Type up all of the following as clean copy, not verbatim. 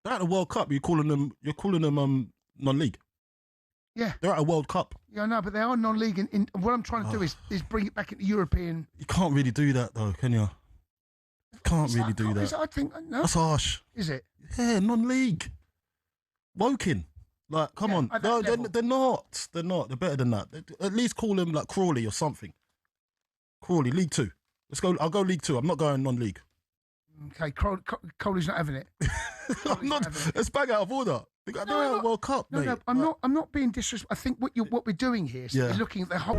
They're at the World Cup. You're calling them non-league. Yeah. They're at a World Cup. Yeah, I know, but they are non-league. And what I'm trying to do is bring it back into European. You can't really do that, though, can you? Can't really do that. I think no. That's harsh. Is it? Yeah, non-league. Woking. Like, come on. No, they're not. They're not. They're better than that. At least call them like Crawley or something. Crawley, League 2. Let's go. I'll go League 2. I'm not going non-league. Okay, Crawley's not having it. I'm not. Let's bang out of order. They're at a World Cup, mate. No, I'm not being disrespectful. I think what we're doing here is we're looking at the whole.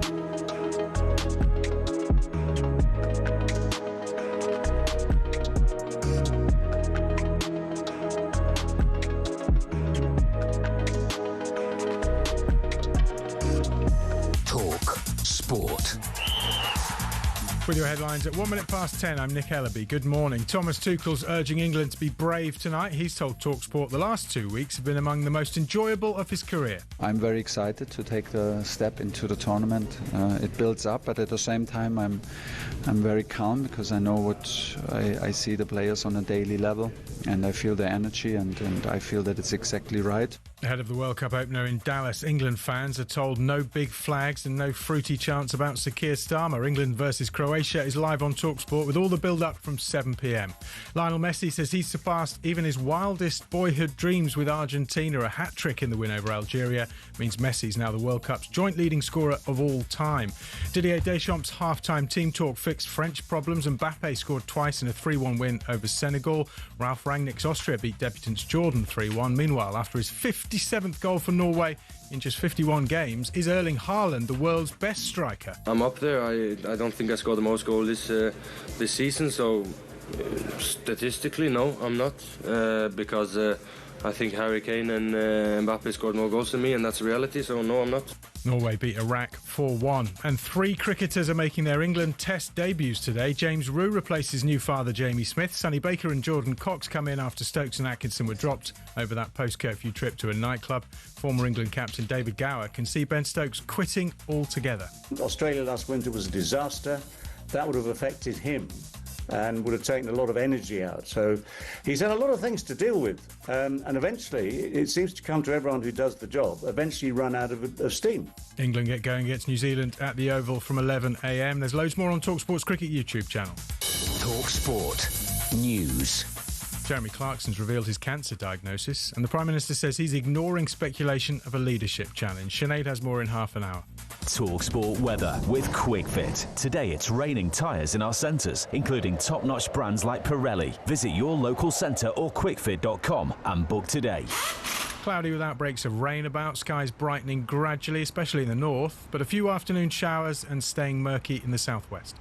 Talk Sport. With your headlines at 10:01, I'm Nick Ellaby. Good morning. Thomas Tuchel's urging England to be brave tonight. He's told talkSPORT the last 2 weeks have been among the most enjoyable of his career. I'm very excited to take the step into the tournament. It builds up, but at the same time I'm very calm because I know what I see the players on a daily level and I feel their energy and I feel that it's exactly right. Ahead of the World Cup opener in Dallas, England fans are told no big flags and no fruity chants about Sir Keir Starmer. England versus Croatia is live on talkSPORT with all the build-up from 7 p.m. Lionel Messi says he's surpassed even his wildest boyhood dreams with Argentina. A hat-trick in the win over Algeria means Messi's now the World Cup's joint leading scorer of all time. Didier Deschamps' half-time team talk fixed French problems. Mbappe scored twice in a 3-1 win over Senegal. Ralf Rangnick's Austria beat debutants Jordan 3-1. Meanwhile, after his 57th goal for Norway in just 51 games, is Erling Haaland the world's best striker? I'm up there. I don't think I scored the most goals this season, so statistically, no, I'm not, because I think Harry Kane and Mbappe scored more goals than me, and that's a reality, so no, I'm not. Norway beat Iraq 4-1. And 3 cricketers are making their England Test debuts today. James Rew replaces new father Jamie Smith. Sonny Baker and Jordan Cox come in after Stokes and Atkinson were dropped over that post-curfew trip to a nightclub. Former England captain David Gower can see Ben Stokes quitting altogether. Australia last winter was a disaster. That would have affected him and would have taken a lot of energy out. So he's had a lot of things to deal with. And eventually, it seems to come to everyone who does the job, eventually run out of steam. England get going against New Zealand at the Oval from 11 a.m. There's loads more on talkSPORT's cricket YouTube channel. talkSPORT News. Jeremy Clarkson's revealed his cancer diagnosis, and the Prime Minister says he's ignoring speculation of a leadership challenge. Sinead has more in half an hour. talkSPORT weather with QuickFit. Today it's raining tyres in our centres, including top-notch brands like Pirelli. Visit your local centre or quickfit.com and book today. Cloudy with outbreaks of rain about, skies brightening gradually, especially in the north, but a few afternoon showers and staying murky in the southwest.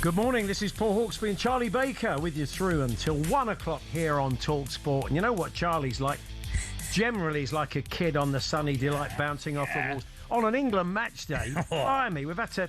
Good morning, this is Paul Hawksbee and Charlie Baker with you through until 1 o'clock here on talkSPORT. And you know what Charlie's like? Generally, he's like a kid on the sunny delight bouncing off the walls. On an England match day, blimey, we've had to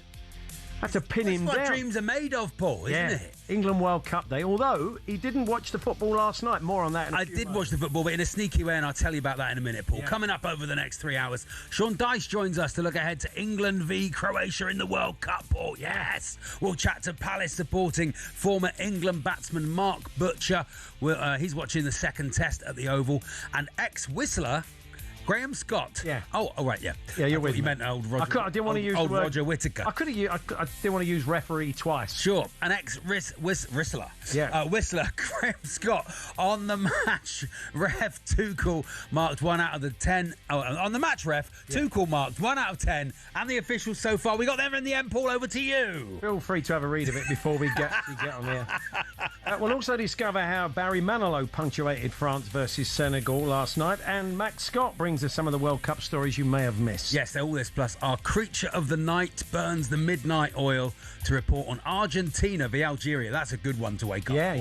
pin him down. That's what dreams are made of, Paul, isn't it? England World Cup day, although he didn't watch the football last night. More on that in a few did watch the football, but in a sneaky way, and I'll tell you about that in a minute, Paul. Yeah. Coming up over the next 3 hours, Sean Dyche joins us to look ahead to England v Croatia in the World Cup, Paul. Yes! We'll chat to Palace supporting former England batsman Mark Butcher. He's watching the second test at the Oval. And ex-Whistler Graham Scott. Yeah. Oh, right, yeah. Yeah, you're with You me. meant old Roger. I didn't want to use old the word, Roger Whittaker. I didn't want to use referee twice. Sure, an ex-whistler. Yeah. Whistler, Graham Scott, on the match ref, Tuchel marked 1 out of the 10. Oh, on the match ref, Tuchel marked 1 out of 10. And the officials so far, we got them in the end. Paul, over to you. Feel free to have a read of it before we get on here. We'll also discover how Barry Manilow punctuated France versus Senegal last night, and Max Scott brings us some of the World Cup stories you may have missed. Yes, all this plus our creature of the night burns the midnight oil to report on Argentina v Algeria. That's a good one to wake up. Yeah,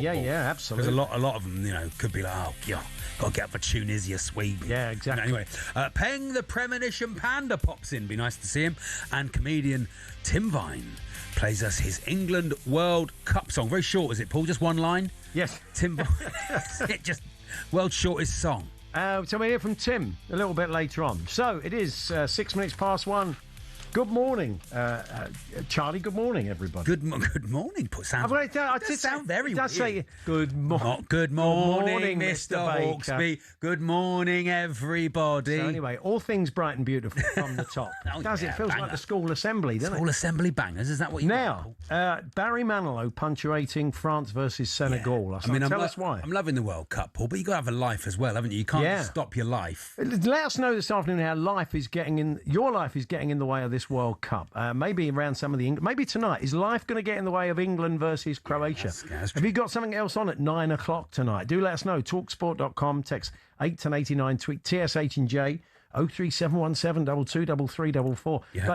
absolutely. Because a lot of them, could be like, oh, God, got to get up for Tunisia, Sweden. Yeah, exactly. Anyway, Peng the Premonition Panda pops in. Be nice to see him. And comedian Tim Vine plays us his England World Cup song. Very short, is it, Paul? Just one line? Yes. Tim Vine. It just world's shortest song. So we hear from Tim a little bit later on. So it is 6 minutes past 1. Good morning, Charlie. Good morning, everybody. Good morning. Sound very weird. Say good morning. Good morning, Mr. Hawksbee. Good morning, everybody. So anyway, all things bright and beautiful from the top. It feels like the school assembly, doesn't it? School assembly bangers. Is that what you now? Barry Manilow punctuating France versus Senegal. Yeah. Tell us why. I'm loving the World Cup, Paul, but you got to have a life as well, haven't you? You can't just stop your life. Let us know this afternoon how your life is getting in the way of this World Cup. Maybe around some of the maybe tonight. Is life going to get in the way of England versus Croatia? Have you got something else on at 9 o'clock tonight? Do let us know. talksport.com, text 81089, tweet TSH and J 03717 223344. Yeah.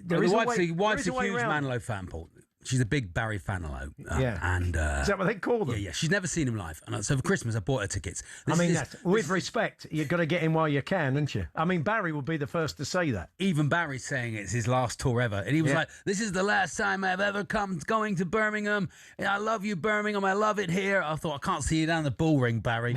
But wife's a huge Manilow fan, Paul. She's a big Barry Fanilow. And is that what they call them? Yeah. She's never seen him live. And so for Christmas, I bought her tickets. With respect, you've got to get in while you can, haven't you? I mean, Barry will be the first to say that. Even Barry's saying it's his last tour ever. And he was like, this is the last time I've ever going to Birmingham. I love you, Birmingham. I love it here. I thought, I can't see you down the bull ring, Barry.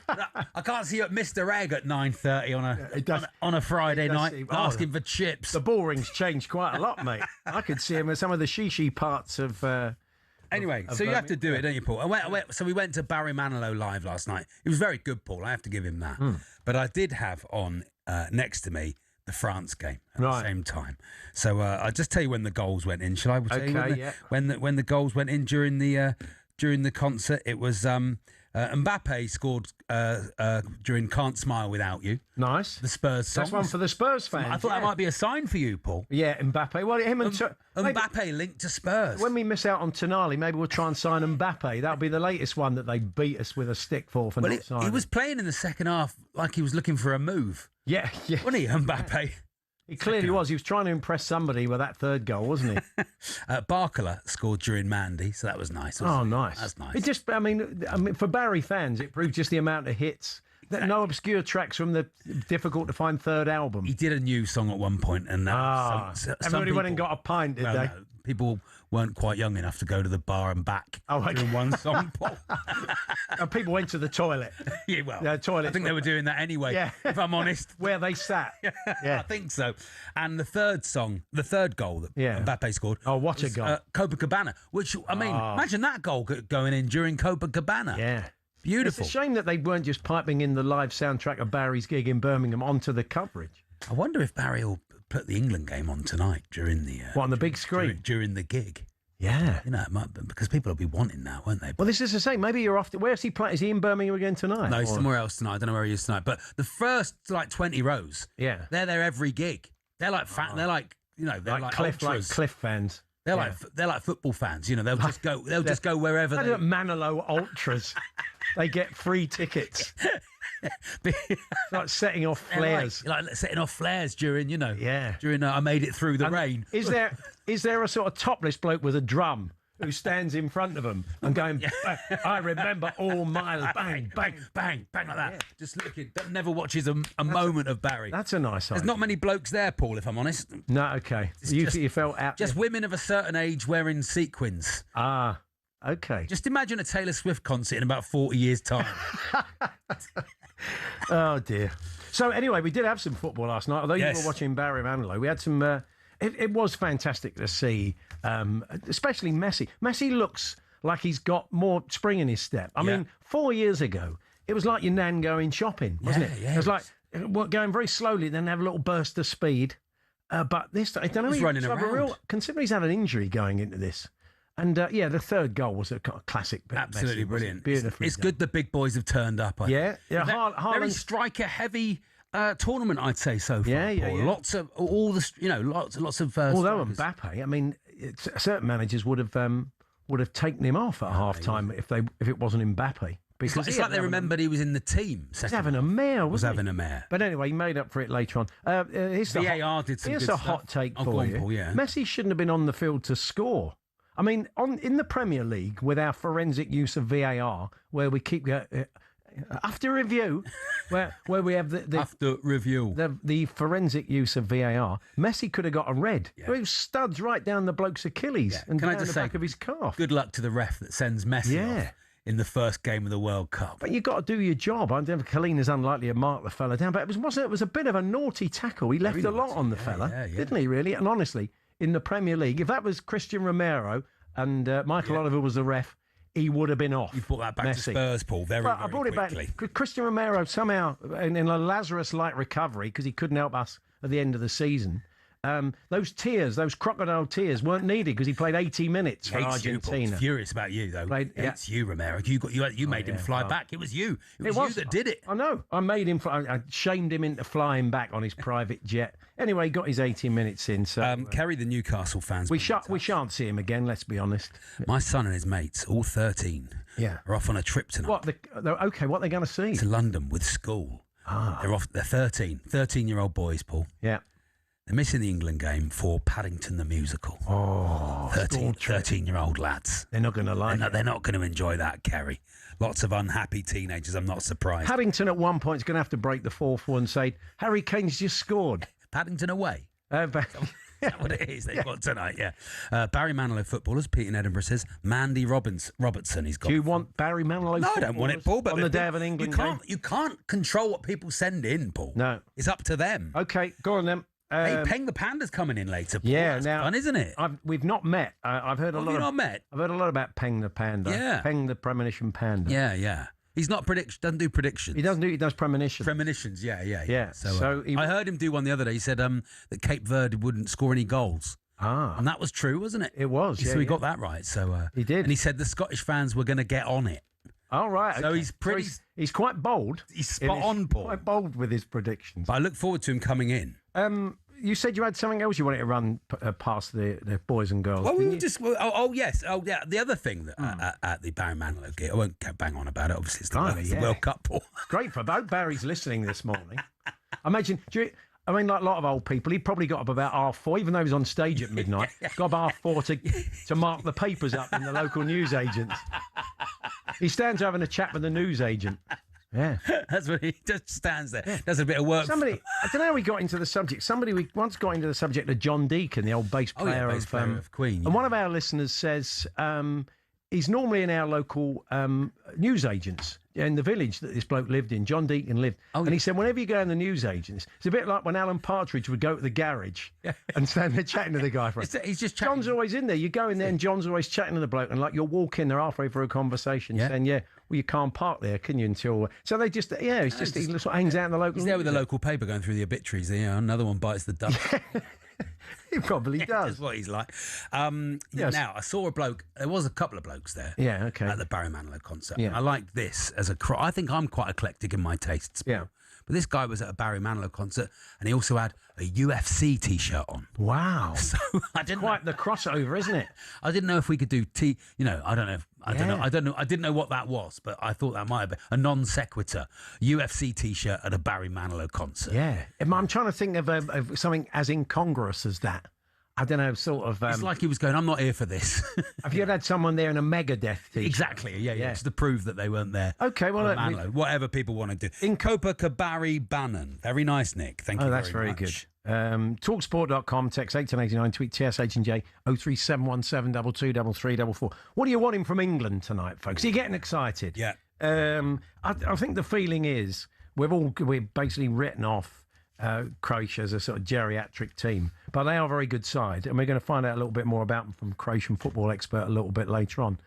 I can't see you at Mr. Egg at 9:30 on a Friday night asking for chips. The ball ring's changed quite a lot, mate. I could see him in some of the shishi parts of. Anyway, so you have to do it, don't you, Paul? So we went to Barry Manilow live last night. It was very good, Paul. I have to give him that. But I did have on next to me the France game at the same time. So I'll just tell you when the goals went in. Shall I tell you when the goals went in during the concert? It was. Mbappe scored during Can't Smile Without You. Nice. The Spurs song. That's one for the Spurs fans. I thought that might be a sign for you, Paul. Yeah, Mbappe. Well, him and Mbappe linked to Spurs. When we miss out on Tonali, maybe we'll try and sign Mbappe. That'll be the latest one that they beat us with a stick for not signing. He was playing in the second half like he was looking for a move. Yeah. Wasn't he, Mbappe? He clearly was. He was trying to impress somebody with that third goal, wasn't he? Barkala scored during Mandy, so that was nice. Nice. That's nice. It just, I mean, for Barry fans, it proved just the amount of hits. No obscure tracks from the difficult to find third album. He did a new song at one point, and everybody went and got a pint, did they? No, people weren't quite young enough to go to the bar and back doing one song, Paul. And people went to the toilet. Yeah, well, toilet. I think they were doing that anyway, if I'm honest. Where they sat. I think so. And the third goal that Mbappe scored. Oh, what a goal. Copacabana, which, I mean, imagine that goal going in during Copacabana. Yeah. Beautiful. It's a shame that they weren't just piping in the live soundtrack of Barry's gig in Birmingham onto the coverage. I wonder if Barry will put the England game on tonight during the... on the big screen? During the gig. Yeah. It might be, because people will be wanting that, won't they? Well, this is the same. Maybe you're off to... Where's he playing? Is he in Birmingham again tonight? No, somewhere else tonight. I don't know where he is tonight. But the first, 20 rows, they're there every gig. They're like... They're like Cliff fans. They're like football fans, They'll just go. They'll just go wherever. They're Manilow ultras. They get free tickets. Like setting off flares. Like setting off flares during, Yeah. During I made it through the rain. Is there a sort of topless bloke with a drum who stands in front of them and going, I remember all my bang, bang, bang, bang like that. Yeah. Just looking. Never watches a moment of Barry. That's a nice idea. There's not many blokes there, Paul, if I'm honest. No, okay. You felt out. Just women of a certain age wearing sequins. Ah, okay. Just imagine a Taylor Swift concert in about 40 years' time. Oh, dear. So, anyway, we did have some football last night. Although you were watching Barry Manilow, we had some... It was fantastic to see, especially Messi. Messi looks like he's got more spring in his step. I mean, 4 years ago, it was like your nan going shopping, wasn't it? Yeah. It was like going very slowly, then have a little burst of speed. But this, I don't know. He's running around. Considering he's had an injury going into this. And, the third goal was a classic. Absolutely brilliant. Beautifully It's good the big boys have turned up. I think. Very striker-heavy tournament, I'd say, so far. Yeah. Lots of, lots of Although strikers. Mbappe, I mean, certain managers would have taken him off at half-time if it wasn't Mbappe. Because It's like they remembered he was in the team. He was having a mare, wasn't he? mare. But anyway, he made up for it later on. VAR did some Here's good a hot stuff. take Oh, for go on, you. Paul, yeah. Messi shouldn't have been on the field to score. I mean, in the Premier League, with our forensic use of VAR, where we keep after review, where we have the forensic use of VAR, Messi could have got a red. Yeah. It was studs right down the bloke's Achilles and Can I down just the say, back of his calf. Good luck to the ref that sends Messi off in the first game of the World Cup. But you've got to do your job. I don't know if Kalina's unlikely to mark the fella down, but it was a bit of a naughty tackle. He left a lot on the fella, didn't he, really? And honestly, in the Premier League, if that was Christian Romero and Michael Oliver was the ref, he would have been off. You brought that back to Spurs, Paul, very I brought quickly. it back. Christian Romero somehow, in a Lazarus-like recovery, because he couldn't help us at the end of the season, those crocodile tears weren't needed because he played 80 minutes for Argentina. He's furious about you, though. It's you, Romero. You made him fly back. It was you. It was you that did it. I know. I made him. I shamed him into flying back on his private jet. Anyway, he got his 80 minutes in. So Kerry, the Newcastle fans. We shan't see him again. Let's be honest. My son and his mates, all 13, are off on a trip tonight. What are they going to see? To London with school. They're off. They're 13-year-old boys, Paul. Yeah. They're missing the England game for Paddington the musical. 13-year-old lads. They're not going to like it. They're not going to enjoy that, Kerry. Lots of unhappy teenagers. I'm not surprised. Paddington at one point is going to have to break the fourth one and say, Harry Kane's just scored. Paddington away. That's what it is they've got tonight, Barry Manilow footballers, Pete in Edinburgh says, Mandy Robertson, he's got. Do you want Barry Manilow No, I don't want it, Paul. But on the day of an England game? You can't control what people send in, Paul. No. It's up to them. Okay, go on then. Hey, Peng the Panda's coming in later, Paul. Yeah, That's now fun, isn't it? We've not met. I've heard a lot. Have you not met? I've heard a lot about Peng the Panda. Yeah. Peng the Premonition Panda. Yeah. He's not doesn't do predictions. He doesn't do. He does premonitions. Premonitions, yeah. So I heard him do one the other day. He said that Cape Verde wouldn't score any goals. And that was true, wasn't it? It was. So he got that right. So he did. And he said the Scottish fans were going to get on it. All right. So okay. he's pretty. So he's quite bold. He's spot on, Paul. Quite bold with his predictions. But I look forward to him coming in. You said you had something else you wanted to run past the boys and girls. Well, we were just. Yes. The otother thing that at the Barry Manilow gig, I won't bang on about it. Obviously, it's the World Cup, Paul. Great for both. Barry's listening this morning. Imagine. Like a lot of old people, he probably got up about 4:30, even though he was on stage at midnight. Got up 4:30 to mark the papers up in the local newsagents. He stands having a chat with the newsagent. Yeah. That's what he just stands there. Does a bit of work. I don't know how we got into the subject. We once got into the subject of John Deacon, the old bass player, of Queen. And one of our listeners says he's normally in our local newsagents in the village that this bloke lived in. John Deacon lived. And he said, whenever you go in the newsagents, it's a bit like when Alan Partridge would go to the garage and stand there chatting to the guy. He's just chatting. John's always in there. You go in there and John's always chatting to the bloke, and like you'll walk in there halfway through a conversation saying, well, you can't park there, can you, until... So they just, he sort of hangs out in the local... He's there with the local paper going through the obituaries. Another one bites the dust. He probably does. That's what he's like. Now, I saw a bloke. There was a couple of blokes there. Yeah, okay. At the Barry Manilow concert. Yeah. I liked this as a... I think I'm quite eclectic in my tastes. Yeah. But this guy was at a Barry Manilow concert, and he also had a UFC T-shirt on. Wow! So I didn't quite the crossover, isn't it? I didn't know if we could do I don't know. I didn't know what that was, but I thought that might have been a non sequitur UFC T-shirt at a Barry Manilow concert. Yeah, I'm trying to think of something as incongruous as that. I don't know, sort of... it's like he was going, I'm not here for this. Have you had someone there in a Megadeth T-shirt? Exactly, yeah. Just to prove that they weren't there. Okay, well... whatever people want to do. In Copacabana Bannon. Very nice, Nick. Thank you very much. Oh, that's very good. Talksport.com, text 81089, tweet TSH and J 03717223344. What are you wanting from England tonight, folks? Are you getting excited? Yeah. I think the feeling is we've basically written off Croatia as a sort of geriatric team, but they are a very good side, and we're going to find out a little bit more about them from Croatian football expert a little bit later on.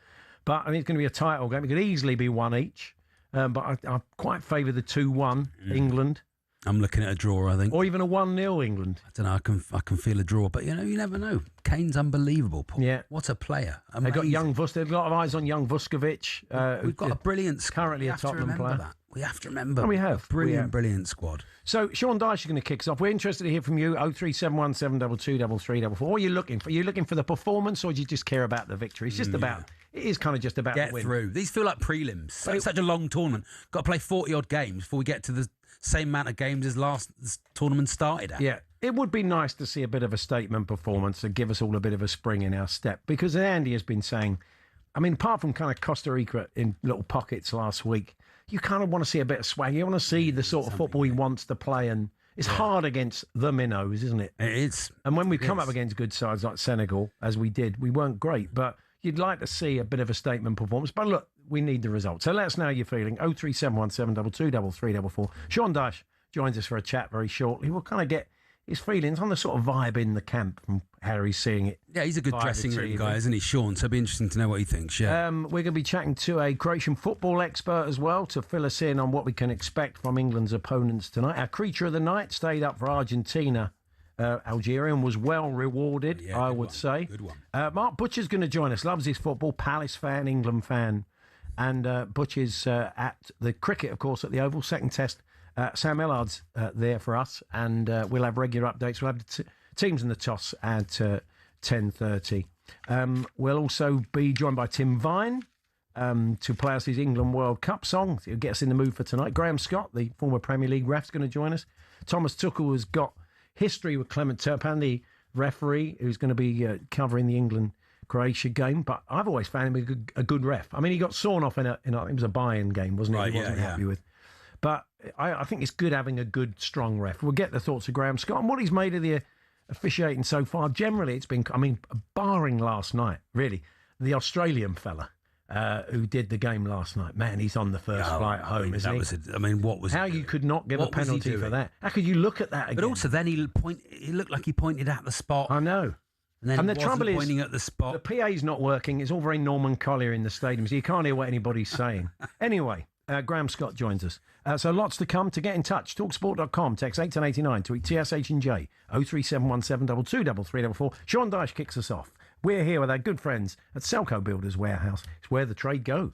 But I think it's going to be a title game. It could easily be one each, but I quite favour the 2-1 England. I'm looking at a draw, I think. Or even a 1-0 England. I don't know, I can feel a draw. But, you never know. Kane's unbelievable, Paul. Yeah. What a player. Amazing. They've got young They've got a lot of eyes on young Vuskovic. We've got a brilliant squad. Currently a Tottenham player. We have to remember. And we have. Brilliant squad. So, Sean Dyche is going to kick us off. We're interested to hear from you. 03717 722 3344. What are you looking for? Are you looking for the performance, or do you just care about the victory? It's just about... It is kind of just about get the win. through. These feel like prelims. Such a long tournament. Got to play 40-odd games before we get to the same amount of games as last tournament started at. Yeah, it would be nice to see a bit of a statement performance to give us all a bit of a spring in our step. Because Andy has been saying, I mean, apart from kind of Costa Rica in little pockets last week, you kind of want to see a bit of swag. You want to see the sort of football he wants to play. And it's hard against the minnows, isn't it? It is. And when we come up against good sides like Senegal, as we did, we weren't great. But you'd like to see a bit of a statement performance. But look, we need the result. So let us know how you're feeling. 03717 722 3344. Sean Dyche joins us for a chat very shortly. We'll kind of get his feelings on the sort of vibe in the camp from how he's seeing it. Yeah, he's a good dressing room guy, isn't he, Sean? So it'll be interesting to know what he thinks, yeah. We're going to be chatting to a Croatian football expert as well to fill us in on what we can expect from England's opponents tonight. Our creature of the night stayed up for Argentina. Algeria, and was well rewarded, I would say. Good one. Mark Butcher's going to join us. Loves his football. Palace fan, England fan. And Butch is at the cricket, of course, at the Oval. Second test. Sam Ellard's there for us. And we'll have regular updates. We'll have the teams in the toss at 10:30. We'll also be joined by Tim Vine to play us his England World Cup song. He'll get us in the mood for tonight. Graham Scott, the former Premier League ref, is going to join us. Thomas Tuchel has got history with Clement Turpin, the referee, who's going to be covering the England-Croatia game. But I've always found him a good ref. I mean, he got sawn off in it was a Bayern game, wasn't it? Right, he wasn't happy with. But I think it's good having a good, strong ref. We'll get the thoughts of Graham Scott and what he's made of the officiating so far. Generally, it's been, barring last night, really, the Australian fella. Who did the game last night? Man, he's on the first flight home, isn't he? What was how you could not give a penalty for that? How could you look at that again? But also, then he looked like he pointed at the spot. I know. And then the trouble is, pointing at the spot. The PA's not working. It's all very Norman Collier in the stadium, so you can't hear what anybody's saying. Anyway, Graham Scott joins us. So lots to come. To get in touch, talksport.com, text 81089, tweet TSH and J, 03717 223 344. Sean Dyche kicks us off. We're here with our good friends at Selco Builders Warehouse. It's where the trade go.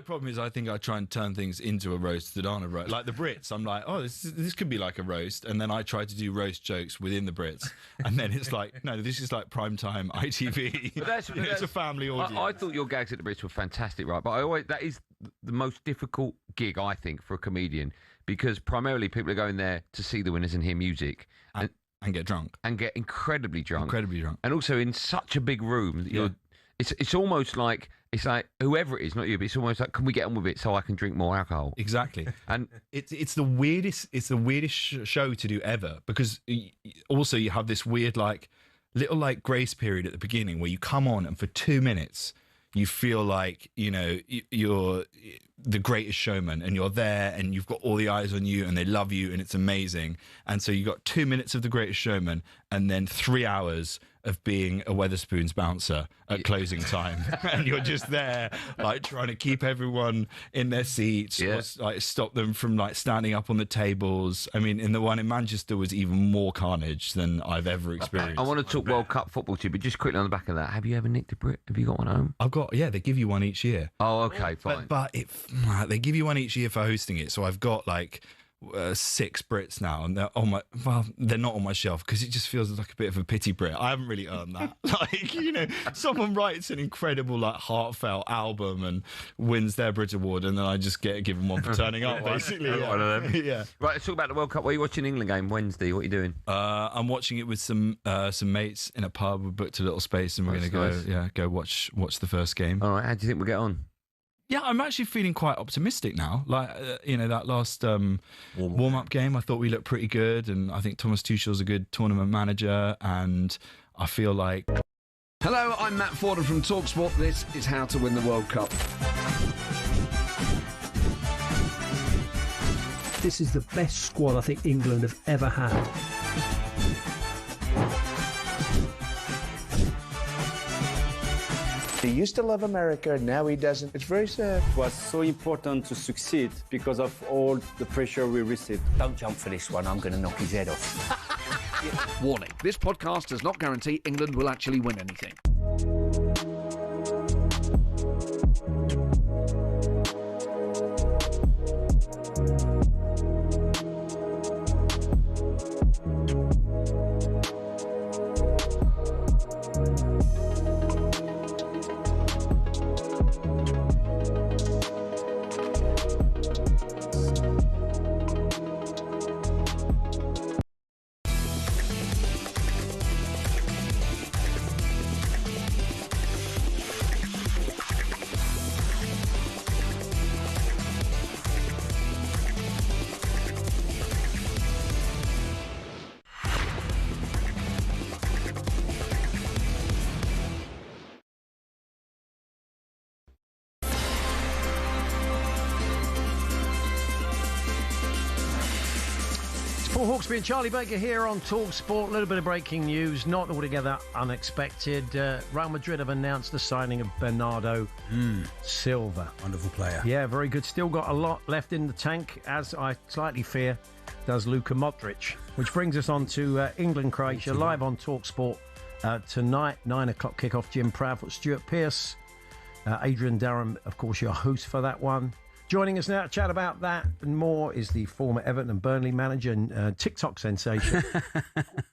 Problem is, I think I try and turn things into a roast that aren't a roast. Like the Brits, I'm like, oh, this could be like a roast, and then I try to do roast jokes within the Brits, and then it's like, no, this is like primetime ITV. But it's a family audience. I thought your gags at the Brits were fantastic, right? But that is the most difficult gig, I think, for a comedian, because primarily people are going there to see the winners and hear music. And get drunk. And get incredibly drunk. Incredibly drunk. And also in such a big room that it's almost like, it's like, whoever it is, not you, but it's almost like, can we get on with it so I can drink more alcohol? Exactly. And it's the weirdest show to do ever, because also you have this weird little grace period at the beginning where you come on and for 2 minutes you feel like, you're the greatest showman, and you're there and you've got all the eyes on you and they love you and it's amazing. And so you got 2 minutes of the greatest showman and then 3 hours of being a Wetherspoons bouncer at closing time. And you're just there, trying to keep everyone in their seats, or, stop them from standing up on the tables. I mean, in the one in Manchester was even more carnage than I've ever experienced. I want to talk World Cup football to you, but just quickly on the back of that, have you ever nicked a Brit? Have you got one at home? I've got, they give you one each year. Oh, okay, fine. But they give you one each year for hosting it. So I've got 6 Brits now, and they're on my. Well, they're not on my shelf because it just feels like a bit of a pity Brit. I haven't really earned that. Like, you know, someone writes an incredible, like, heartfelt album and wins their Brit Award, and then I just get given one for turning up, basically. One of them. Yeah. Right, let's talk about the World Cup. What are you watching England game Wednesday? What are you doing? I'm watching it with some mates in a pub. We booked a little space, and we're going to go watch the first game. All right, how do you think we'll get on? Yeah, I'm actually feeling quite optimistic now. Like, you know, that last warm-up game, I thought we looked pretty good, and I think Thomas Tuchel's a good tournament manager, and I feel like... Hello, I'm Matt Forden from talkSPORT. This is How to Win the World Cup. This is the best squad I think England have ever had. He used to love America, now he doesn't. It's very sad. It was so important to succeed because of all the pressure we received. Don't jump for this one, I'm going to knock his head off. Warning, this podcast does not guarantee England will actually win anything. Paul Hawksbee and Charlie Baker here on talkSPORT. A little bit of breaking news, not altogether unexpected. Real Madrid have announced the signing of Bernardo Silva. Wonderful player. Yeah, very good. Still got a lot left in the tank, as I slightly fear does Luka Modric. Which brings us on to England-Croatia, live on talkSPORT tonight, 9 o'clock kickoff. Jim Proudfoot, Stuart Pearce, Adrian Durham, of course, your host for that one. Joining us now to chat about that and more is the former Everton and Burnley manager and TikTok sensation,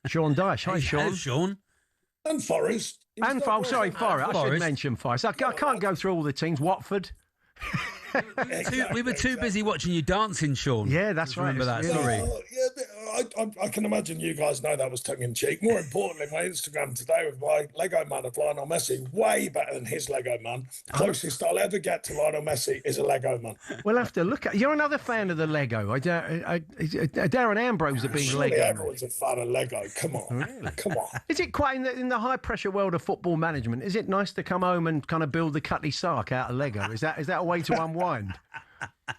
Sean Dyche. Hi, Sean. Hello, Sean. And Forest. Forest. I should mention Forest. I can't go through all the teams. Watford. We were too busy watching you dancing, Sean. Yeah, that's right. Remember that? Sorry. I can imagine you guys know that was tongue-in-cheek. More importantly, my Instagram today with my Lego man of Lionel Messi, way better than his Lego man. Closest I'll ever get to Lionel Messi is a Lego man. We'll have to look at... You're another fan of the Lego. Darren Ambrose, the big Lego. Everyone's a fan of Lego. Come on. Really? Come on. Is it quite, in the high-pressure world of football management, is it nice to come home and kind of build the Cutley Sark out of Lego? Is that a way to unwind?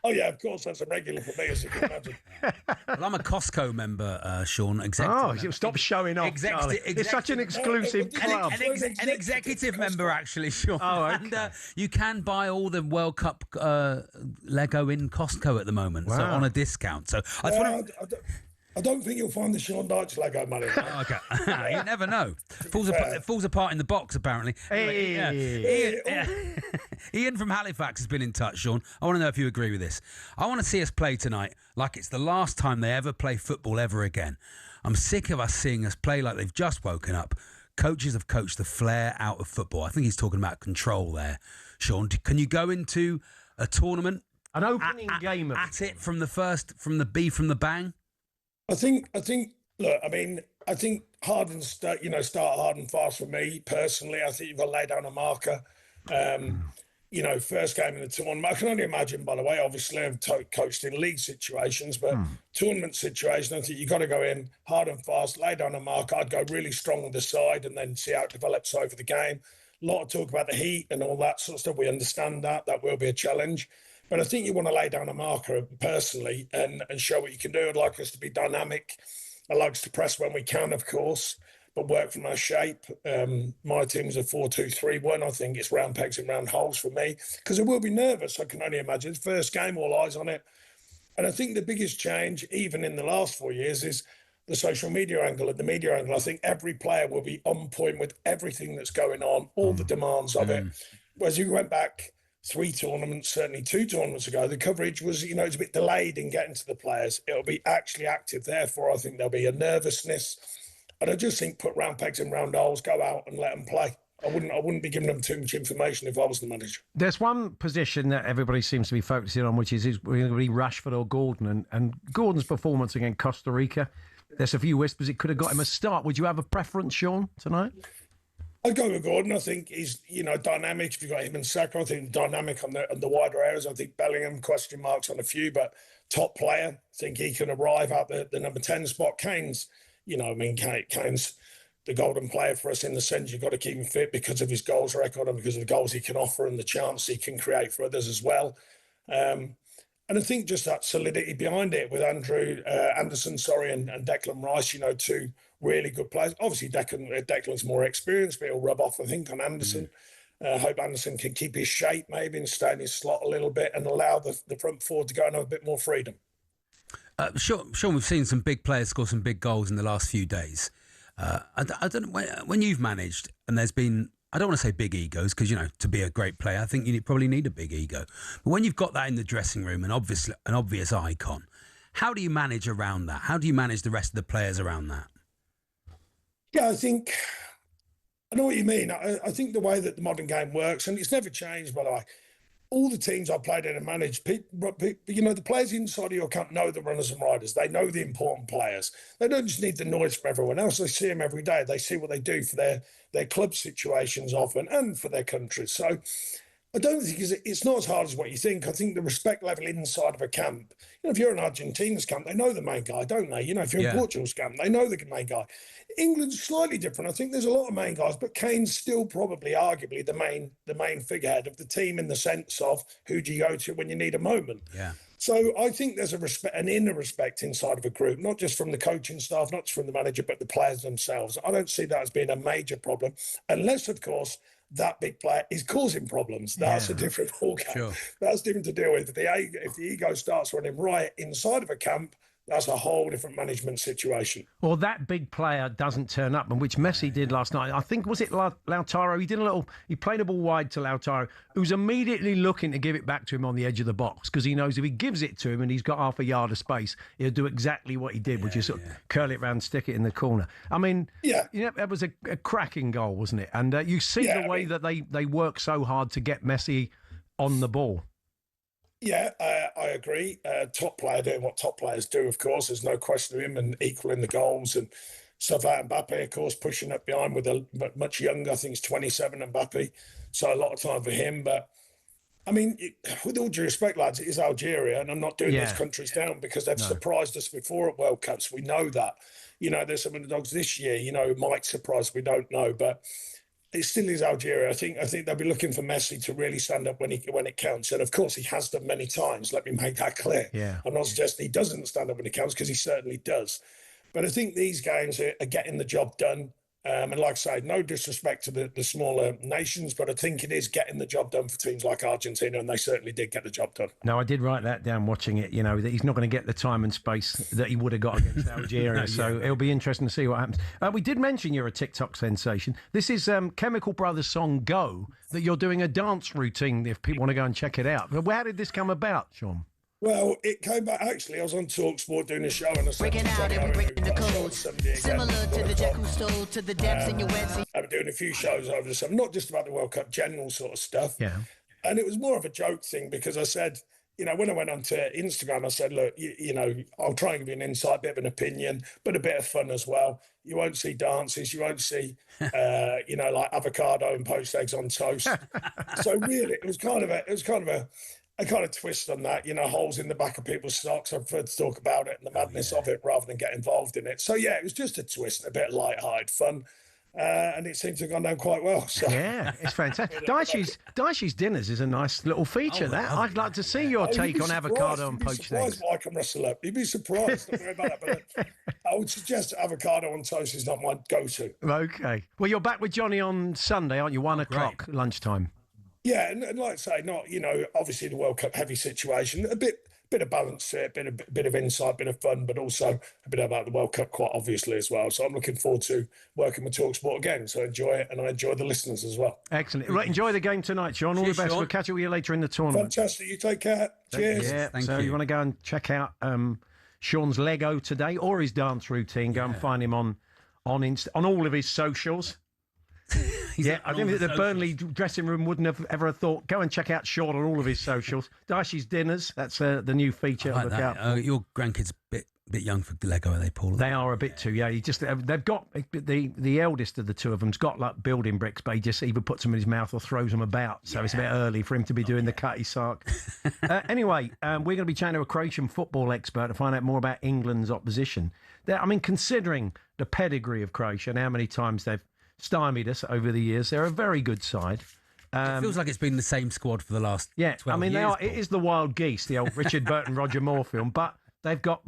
Oh, yeah, of course, that's a regular for me, as you can imagine. Well, I'm a Costco member, Sean. Executive. Oh, stop showing off, It's such an exclusive club. An executive member, actually, Sean. Oh, okay. And you can buy all the World Cup Lego in Costco at the moment, so on a discount. So I don't think you'll find the Sean Dyche Lego money. Okay. You never know. Falls apart in the box, apparently. Hey. Ian from Halifax has been in touch, Sean. I want to know if you agree with this. I want to see us play tonight like it's the last time they ever play football ever again. I'm sick of us seeing us play like they've just woken up. Coaches have coached the flair out of football. I think he's talking about control there. Sean, can you go into a tournament, an opening game at it from the bang? I think. Look, I think hard and start hard and fast for me personally. I think you've got to lay down a marker. First game in the tournament. I can only imagine, by the way. Obviously, I've coached in league situations, but tournament situation, I think you've got to go in hard and fast, lay down a marker. I'd go really strong on the side, and then see how it develops over the game. A lot of talk about the heat and all that sort of stuff. We understand that will be a challenge. But I think you want to lay down a marker personally and show what you can do. I'd like us to be dynamic. I like us to press when we can, of course, but work from our shape. My team's a 4-2-3-1. I think it's round pegs and round holes for me because I will be nervous. I can only imagine. It's first game, all eyes on it. And I think the biggest change, even in the last 4 years, is the social media angle and the media angle. I think every player will be on point with everything that's going on, all the demands of it. Whereas you went back 3 tournaments, certainly 2 tournaments ago, the coverage was, it's a bit delayed in getting to the players. It'll be actually active. Therefore, I think there'll be a nervousness. And I just think put round pegs in round holes, go out and let them play. I wouldn't be giving them too much information if I was the manager. There's one position that everybody seems to be focusing on, which is going to be Rashford or Gordon. And Gordon's performance against Costa Rica, there's a few whispers it could have got him a start. Would you have a preference, Sean, tonight? I'd go with Gordon. I think he's, dynamic. If you've got him and Saka, I think dynamic on the wider areas. I think Bellingham, question marks on a few, but top player. I think he can arrive at the number 10 spot. Kane's, Kane's the golden player for us in the sense you've got to keep him fit because of his goals record and because of the goals he can offer and the chance he can create for others as well. And I think just that solidity behind it with Anderson, and Declan Rice, 2 really good players. Obviously, Declan's more experienced, but he'll rub off, I think, on Anderson. I hope Anderson can keep his shape maybe and stay in his slot a little bit and allow the front forward to go and have a bit more freedom. Sean, we've seen some big players score some big goals in the last few days. I don't know, when you've managed and there's been, I don't want to say big egos because, to be a great player, I think you probably need a big ego. But when you've got that in the dressing room, an obvious icon, how do you manage around that? How do you manage the rest of the players around that? Yeah, I know what you mean. I think the way that the modern game works, and it's never changed, by the way, all the teams I played in and managed, the players inside of your camp know the runners and riders. They know the important players. They don't just need the noise from everyone else. They see them every day. They see what they do for their club situations often and for their countries. So I don't think it's not as hard as what you think. I think the respect level inside of a camp, if you're in Argentina's camp, they know the main guy, don't they? If you're in Portugal's camp, they know the main guy. England's slightly different. I think there's a lot of main guys, but Kane's still probably arguably the main figurehead of the team in the sense of who do you go to when you need a moment. Yeah. So I think there's an inner respect inside of a group, not just from the coaching staff, not just from the manager, but the players themselves. I don't see that as being a major problem, unless, of course, that big player is causing problems. That's a different ballgame. Sure. That's different to deal with. If the ego starts running riot inside of a camp, that's a whole different management situation. Well, that big player doesn't turn up, and which Messi did last night. I think, was it Lautaro? He played a ball wide to Lautaro, who's immediately looking to give it back to him on the edge of the box because he knows if he gives it to him and he's got half a yard of space, he'll do exactly what he did, which is sort of curl it round, stick it in the corner. I mean, that was a cracking goal, wasn't it? And you see the way that they work so hard to get Messi on the ball. Yeah, I agree. Top player doing what top players do, of course. There's no question of him and equaling the goals. And stuff out Mbappe, of course, pushing up behind with a much younger, I think he's 27, Mbappe. So a lot of time for him. But, I mean, with all due respect, lads, it is Algeria. And I'm not doing those countries down because they've surprised us before at World Cups. We know that. There's some underdogs this year, might surprise, we don't know. But it still is Algeria. I think they'll be looking for Messi to really stand up when it counts. And of course, he has done many times. Let me make that clear. Yeah. I'm not suggesting he doesn't stand up when it counts because he certainly does. But I think these games are getting the job done. And like I say, no disrespect to the smaller nations, but I think it is getting the job done for teams like Argentina, and they certainly did get the job done. No, I did write that down watching it, that he's not going to get the time and space that he would have got against Algeria. So it'll be interesting to see what happens. We did mention you're a TikTok sensation. This is Chemical Brothers' song Go, that you're doing a dance routine if people want to go and check it out. But how did this come about, Sean? Well, it came back, actually, I was on talkSPORT doing a show and I said... Breaking out and we're breaking the codes. Similar to the Jack who stole to the depths in your website. I've been doing a few shows over the summer, not just about the World Cup, general sort of stuff. Yeah. And it was more of a joke thing because I said, when I went onto Instagram, I said, look, I'll try and give you an insight, bit of an opinion, but a bit of fun as well. You won't see dances. You won't see, like avocado and poached eggs on toast. So really, it was kind of a twist on that, holes in the back of people's socks. I prefer to talk about it and the madness of it rather than get involved in it. So, yeah, it was just a twist, a bit light-hearted fun. And it seems to have gone down quite well. So. Yeah, it's fantastic. Daishi's Dinners is a nice little feature, I'd like to see your take on avocado and poached eggs. You'd be surprised what I can wrestle up. You'd be surprised. Don't worry about that. But I would suggest avocado on toast is not my go-to. Okay. Well, you're back with Johnny on Sunday, aren't you? 1 o'clock lunchtime. Yeah, and like I say, not, obviously the World Cup heavy situation, a bit bit of balance to it, bit of insight, bit of fun, but also a bit about the World Cup, quite obviously, as well. So I'm looking forward to working with talkSPORT again. So enjoy it, and I enjoy the listeners as well. Excellent. Right, enjoy the game tonight, Sean. All the best. Sean. We'll catch up with you later in the tournament. Fantastic. You take care. Cheers. Yeah. Thank you. You want to go and check out Sean's Lego today or his dance routine? Go and find him on all of his socials. Yeah, I think the Burnley dressing room wouldn't have ever thought. Go and check out Sean on all of his socials. Dicey's Dinners. That's the new feature. I like that. Your grandkids a bit young for Lego, are they, Paul? They are a bit too. Yeah, they've got the eldest of the two of them's got like building bricks, but he just either puts them in his mouth or throws them about. So it's a bit early for him to be doing the cutty sark. Anyway, we're going to be chatting to a Croatian football expert to find out more about England's opposition. I mean, considering the pedigree of Croatia and how many times they've stymied us over the years, they're a very good side. It feels like it's been the same squad for the last 12 I mean, years. It is the Wild Geese, the old Richard Burton, Roger Moore film, but they've got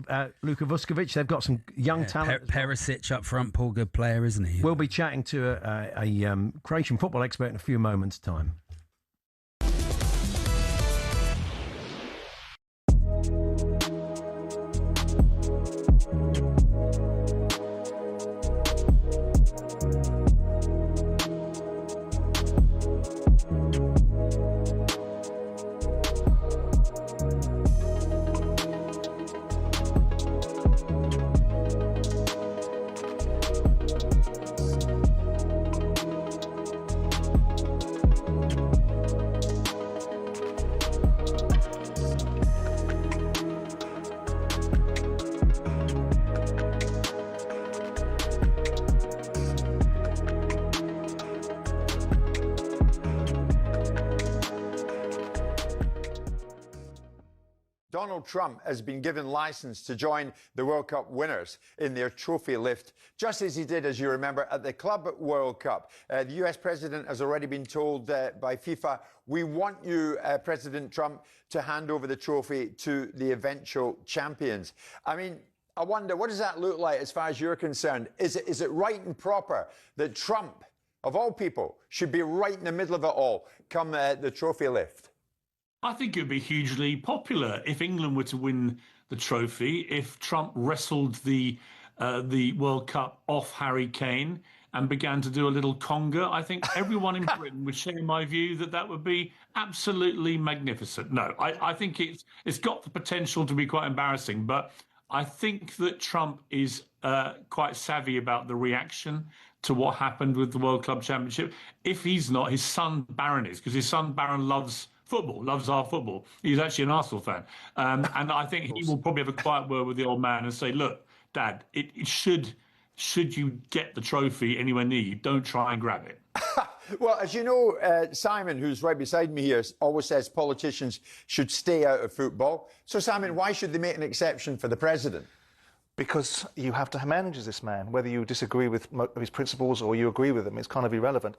Luka Vuskovic, they've got some young talent. Perisic up front, Paul, good player, isn't he? We'll be chatting to a Croatian football expert in a few moments' time. Donald Trump has been given license to join the World Cup winners in their trophy lift, just as he did, as you remember, at the Club World Cup. The US president has already been told by FIFA, we want you, President Trump, to hand over the trophy to the eventual champions. I mean, I wonder, what does that look like as far as you're concerned? Is it right and proper that Trump, of all people, should be right in the middle of it all come the trophy lift? I think it would be hugely popular if England were to win the trophy, if Trump wrestled the World Cup off Harry Kane and began to do a little conga. I think everyone in Britain would share my view that would be absolutely magnificent. No, I think it's got the potential to be quite embarrassing, but I think that Trump is quite savvy about the reaction to what happened with the World Club Championship. If he's not, his son Barron is, because his son Barron loves football, loves our football. He's actually an Arsenal fan. And I think he will probably have a quiet word with the old man and say, look, Dad, it should you get the trophy anywhere near you, don't try and grab it. Well, as you know, Simon, who's right beside me here, always says politicians should stay out of football. So, Simon, why should they make an exception for the president? Because you have to manage this man, whether you disagree with his principles or you agree with them, it's kind of irrelevant.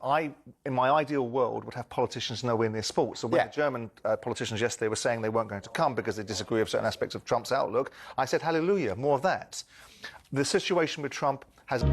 In my ideal world, would have politicians nowhere near sports. So when the German politicians yesterday were saying they weren't going to come because they disagree with certain aspects of Trump's outlook, I said, hallelujah, more of that. The situation with Trump has...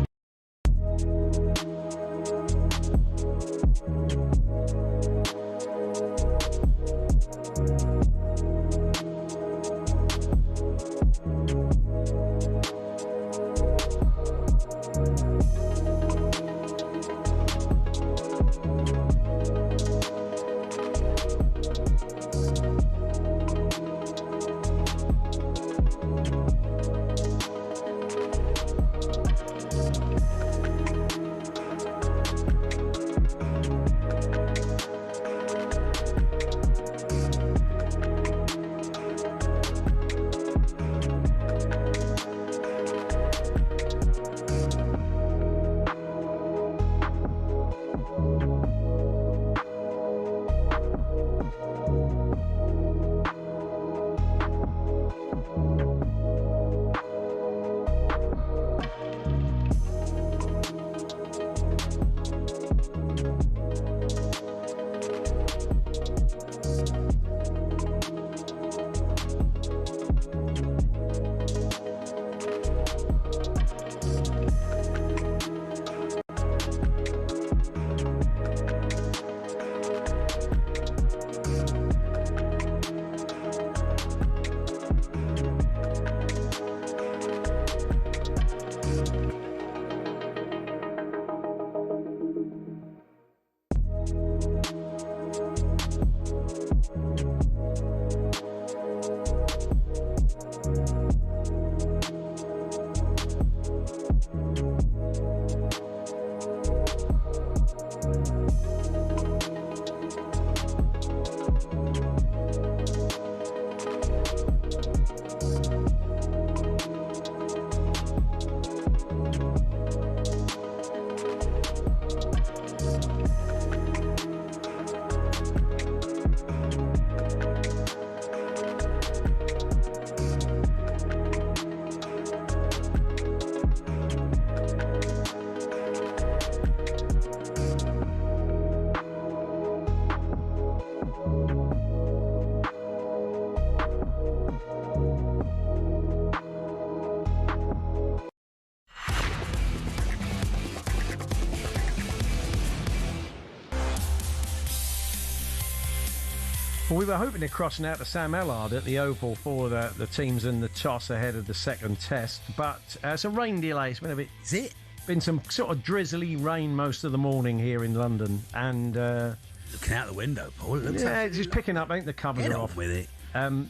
Well, we were hoping to crossing out to Sam Ellard at the Oval for the teams and the toss ahead of the second test, but it's a rain delay. It's been a bit... Is it? Been some sort of drizzly rain most of the morning here in London, and... looking out the window, Paul. It's just picking up. I think the covers are off. With it.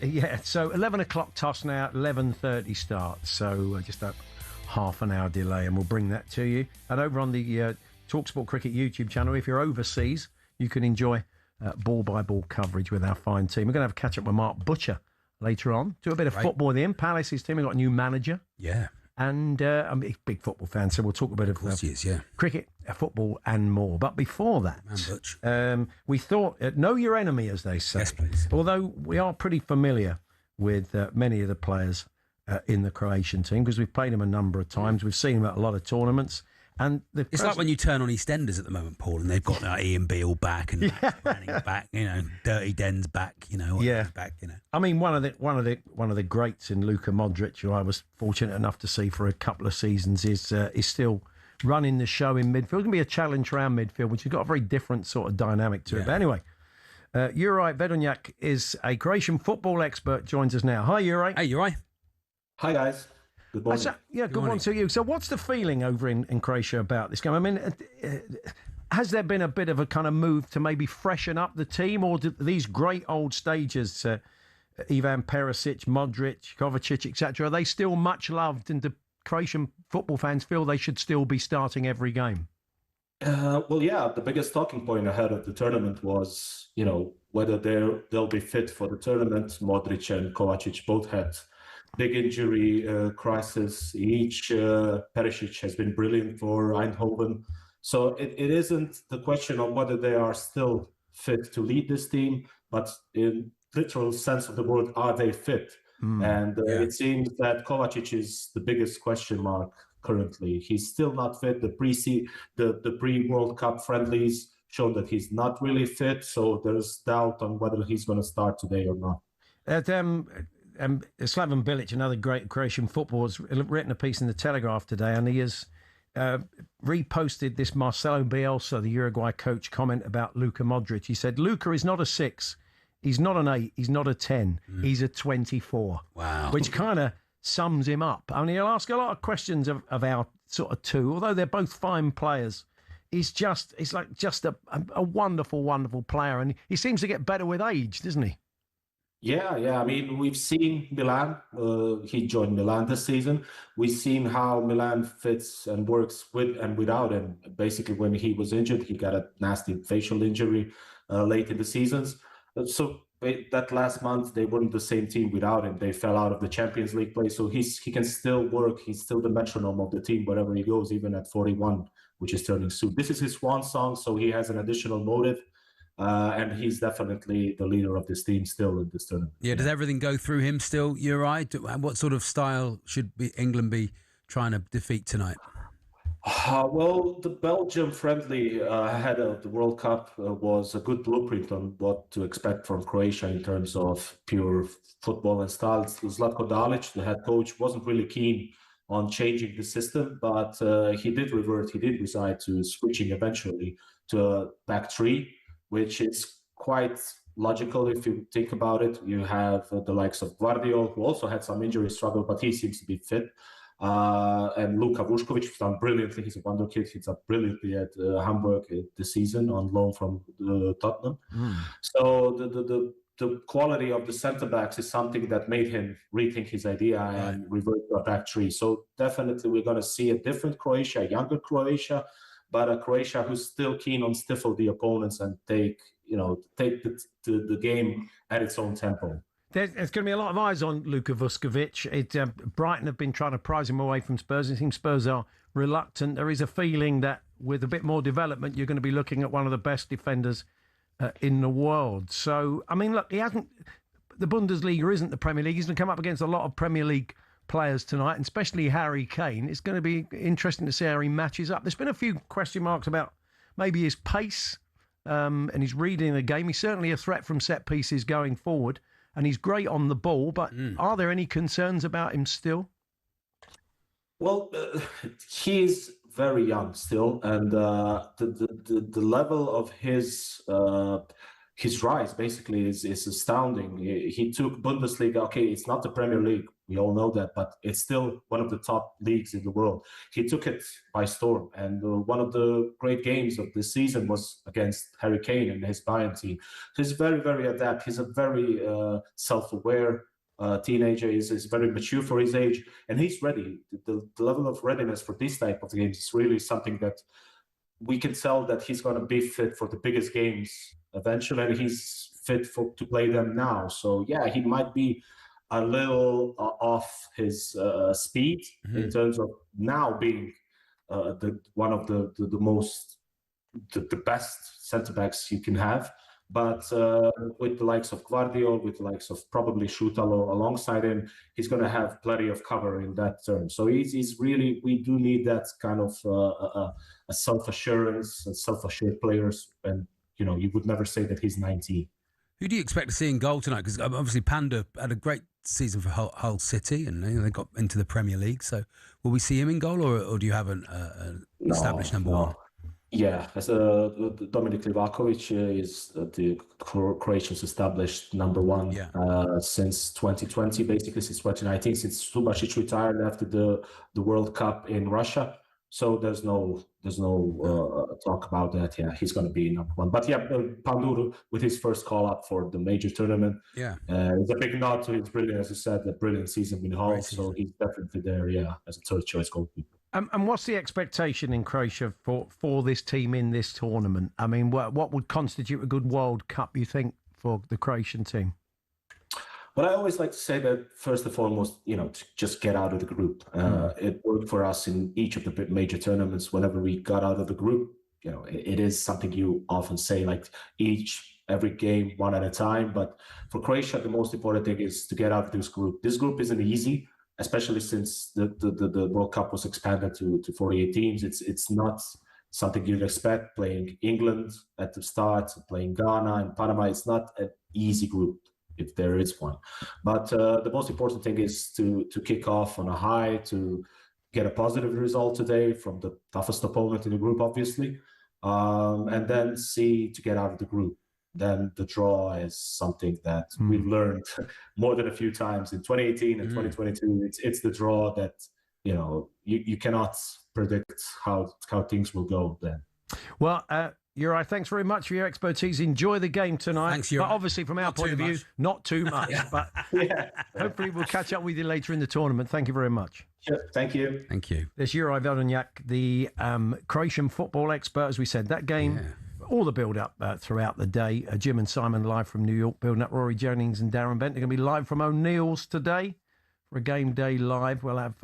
Yeah, so 11 o'clock toss now, 11:30 start. So just a half an hour delay, and we'll bring that to you. And over on the talkSPORT Cricket YouTube channel, if you're overseas, you can enjoy ball-by-ball coverage with our fine team. We're going to have a catch-up with Mark Butcher later on. Do a bit of football with him. Palace's team have got a new manager. Yeah. And I'm a big football fan, so we'll talk a bit of cricket, football and more. But before that, we thought, know your enemy, as they say. Yes, please. Although we are pretty familiar with many of the players in the Croatian team, because we've played them a number of times. We've seen them at a lot of tournaments. And it's like when you turn on EastEnders at the moment, Paul, and they've got Ian Beale back and Max Branning back, Dirty Den's back, back, I mean, one of the greats in Luka Modric, who I was fortunate enough to see for a couple of seasons, is still running the show in midfield. It's going to be a challenge around midfield, which has got a very different sort of dynamic to it. But anyway, Juraj Vedonjak is a Croatian football expert. Joins us now. Hi, Juraj. Hey, Juraj. Hi, guys. Good morning. Good morning to you. So what's the feeling over in Croatia about this game? I mean, has there been a bit of a kind of move to maybe freshen up the team, or do these great old stages, Ivan Perisic, Modric, Kovacic, etc., are they still much loved, and do Croatian football fans feel they should still be starting every game? The biggest talking point ahead of the tournament was, whether they'll be fit for the tournament. Modric and Kovacic both had big injury crisis. Each Perisic has been brilliant for Eindhoven. So it isn't the question of whether they are still fit to lead this team, but in literal sense of the word, are they fit? It seems that Kovacic is the biggest question mark currently. He's still not fit. The pre-World Cup friendlies show that he's not really fit, so there's doubt on whether he's going to start today or not. Slaven Bilic, another great Croatian footballer, has written a piece in the Telegraph today, and he has reposted this Marcelo Bielsa, the Uruguay coach, comment about Luka Modric. He said, Luka is not a 6, he's not an 8, he's not a 10, he's a 24. Wow. Which kind of sums him up. I mean, he'll ask a lot of questions of our sort of two, although they're both fine players. He's like just a wonderful, wonderful player, and he seems to get better with age, doesn't he? Yeah. I mean, we've seen Milan. He joined Milan this season. We've seen how Milan fits and works with and without him. Basically, when he was injured, he got a nasty facial injury late in the seasons. So that last month, they weren't the same team without him. They fell out of the Champions League play. So he can still work. He's still the metronome of the team wherever he goes, even at 41, which is turning soon. This is his swan song, so he has an additional motive. And he's definitely the leader of this team still in this tournament. Yeah, does everything go through him still, Juraj? What sort of style should England be trying to defeat tonight? Well, the Belgium friendly ahead of the World Cup was a good blueprint on what to expect from Croatia in terms of pure football and style. Zlatko Dalic, the head coach, wasn't really keen on changing the system, but he did revert. He did decide to switching eventually to a back three, which is quite logical if you think about it. You have the likes of Guardiola, who also had some injury struggle, but he seems to be fit. And Luka Vušković, who's done brilliantly. He's a wonder kid. He's done brilliantly at Hamburg this season on loan from Tottenham. So the quality of the centre-backs is something that made him rethink his idea and revert to a back three. So definitely we're going to see a different Croatia, a younger Croatia, but a Croatia who's still keen on stifle the opponents and take the game at its own tempo. There's going to be a lot of eyes on Luka Vušković. Brighton have been trying to prize him away from Spurs. It seems Spurs are reluctant. There is a feeling that with a bit more development, you're going to be looking at one of the best defenders in the world. So, I mean, look, the Bundesliga isn't the Premier League. He's going to come up against a lot of Premier League players tonight, and especially Harry Kane. It's going to be interesting to see how he matches up. There's been a few question marks about maybe his pace and his reading of the game. He's certainly a threat from set pieces going forward, and he's great on the ball, but are there any concerns about him still? Well, he's very young still, and the level of his his rise basically is astounding. He took Bundesliga. Okay, it's not the Premier League. We all know that, but it's still one of the top leagues in the world. He took it by storm. And one of the great games of this season was against Harry Kane and his Bayern team. He's very, very adept. He's a very self-aware teenager. Is very mature for his age, and he's ready. The level of readiness for this type of games is really something that we can tell that he's going to be fit for the biggest games eventually, and he's fit to play them now. So yeah, he might be a little off his speed in terms of now being one of the best centre backs you can have. But with the likes of Guardiola, with the likes of probably Schutalo alongside him, he's going to have plenty of cover in that term. So he's really, we do need that kind of a self-assurance and self-assured players. And, you know, you would never say that he's 19. Who do you expect to see in goal tonight? Because obviously Panda had a great season for Hull City, and they got into the Premier League. So will we see him in goal, or do you have an established number one? Yeah, as Dominik Livakovic is the Croatians established number one since 2020, basically since 2019, since Subasic retired after the World Cup in Russia. So there's no talk about that. Yeah, he's going to be number one. But yeah, Panduru with his first call up for the major tournament. Yeah, it's a big nod to his brilliant, as you said, the brilliant season in Hull. So he's definitely there. Yeah, as a third choice goalkeeper. And what's the expectation in Croatia for this team in this tournament? I mean, what would constitute a good World Cup, you think, for the Croatian team? Well, I always like to say that first and foremost, you know, to just get out of the group. It worked for us in each of the major tournaments. Whenever we got out of the group, you know, it is something you often say, like every game one at a time. But for Croatia, the most important thing is to get out of this group. This group isn't easy, especially since the World Cup was expanded to 48 teams. It's not something you'd expect. Playing England at the start, playing Ghana and Panama, it's not an easy group, if there is one. But the most important thing is to kick off on a high, to get a positive result today from the toughest opponent in the group, obviously, and then to get out of the group. Then the draw is something that we've learned more than a few times in 2018 and 2022. It's the draw that, you know, you cannot predict how things will go then. Well, Juraj, thanks very much for your expertise. Enjoy the game tonight. Thanks, Juraj. But obviously, from our point of view, not too much. But hopefully we'll catch up with you later in the tournament. Thank you very much. Sure. Thank you. Thank you. There's Juraj Veldonjak, the Croatian football expert, as we said. That game... Yeah. All the build-up throughout the day. Jim and Simon live from New York, building up. Rory Jennings and Darren Bent are going to be live from O'Neill's today for a game day live. We'll have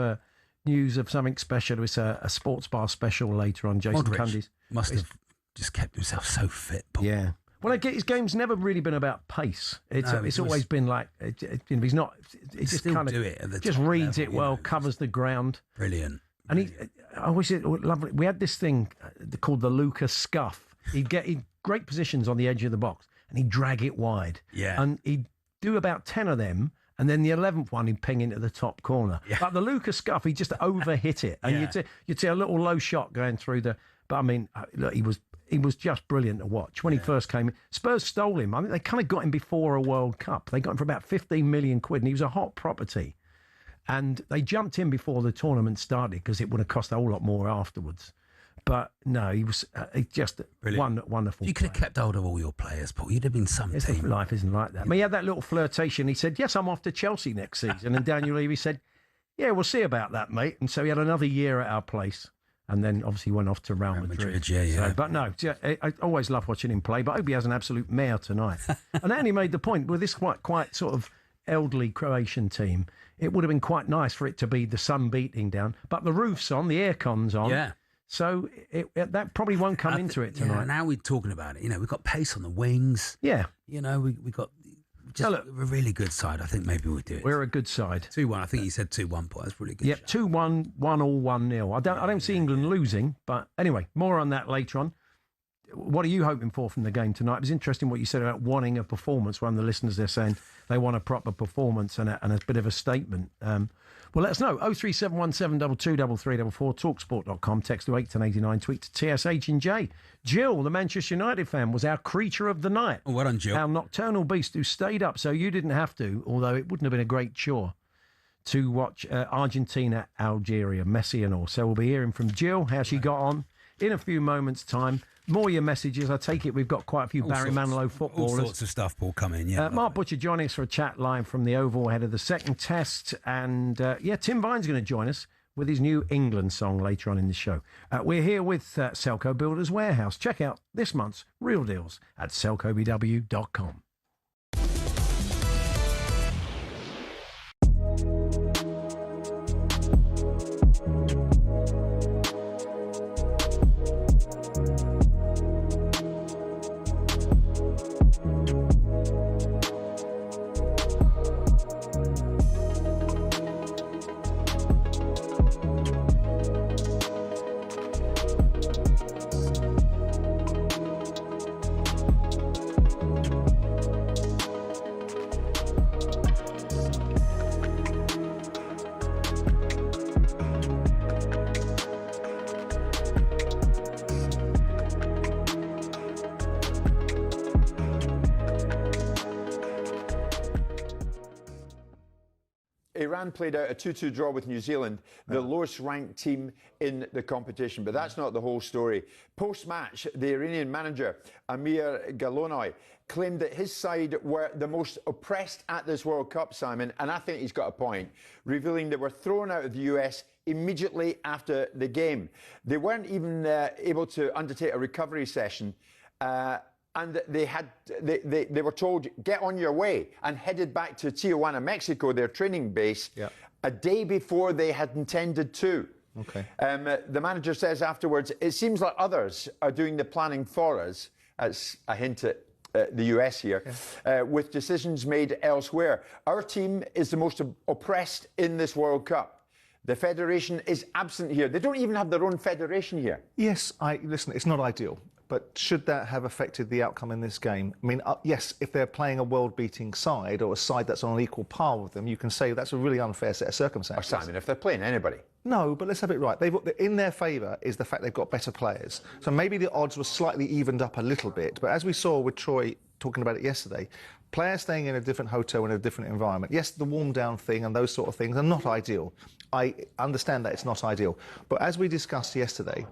news of something special. It's a sports bar special later on. Jason Cundy's must have just kept himself so fit, Paul. Yeah. Well, his game's never really been about pace. It's always been like he's not. He just kind of just reads it well, covers the ground. Brilliant. And I always lovely. We had this thing called the Lucas Scuff. He'd get great positions on the edge of the box and he'd drag it wide. Yeah. And he'd do about 10 of them, and then the 11th one he'd ping into the top corner. Yeah. But the Lucas Scuff, he just overhit it. And you'd see a little low shot going through the... But I mean, look, he was just brilliant to watch. When he first came in, Spurs stole him. I mean, they kind of got him before a World Cup. They got him for about 15 million quid, and he was a hot property. And they jumped in before the tournament started because it would have cost a whole lot more afterwards. But no, he was just wonderful. You could have kept hold of all your players, Paul. You'd have been some team. Life isn't like that. I mean, he had that little flirtation. He said, "Yes, I'm off to Chelsea next season." And Daniel Levy said, "Yeah, we'll see about that, mate." And so he had another year at our place. And then obviously went off to Real Madrid. Yeah. So, but no, I always love watching him play. But I hope he has an absolute mare tonight. And Andy made the point with this quite sort of elderly Croatian team. It would have been quite nice for it to be the sun beating down, but the roof's on, the aircon's on. Yeah. So that probably won't come into it tonight. Yeah, now we're talking about it. You know, we've got pace on the wings. Yeah. You know, we got just a really good side. I think maybe we'll do it. We're a good side. 2-1. I think you said 2-1, Paul. That's really good. Yep, 2-1, 1-1, 1-0. I don't see England losing, but anyway, more on that later on. What are you hoping for from the game tonight? It was interesting what you said about wanting a performance. One of the listeners, they're saying they want a proper performance and a bit of a statement. Well, let us know. 03717223344, talksport.com, text to 81089, tweet to TSH&J. Jill, the Manchester United fan, was our creature of the night. Oh, well done, Jill. Our nocturnal beast who stayed up, so you didn't have to, although it wouldn't have been a great chore to watch Argentina, Algeria, Messi and all. So we'll be hearing from Jill, how she got on in a few moments' time. More your messages. I take it we've got quite a few Barry Manilow footballers. All sorts of stuff, Paul, coming. Yeah. Mark Butcher joining us for a chat live from the Oval ahead of the second test. And, Tim Vine's going to join us with his new England song later on in the show. We're here with Selco Builders Warehouse. Check out this month's real deals at selcobw.com. Iran played out a 2-2 draw with New Zealand, the lowest ranked team in the competition. But that's not the whole story. Post-match, the Iranian manager, Amir Galonoy, claimed that his side were the most oppressed at this World Cup, Simon, and I think he's got a point, revealing they were thrown out of the US immediately after the game. They weren't even able to undertake a recovery session. And they were told, get on your way, and headed back to Tijuana, Mexico, their training base, a day before they had intended to. Okay. The manager says afterwards, it seems like others are doing the planning for us. That's a hint at the US here, with decisions made elsewhere. Our team is the most oppressed in this World Cup. The federation is absent here. They don't even have their own federation here. Yes, listen, it's not ideal. But should that have affected the outcome in this game? I mean, yes, if they're playing a world-beating side or a side that's on an equal par with them, you can say that's a really unfair set of circumstances. Simon, if they're playing anybody. No, but let's have it right. In their favour is the fact they've got better players. So maybe the odds were slightly evened up a little bit. But as we saw with Troy talking about it yesterday, players staying in a different hotel in a different environment. Yes, the warm-down thing and those sort of things are not ideal. I understand that it's not ideal. But as we discussed yesterday,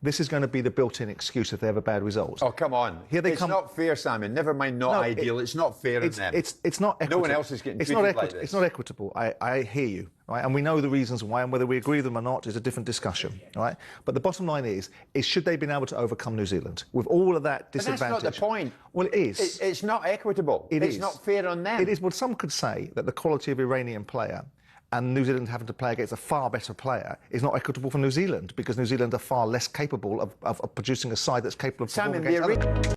this is going to be the built-in excuse if they have a bad result. Oh, come on. It's not fair, Simon. Never mind ideal. It's not fair in them. It's not equitable. No one else is getting treated like this. It's not equitable. I hear you, right? And we know the reasons why, and whether we agree with them or not is a different discussion, right? But the bottom line is should they have been able to overcome New Zealand with all of that disadvantage? But that's not the point. Well, it is. It's not equitable. It's not fair on them. It is. Well, some could say that the quality of Iranian player and New Zealand having to play against a far better player is not equitable for New Zealand because New Zealand are far less capable of producing a side that's capable of performing against others.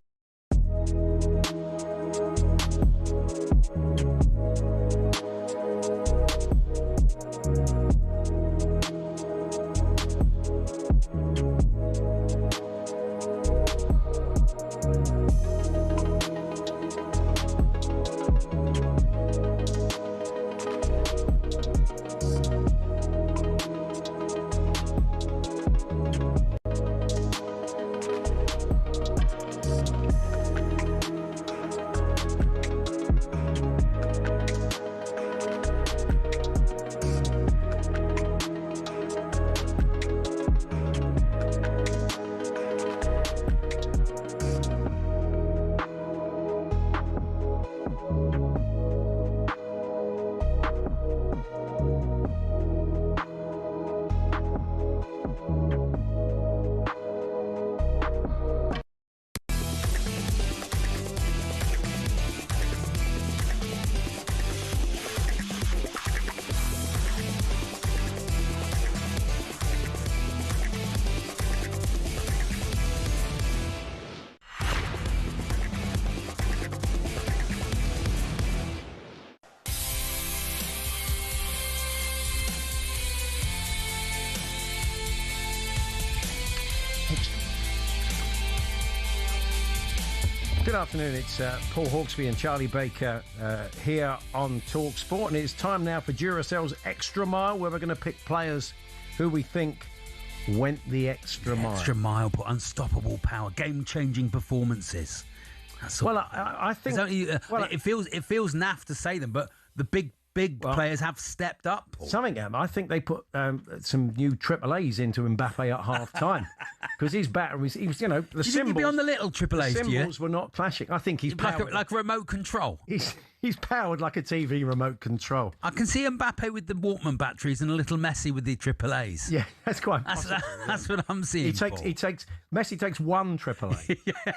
Good afternoon, it's Paul Hawksbee and Charlie Baker here on talkSPORT, and it's time now for Duracell's Extra Mile, where we're going to pick players who we think went the extra mile. Extra mile, put unstoppable power, game-changing performances. That's all. Well, I think... it feels naff to say them, but the big players have stepped up, Paul. Something, I think they put some new triple A's into Mbappe at half-time because his batter was, the symbols... Do you think he'd be on the little triple A's, the symbols were not clashing. I think he's powered... Like a remote control. He's powered like a TV remote control. I can see Mbappe with the Walkman batteries and a little Messi with the triple A's. Yeah, that's quite possible. That's what I'm seeing, Messi takes one triple A. Yeah.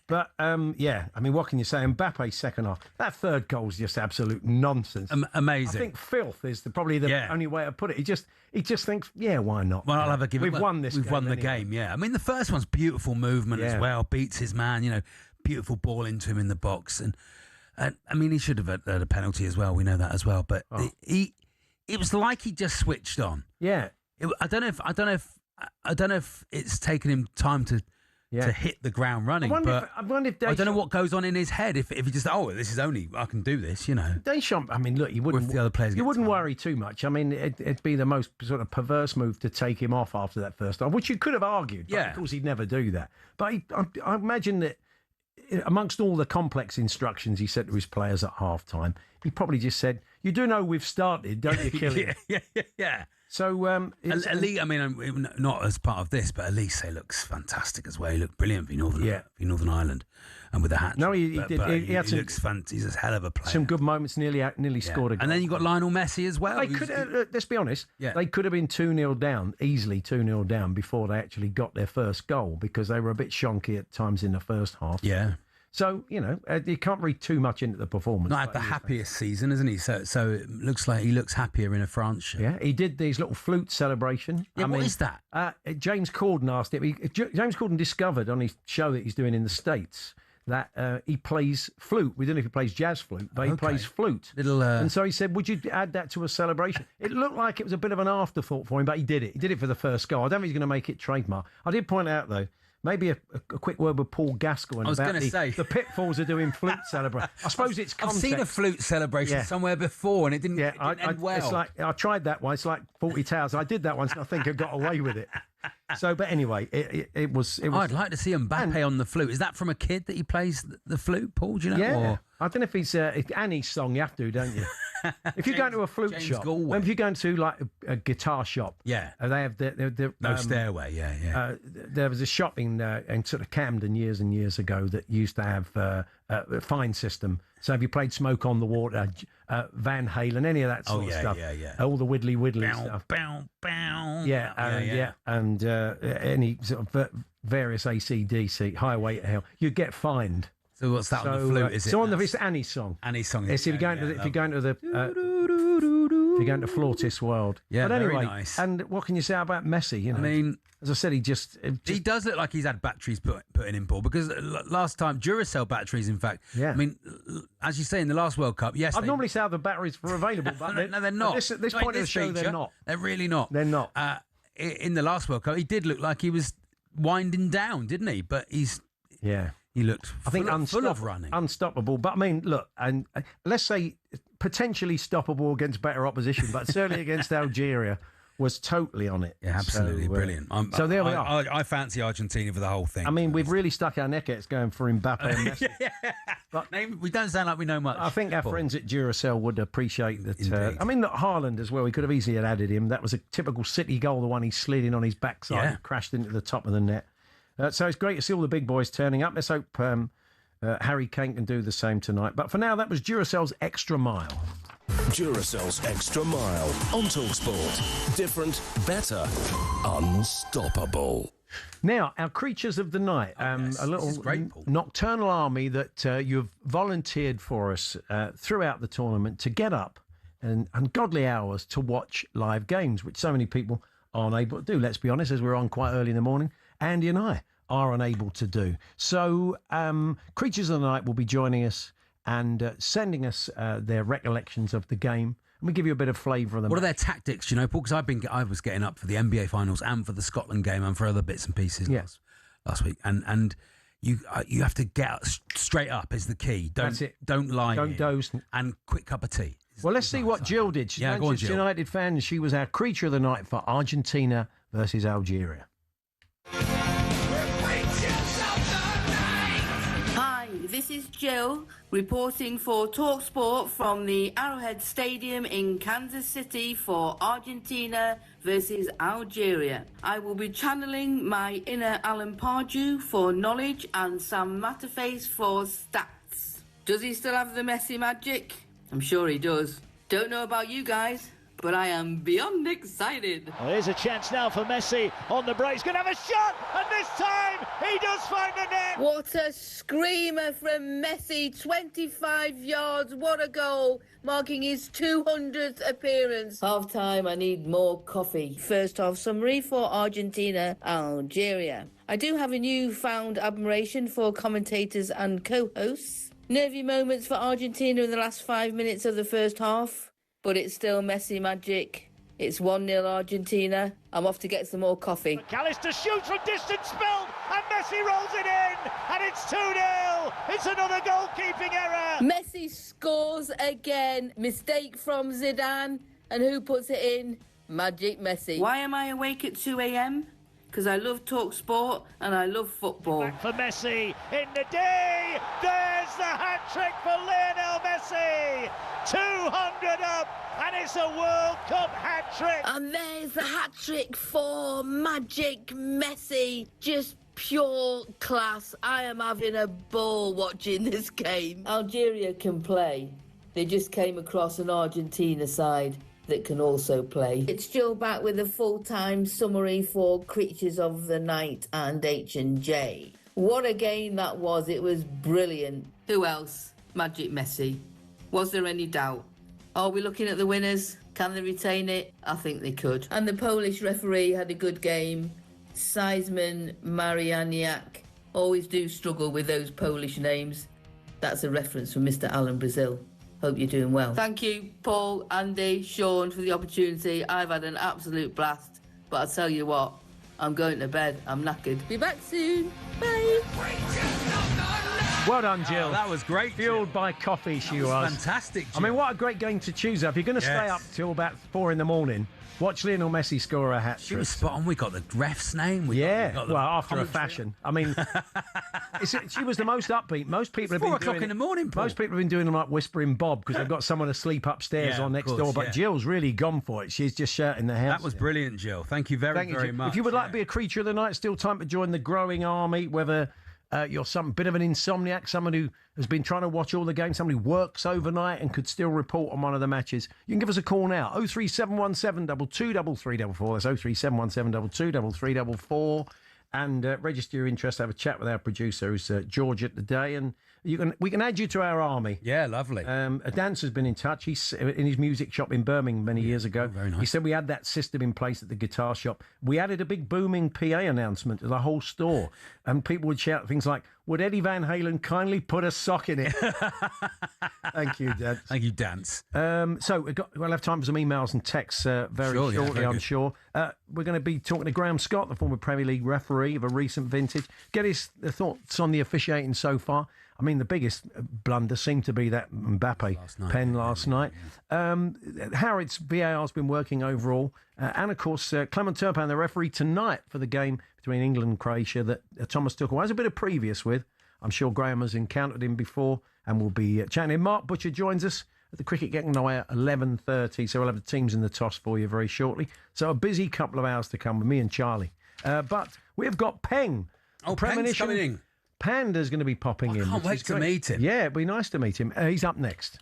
But, I mean, what can you say? Mbappe's second half. That third goal's just absolute nonsense. Amazing. I think filth is probably the only way to put it. He just thinks, why not? Well, I'll have a give it. We've won this game. We've won the game, yeah. I mean, the first one's beautiful movement as well. Beats his man, beautiful ball into him in the box. And I mean, he should have had a penalty as well. We know that as well. But it was like he just switched on. Yeah. I don't know if it's taken him time to hit the ground running. I wonder if I don't know what goes on in his head if he just I can do this, Deschamps, I mean, look, he wouldn't. With the other players, you wouldn't worry too much. I mean, it'd be the most sort of perverse move to take him off after that first half, which you could have argued. But of course, he'd never do that. But I imagine that amongst all the complex instructions he said to his players at half time, he probably just said, "You do know we've started, don't you, Killian?" Yeah. So, Elise, I mean, not as part of this, but Elise looks fantastic as well. He looked brilliant for Northern Ireland, and with the hat. No, he did. He looks fantastic. He's a hell of a player. Some good moments. Nearly scored a goal. And then you got Lionel Messi as well. They could. Let's be honest. Yeah. They could have been 2-0 down, easily 2-0 down before they actually got their first goal because they were a bit shonky at times in the first half. Yeah. So, you can't read too much into the performance. Not had the happiest season, isn't he? So it looks like he looks happier in a France shirt. Yeah, he did these little flute celebration. Yeah, what is that? James Corden asked him. James Corden discovered on his show that he's doing in the States that he plays flute. We don't know if he plays jazz flute, but he plays flute. And so he said, would you add that to a celebration? It looked like it was a bit of an afterthought for him, but he did it. He did it for the first goal. I don't think he's going to make it trademark. I did point out, though, maybe a quick word with Paul Gascoigne about the pitfalls of doing flute celebration. I suppose it's context. I've seen a flute celebration somewhere before and it didn't end well. It's like, I tried that one. It's like 40 Towers. I did that once and I think I got away with it. So, but anyway, it was. I'd like to see Mbappe on the flute. Is that from a kid that he plays the flute, Paul? Do you know? Yeah. Or? I don't know if it's Annie's song. You have to, don't you? If you go into a flute shop, if you go into like a guitar shop, they have the no stairway. There was a shop in sort of Camden years and years ago that used to have a fine system. So if you played Smoke on the Water, Van Halen, any of that sort of stuff, all the widdly stuff, and any sort of various AC/DC, Highway to Hell, you get fined. So what's that on the flute? Is it? So it's Annie's song. Annie's song. Yes, if you go into Flautist World. Yeah, but anyway, very nice. And what can you say about Messi? I mean, as I said, he does look like he's had batteries put in him, Paul. Because last time Duracell batteries, in fact. Yeah. I mean, as you say in the last World Cup, yes. I'd normally say the batteries were available, but no, they're not. At this point of the show, they're not. They're really not. They're not. In the last World Cup, he did look like he was winding down, didn't he? But he's. Yeah. He looked full of running. Unstoppable. But I mean, look, and let's say potentially stoppable against better opposition, but certainly against Algeria was totally on it. Yeah, absolutely. Brilliant. So there we are. I fancy Argentina for the whole thing. I mean, we've really stuck our neck out going for Mbappe and Messi. But we don't sound like we know much. I think our friends at Duracell would appreciate that. I mean, look, Haaland as well, we could have easily added him. That was a typical City goal, the one he slid in on his backside and crashed into the top of the net. So it's great to see all the big boys turning up. Let's hope Harry Kane can do the same tonight. But for now, that was Duracell's Extra Mile. Duracell's Extra Mile on talkSPORT. Different, better, unstoppable. Now, our creatures of the night, a little nocturnal army that you've volunteered for us throughout the tournament to get up and ungodly hours to watch live games, which so many people aren't able to do. Let's be honest, as we're on quite early in the morning, Andy and I are unable to do. So Creatures of the Night will be joining us and sending us their recollections of the game. And we give you a bit of flavour of them. What are their tactics, Paul? Because I was getting up for the NBA finals and for the Scotland game and for other bits and pieces last week. And You have to get straight up is the key. That's it. Don't lie. Don't doze. And quick cup of tea. Well, let's see what Jill did. She's Yeah, a go on, Manchester Jill. United fan, and she was our creature of the night for Argentina versus Algeria. Hi, this is Jill reporting for talkSPORT from the Arrowhead Stadium in Kansas City for Argentina versus Algeria. I will be channeling my inner Alan Pardew for knowledge and Sam Matterface for stats. Does he still have the Messi magic? I'm sure he does. Don't know about you guys, but I am beyond excited. Well, here's a chance now for Messi on the break. He's going to have a shot, and this time he does find the net. What a screamer from Messi, 25 yards, what a goal, marking his 200th appearance. Half time, I need more coffee. First half summary for Argentina, Algeria. I do have a newfound admiration for commentators and co-hosts. Nervy moments for Argentina in the last 5 minutes of the first half, but it's still Messi magic. It's 1-0 Argentina. I'm off to get some more coffee. McAllister shoots from distance, spilled, and Messi rolls it in, and it's 2-0. It's another goalkeeping error. Messi scores again. Mistake from Zidane, and who puts it in? Magic Messi. Why am I awake at 2 a.m? Because I love talkSPORT and I love football. Back for Messi in the day. There's the hat-trick for Lionel Messi. 200 up, and it's a World Cup hat-trick. And there's the hat-trick for Magic Messi. Just pure class. I am having a ball watching this game. Algeria can play. They just came across an Argentina side that can also play. It's Jill back with a full-time summary for Creatures of the Night and H&J. What a game that was. It was brilliant. Who else? Magic Messi. Was there any doubt? Are we looking at the winners? Can they retain it? I think they could. And the Polish referee had a good game. Seisman Marianiak. Always do struggle with those Polish names. That's a reference from Mr. Alan Brazil. Hope you're doing well. Thank you, Paul, Andy, Sean, for the opportunity. I've had an absolute blast. But I'll tell you what, I'm going to bed. I'm knackered. Be back soon. Bye. Well done, Jill. Oh, that was great. Fueled by coffee, she was. Fantastic, Jill. I mean, what a great game to choose up. If you're going to stay up till about 4 a.m, watch Lionel Messi score a hat-trick. She was spot on. We got the ref's name. We got the well, after a commentary. fashion. I mean, she was the most upbeat. Most people have been 4 o'clock in the morning, Paul. Most people have been doing them like Whispering Bob because they've got someone asleep upstairs Yeah, or of next course, door. But yeah. Jill's really gone for it. She's just shouting the house. That was brilliant, Jill. Thank you very Jill. much. If you would like to be a creature of the night, still time to join the growing army, whether you're some bit of an insomniac, someone who has been trying to watch all the games, somebody who works overnight and could still report on one of the matches, you can give us a call now. 03717 223344. That's 03717 223344. And register your interest, have a chat with our producer, who's George at the day, and we can add you to our army. Yeah, lovely. A dancer's been in touch. He's in his music shop in Birmingham many years ago. Very nice. He said we had that system in place at the guitar shop. We added a big booming PA announcement to the whole store, and people would shout things like, "Would Eddie Van Halen kindly put a sock in it?" Thank you, Dad. Thank you, Dance. So we'll have time for some emails and texts very shortly, I'm sure. We're going to be talking to Graham Scott, the former Premier League referee of a recent vintage. Get his thoughts on the officiating so far. I mean, the biggest blunder seemed to be that Mbappe pen last night. How its VAR's been working overall. And, of course, Clement Turpin, the referee tonight for the game between England and Croatia that Thomas Tuchel has a bit of previous with. I'm sure Graham has encountered him before and will be chatting. Mark Butcher joins us at the Cricket Getting Away at 11:30, so we'll have the teams in the toss for you very shortly. So a busy couple of hours to come with me and Charlie. But we've got Peng. Oh, Peng's coming in. Panda's going to be popping in. I can't wait to meet him. Yeah, it'd be nice to meet him. He's up next.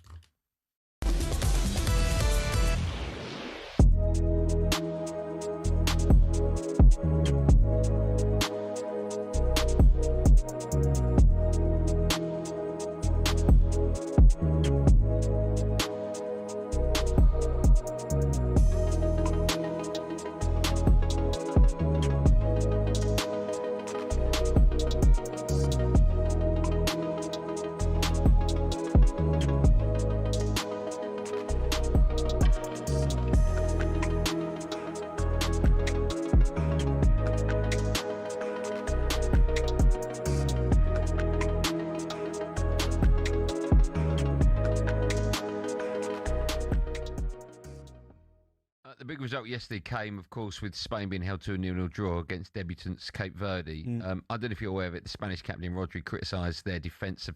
yesterday came, of course, with Spain being held to a 0-0 draw against debutants Cape Verde. I don't know if you're aware of it. The Spanish captain Rodri criticised their defensive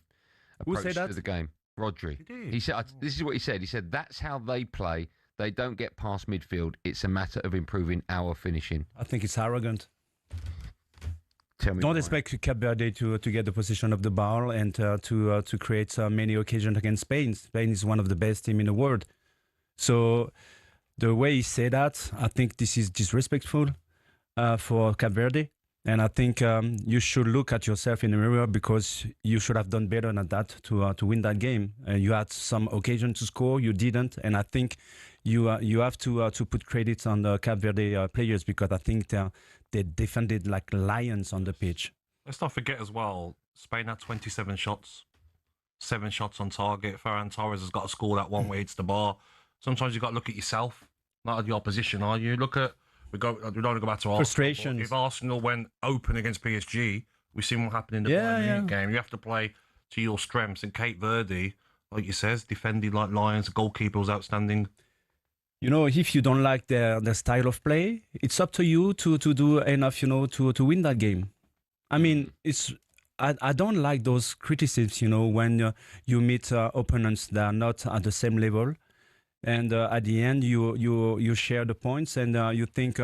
approach to the game. Rodri. He said, "This is what he said. He said that's how they play. They don't get past midfield. It's a matter of improving our finishing." I think it's arrogant. Tell me Don't why. expect Cape Verde to get the position of the ball and to create many occasions against Spain. Spain is one of the best teams in the world. So the way he said that, I think this is disrespectful for Cape Verde. And I think you should look at yourself in the mirror because you should have done better than that to win that game. You had some occasion to score, you didn't, and I think you have to put credit on the Cape Verde players because I think they defended like lions on the pitch. Let's not forget as well, Spain had 27 shots, 7 shots on target. Ferran Torres has got to score that one where it's the bar. Sometimes you've got to look at yourself, not at the opposition, are you? Look at, we don't want to go back to Arsenal. Frustrations. If Arsenal went open against PSG, we've seen what happened in the Bayern Munich game. You have to play to your strengths. And Cape Verde, like you says, defended like lions. The goalkeeper was outstanding. You know, if you don't like their style of play, it's up to you to do enough, to win that game. I mean, I don't like those criticisms, when you meet opponents that are not at the same level. And at the end, you share the points and you think,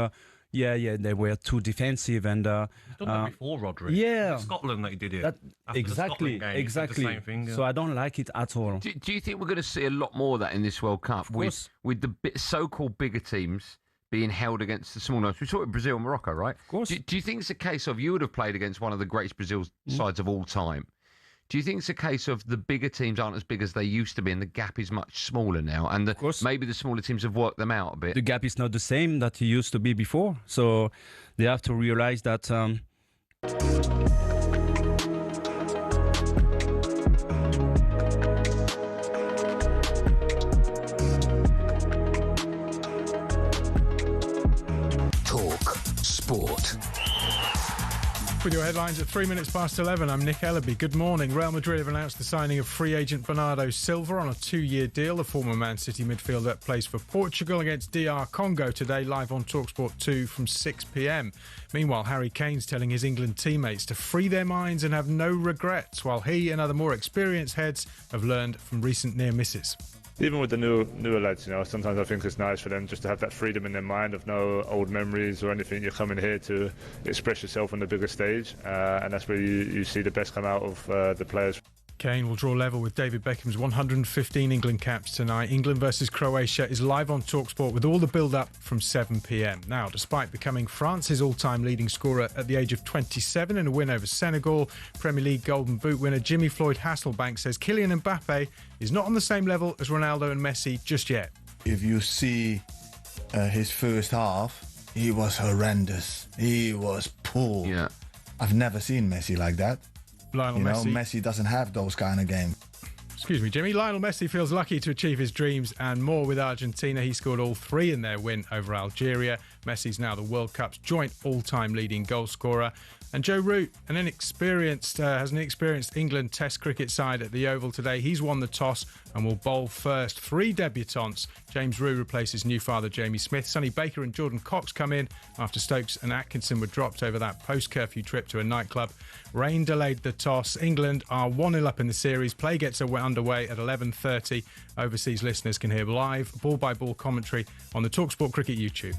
they were too defensive. And He's done that before, Rodri. Yeah. In Scotland that he did it. Exactly. Game, the same thing, So I don't like it at all. Do you think we're going to see a lot more of that in this World Cup with the so-called bigger teams being held against the small ones? We saw it in Brazil and Morocco, right? Of course. Do you think it's a case of you would have played against one of the greatest Brazil sides of all time? Do you think it's a case of the bigger teams aren't as big as they used to be and the gap is much smaller now and maybe the smaller teams have worked them out a bit? The gap is not the same that it used to be before. So they have to realize that... Talk Sport. With your headlines at 11:03, I'm Nick Ellaby. Good morning. Real Madrid have announced the signing of free agent Bernardo Silva on a 2-year deal. The former Man City midfielder plays for Portugal against DR Congo today, live on talkSPORT 2 from 6 p.m. Meanwhile, Harry Kane's telling his England teammates to free their minds and have no regrets, while he and other more experienced heads have learned from recent near misses. Even with the newer lads, sometimes I think it's nice for them just to have that freedom in their mind of no old memories or anything. You're coming here to express yourself on the bigger stage, and that's where you see the best come out of the players. Kane will draw level with David Beckham's 115 England caps tonight. England versus Croatia is live on talkSPORT with all the build-up from 7 p.m. Now, despite becoming France's all-time leading scorer at the age of 27 in a win over Senegal, Premier League Golden Boot winner Jimmy Floyd Hasselbank says Kylian Mbappe is not on the same level as Ronaldo and Messi just yet. If you see his first half, he was horrendous. He was poor. Yeah. I've never seen Messi like that. Lionel Messi. Messi doesn't have those kind of games. Excuse me, Jimmy. Lionel Messi feels lucky to achieve his dreams and more with Argentina. He scored all 3 in their win over Algeria. Messi's now the World Cup's joint all-time leading goal scorer. And Joe Root, has an inexperienced England Test cricket side at the Oval today. He's won the toss and will bowl first. 3 debutants. James Root replaces new father Jamie Smith. Sonny Baker and Jordan Cox come in after Stokes and Atkinson were dropped over that post-curfew trip to a nightclub. Rain delayed the toss. England are 1-0 up in the series. Play gets underway at 11:30. Overseas listeners can hear live ball-by-ball commentary on the talkSPORT Cricket YouTube.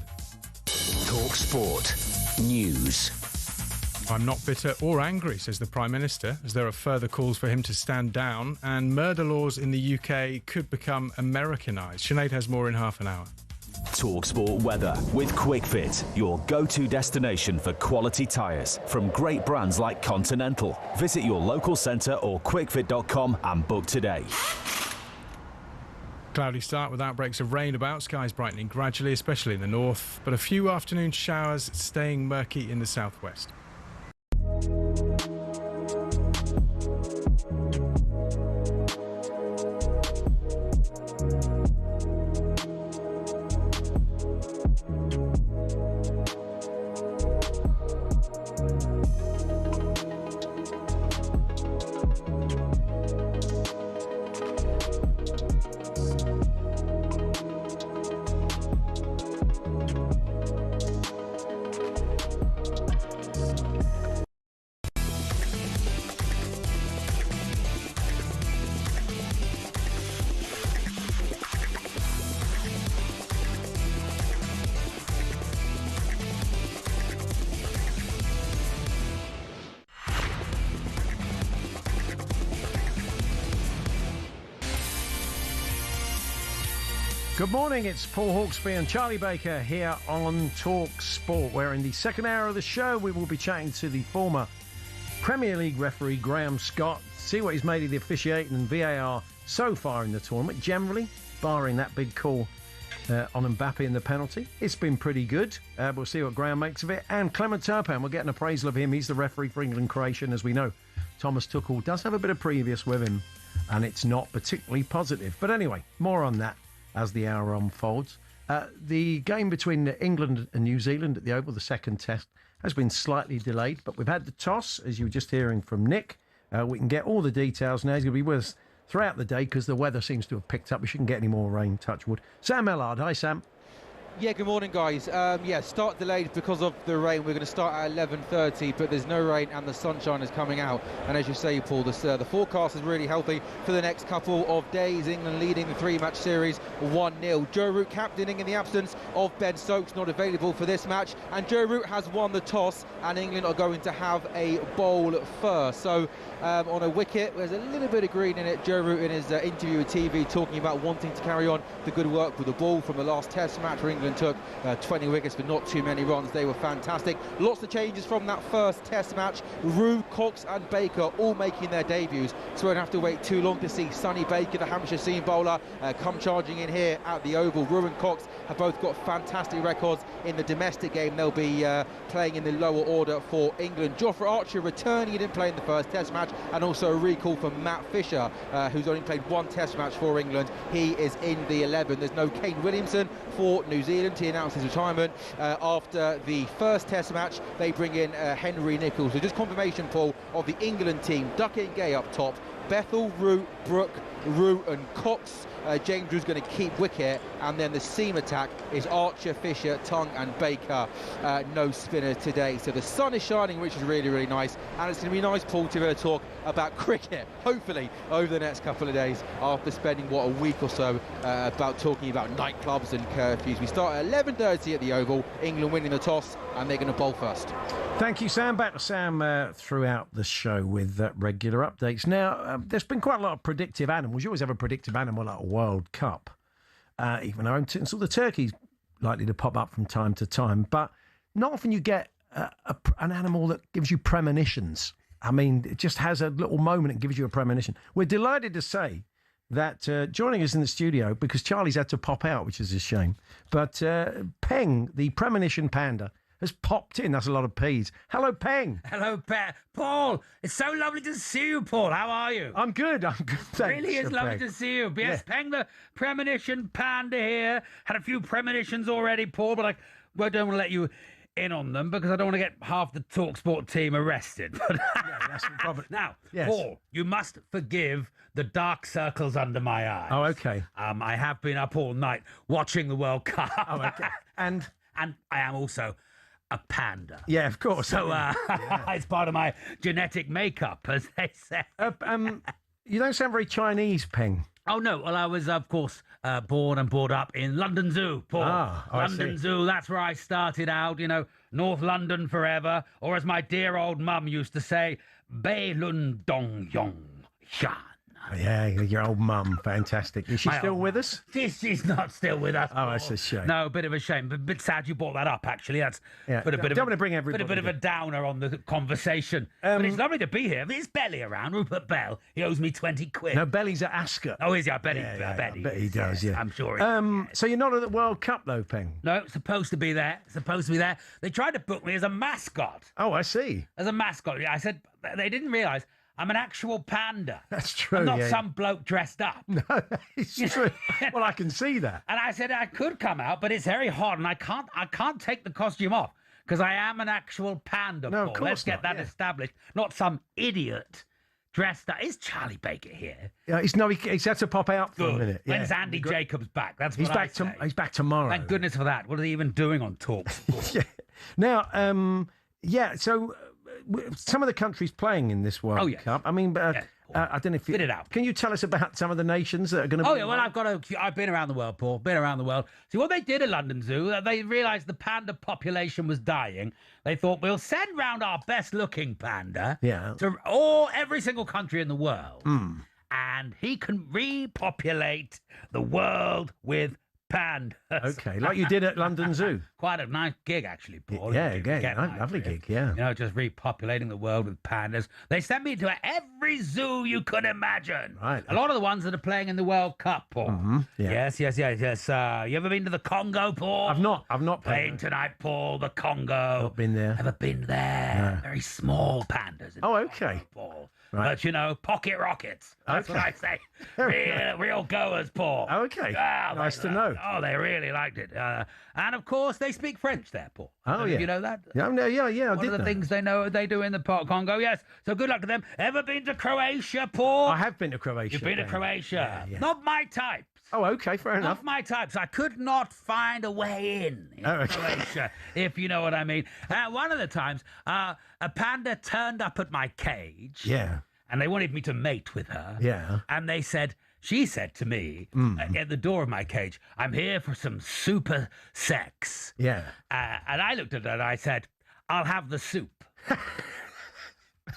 talkSPORT News. I'm not bitter or angry, says the Prime Minister, as there are further calls for him to stand down, and murder laws in the UK could become Americanised. Sinead has more in half an hour. talkSPORT weather with QuickFit, your go-to destination for quality tyres from great brands like Continental. Visit your local centre or quickfit.com and book today. Cloudy start with outbreaks of rain about, skies brightening gradually, especially in the north, but a few afternoon showers staying murky in the southwest. Good morning, it's Paul Hawksbee and Charlie Baker here on talkSPORT, where in the second hour of the show we will be chatting to the former Premier League referee Graham Scott, see what he's made of the officiating and VAR so far in the tournament. Generally, barring that big call on Mbappe in the penalty, it's been pretty good. We'll see what Graham makes of it. And Clement Turpin, we'll get an appraisal of him. He's the referee for England-Croatia, and as we know, Thomas Tuchel does have a bit of previous with him, and it's not particularly positive. But anyway, more on that as the hour unfolds. The game between England and New Zealand at the Oval, the second test, has been slightly delayed, but we've had the toss, as you were just hearing from Nick. We can get all the details now. He's going to be with us throughout the day because the weather seems to have picked up. We shouldn't get any more rain, touch wood. Sam Ellard. Hi, Sam. Yeah, good morning, guys. Start delayed because of the rain. We're going to start at 11:30, but there's no rain and the sunshine is coming out. And as you say, Paul, the forecast is really healthy for the next couple of days. England leading the three-match series 1-0. Joe Root captaining in the absence of Ben Stokes, not available for this match. And Joe Root has won the toss, and England are going to have a bowl first. So on a wicket, there's a little bit of green in it. Joe Root in his interview with TV talking about wanting to carry on the good work with the ball from the last test match where England took 20 wickets but not too many runs. They were fantastic. Lots of changes from that first test match. Root, Cox and Baker all making their debuts, so we don't have to wait too long to see Sonny Baker, the Hampshire seam bowler, come charging in here at the Oval. Root and Cox have both got fantastic records in the domestic game. They'll be playing in the lower order for England. Jofra Archer returning. He didn't play in the first test match, and also a recall for Matt Fisher, who's only played one test match for England. He is in the 11. There's no Kane Williamson for New Zealand. He announced his retirement after the first test match. They bring in Henry Nichols. So just confirmation, Paul, of the England team. Duckett and Gay up top. Bethel, Root, Brooke, Root and Cox. James Drew's going to keep wicket, and then the seam attack is Archer, Fisher, Tongue and Baker. No spinner today, so the sun is shining, which is really, really nice, and it's going to be nice, Paul, to be able to talk about cricket, hopefully, over the next couple of days, after spending, a week or so about talking about nightclubs and curfews. We start at 11:30 at the Oval, England winning the toss, and they're going to bowl first. Thank you, Sam. Back to Sam throughout the show with regular updates. Now, there's been quite a lot of predictive animals. You always have a predictive animal at a World Cup, even though so the turkey's likely to pop up from time to time. But not often you get an animal that gives you premonitions. I mean, it just has a little moment and gives you a premonition. We're delighted to say that joining us in the studio, because Charlie's had to pop out, which is a shame, but Peng, the premonition panda, has popped in. That's a lot of P's. Hello, Peng. Hello, Paul. It's so lovely to see you, Paul. How are you? I'm good. Thanks. Really is lovely to see you. Yes, Yeah. Peng, the premonition panda here. Had a few premonitions already, Paul, but I don't want to let you in on them because I don't want to get half the talkSPORT team arrested. That's the problem. Now, Yes. Paul, you must forgive the dark circles under my eyes. Oh, okay. I have been up all night watching the World Cup. Oh, okay. And I am also a panda. Yeah, of course. So it's part of my genetic makeup, as they say. You don't sound very Chinese, Peng. Oh, no. Well, I was, of course, born and brought up in London Zoo, Paul. London Zoo, that's where I started out, North London forever. Or as my dear old mum used to say, Bei Lun Dong Yong Shan. Yeah, your old mum. Fantastic. Is she My still old with us? She's not still with us. Oh, that's a shame. No, a bit of a shame. But a bit sad you brought that up, actually. That's put a bit don't want to bring everybody. a bit of a downer on the conversation. But it's lovely to be here. There's Belly around, Rupert Bell. He owes me 20 quid. No, Belly's at Ascot. Oh, is he? I bet he does, yeah. I'm sure he is. So you're not at the World Cup, though, Peng? No, supposed to be there. They tried to book me as a mascot. Oh, I see. As a mascot. I said, they didn't realise I'm an actual panda. That's true. I'm not some bloke dressed up. No, it's true. Well, I can see that. And I said I could come out, but it's very hot, and I can't take the costume off because I am an actual panda. No, of Paul. course Let's get not, that established. Not some idiot dressed up. Is Charlie Baker here? Yeah, he's had to pop out for a minute. Yeah. When's Andy Jacobs back? That's he's what back. I say. He's back tomorrow. Thank goodness for that. What are they even doing on talk? Yeah. Now, so some of the countries playing in this World Cup. I mean, I don't know if you... Spit it out. Can you tell us about some of the nations that are going to be... Oh, yeah, well, I've been around the world, Paul, been around the world. See, what they did at London Zoo, they realised the panda population was dying. They thought, we'll send round our best-looking panda to every single country in the world. And he can repopulate the world with Pandas. Okay, like you did at London Zoo. Quite a nice gig, actually, Paul. Yeah, again, lovely gig, yeah. You know, just repopulating the world with pandas. They sent me to every zoo you could imagine. Right. A lot of the ones that are playing in the World Cup, Paul. Yeah. Yes. You ever been to the Congo, Paul? I've not Playing tonight, Paul. The Congo. Not been there. Ever been there? No. Very small pandas. Oh, okay. Paul. Right. But, you know, pocket rockets. That's what I say. Real goers, Paul. Okay. Nice to know. Oh, they really liked it. And, of course, they speak French there, Paul. Oh, yeah. You know that? Yeah, I One did of the know. things they do in the Congo, yes. So good luck to them. Ever been to Croatia, Paul? I have been to Croatia. You've been to yeah. Croatia. Yeah. Not my type. Oh, okay, fair enough. Not my types. I could not find a way in Croatia, if you know what I mean. One of the times, a panda turned up at my cage. Yeah. And they wanted me to mate with her. Yeah. And she said to me at the door of my cage, "I'm here for some super sex." Yeah. And I looked at her and I said, "I'll have the soup."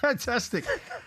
Fantastic.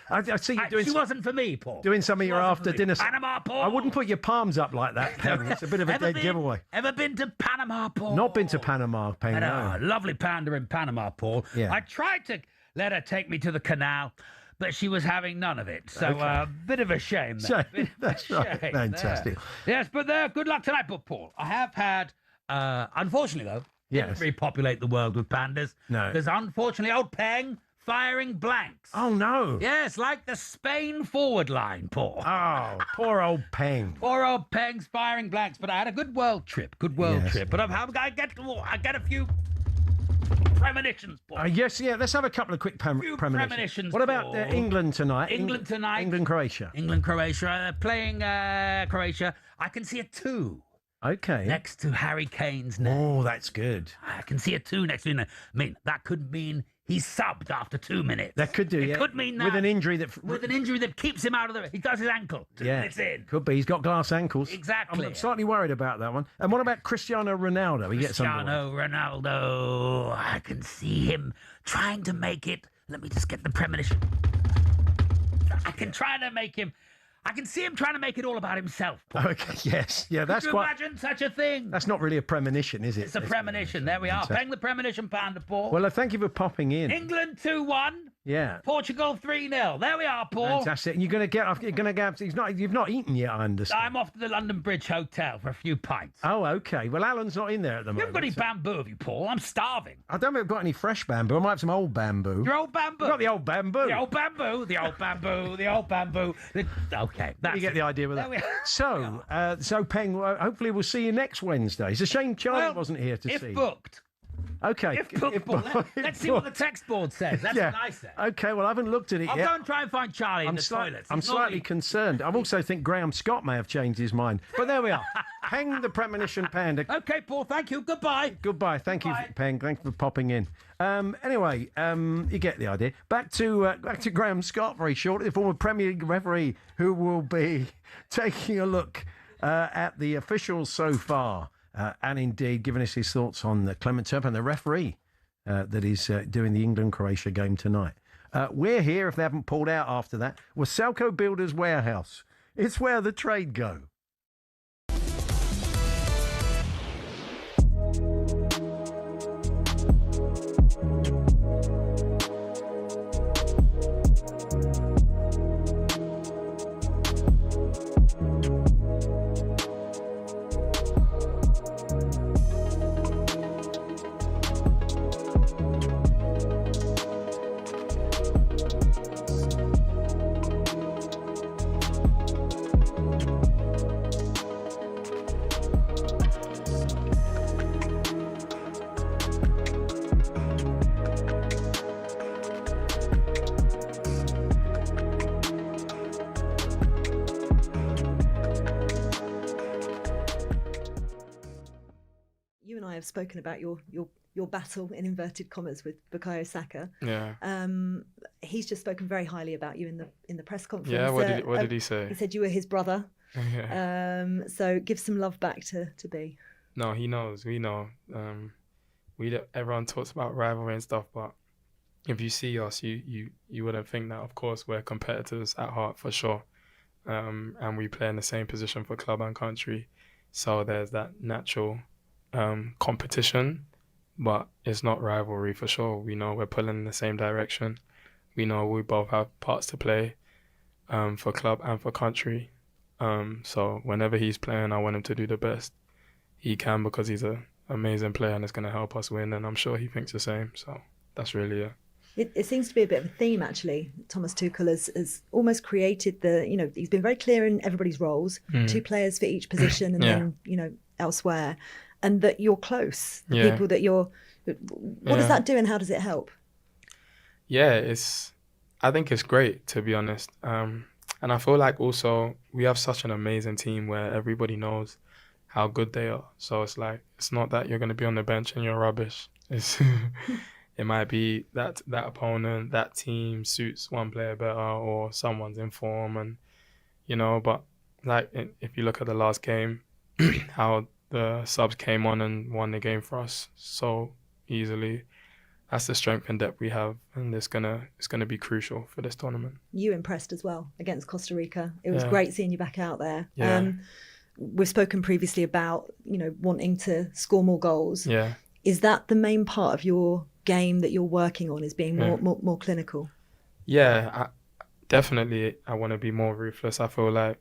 I see you doing. She wasn't for me, Paul. Doing some of your after dinner. Panama, Paul. I wouldn't put your palms up like that, Peng. It's a bit of a dead giveaway. Ever been to Panama, Paul? Not been to Panama, Peng. Had No. a lovely panda in Panama, Paul. Yeah. I tried to let her take me to the canal, but she was having none of it. So a bit of a shame there. Shame. That's right. Shame Fantastic. there. Yes, but good luck tonight. But Paul, I have had, unfortunately though, Yes. didn't repopulate the world with pandas. No. Because unfortunately, old Peng firing blanks. Oh no. Yes, like the Spain forward line, Paul. Oh, poor old Peng. Poor old Peng's firing blanks, but I had a good world trip. Yes. But I get a few premonitions, Paul. Yes, yeah. Let's have a couple of quick premonitions. What about Paul. England tonight? England tonight. England-Croatia. England-Croatia. Playing Croatia. I can see a 2 Okay. next to Harry Kane's name. Oh, that's good. I can see a 2 next to him. I mean, that could mean he's subbed after 2 minutes. That could do, It yeah. could mean that. With an injury that... With an injury that keeps him out of the... He does his ankle. 2 minutes in. Could be. He's got glass ankles. Exactly. I'm slightly worried about that one. And what about Cristiano Ronaldo? He gets underway. Cristiano Ronaldo. I can see him trying to make it. Let me just get the premonition. I can see him trying to make it all about himself, Paul. Okay, yes. Yeah, that's Could you quite... imagine such a thing? That's not really a premonition, is it? It's a premonition. There we are. Fantastic. Peng the premonition panda, Paul. Well, thank you for popping in. England 2-1. Yeah. Portugal 3-0. There we are, Paul. Fantastic. And you're going to get... You've not eaten yet, I understand. I'm off to the London Bridge Hotel for a few pints. Oh, okay. Well, Alan's not in there at the You moment. haven't got any bamboo, have you, Paul? I'm starving. I don't think I've got any fresh bamboo. I might have some old bamboo. Your old bamboo? I've got the old bamboo. The old bamboo. The old bamboo. The old bamboo. Okay. You get the idea with There we that. are. So Peng, hopefully we'll see you next Wednesday. It's a shame Charlie wasn't here to see. If booked. Okay. If booked, Paul. Let's see what the text board says. That's Yeah. what I said. Okay, well, I haven't looked at it I'll yet. go and try and find Charlie in the toilets. I'm He's slightly naughty. concerned. I also think Graham Scott may have changed his mind. But there we are. Peng the premonition panda. Okay, Paul, thank you. Goodbye. Goodbye. Thank you, Peng. Thanks for popping in. Anyway, you get the idea. Back to Graham Scott very shortly, the former Premier League referee who will be taking a look at the officials so far and indeed giving us his thoughts on Clement Turpin, the referee that is doing the England-Croatia game tonight. We're here, if they haven't pulled out after that, with Selco Builders Warehouse. It's where the trade go. You and I have spoken about your battle in inverted commas with Bukayo Saka. Yeah. He's just spoken very highly about you in the press conference. Yeah. What did he say? He said you were his brother. Yeah. So give some love back to B. No, he knows. We know. Everyone talks about rivalry and stuff, but if you see us, you wouldn't think that. Of course, we're competitors at heart for sure, and we play in the same position for club and country. So there's that natural competition, but it's not rivalry for sure. We know we're pulling in the same direction. We know we both have parts to play for club and for country. So whenever he's playing, I want him to do the best he can because he's an amazing player and it's going to help us win. And I'm sure he thinks the same. So that's really it. It seems to be a bit of a theme, actually. Thomas Tuchel has almost created he's been very clear in everybody's roles, 2 players for each position and then, elsewhere, and that you're close, the people that you're... What does that do and how does it help? Yeah, I think it's great, to be honest. And I feel like also we have such an amazing team where everybody knows how good they are. So it's like, it's not that you're going to be on the bench and you're rubbish. It might be that opponent, that team suits one player better or someone's in form and, but like if you look at the last game, how the subs came on and won the game for us so easily. That's the strength and depth we have, and it's gonna be crucial for this tournament. You impressed as well against Costa Rica. It was great seeing you back out there. Yeah. We've spoken previously about wanting to score more goals. Yeah. Is that the main part of your game that you're working on? Is being more clinical? Yeah, definitely. I want to be more ruthless. I feel like.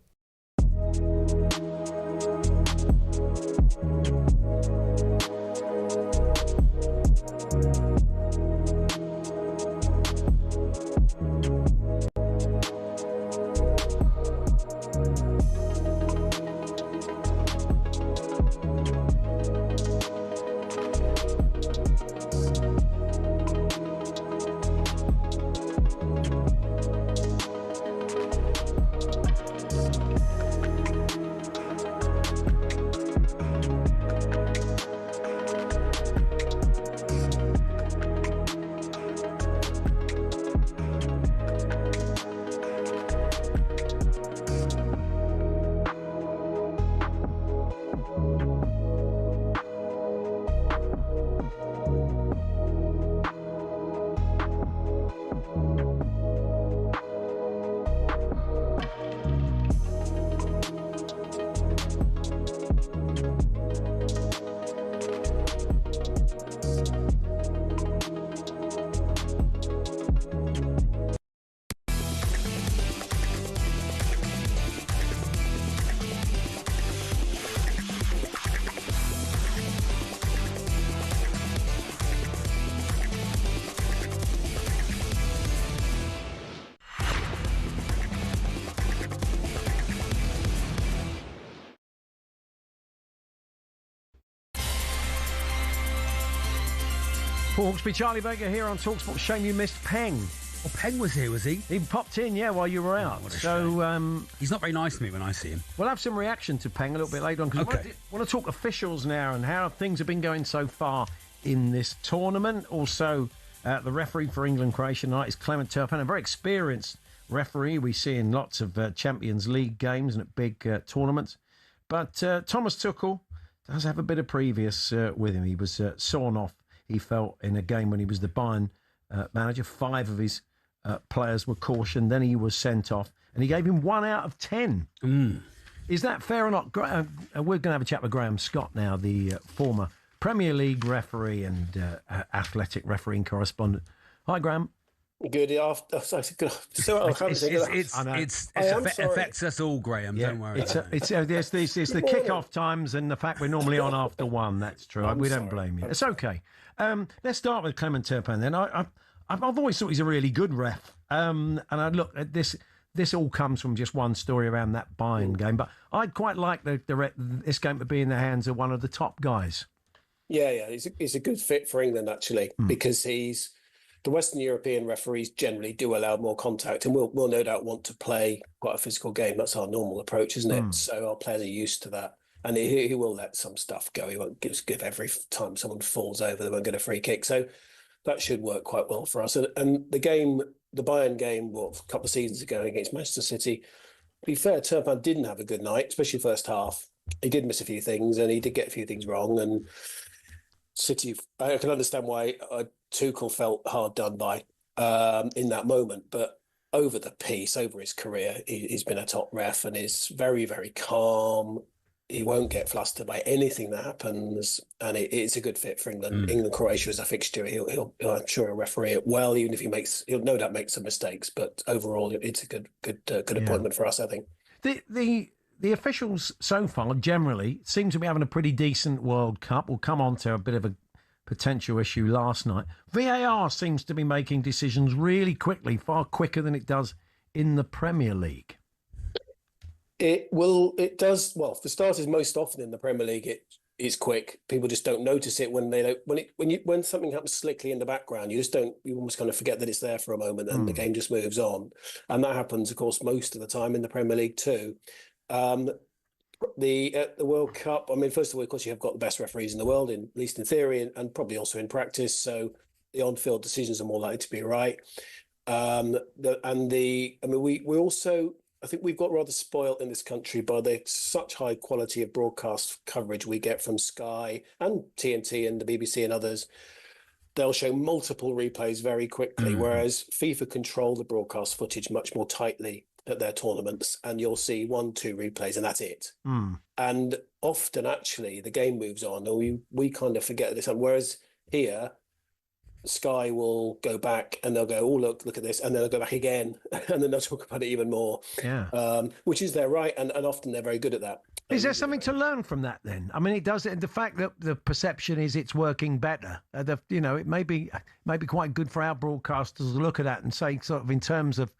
Paul Hawksbee, Charlie Baker here on talkSPORT. Shame you missed Peng. Well, Peng was here, was he? He popped in, while you were out. He's not very nice to me when I see him. We'll have some reaction to Peng a little bit later on because I want to talk officials now and how things have been going so far in this tournament. Also, the referee for England-Croatia tonight is Clement Turpin, a very experienced referee we see in lots of Champions League games and at big tournaments. But Thomas Tuchel does have a bit of previous with him. He was sawn off, he felt, in a game when he was the Bayern manager. 5 of his players were cautioned, then he was sent off, and he gave him 1 out of 10. Is that fair or not? We're going to have a chat with Graham Scott now, the former Premier League referee and athletic refereeing correspondent. Hi, Graham. Good after. It affects us all, Graham. Don't worry. It's the kick-off times and the fact we're normally on after 1. That's true. We don't blame you. It's okay. Let's start with Clement Turpin then. I've always thought he's a really good ref. And I look at this. This all comes from just one story around that Bayern game. But I'd quite like this game to be in the hands of one of the top guys. Yeah. He's a good fit for England, actually, because the Western European referees generally do allow more contact, and we'll no doubt want to play quite a physical game. That's our normal approach, isn't it? So our players are used to that. And he will let some stuff go. He won't give every time someone falls over, they won't get a free kick. So that should work quite well for us. And the Bayern game, a couple of seasons ago against Manchester City, to be fair, Turpin didn't have a good night, especially first half. He did miss a few things and he did get a few things wrong. And City, I can understand why Tuchel felt hard done by in that moment. But over the piece, over his career, he's been a top ref and is very, very calm, he won't get flustered by anything that happens, and it's a good fit for England. England-Croatia is a fixture. I'm sure he'll referee it well, even if he'll no doubt make some mistakes. But overall, it's a good appointment for us, I think. The officials so far generally seem to be having a pretty decent World Cup. We'll come on to a bit of a potential issue last night. VAR seems to be making decisions really quickly, far quicker than it does in the Premier League. It does. Well, for starters, most often in the Premier League, it's quick. People just don't notice it when something happens slickly in the background. You almost kind of forget that it's there for a moment, and the game just moves on. And that happens, of course, most of the time in the Premier League too. The World Cup, I mean, first of all, of course, you have got the best referees in the world, at least in theory, and probably also in practice. So the on-field decisions are more likely to be right. We also, I think we've got rather spoiled in this country by the such high quality of broadcast coverage we get from Sky and TNT and the BBC and others. They'll show multiple replays very quickly, whereas FIFA control the broadcast footage much more tightly at their tournaments, and you'll see 1-2 replays and that's it. And often actually the game moves on, and we kind of forget this. Whereas here, Sky will go back and they'll go, oh, look at this, and then they'll go back again, and then they'll talk about it even more. Which is their right, and often they're very good at that. Is there something to learn from that then? I mean, it does. The fact that the perception is it's working better. It may be quite good for our broadcasters to look at that and say, sort of in terms of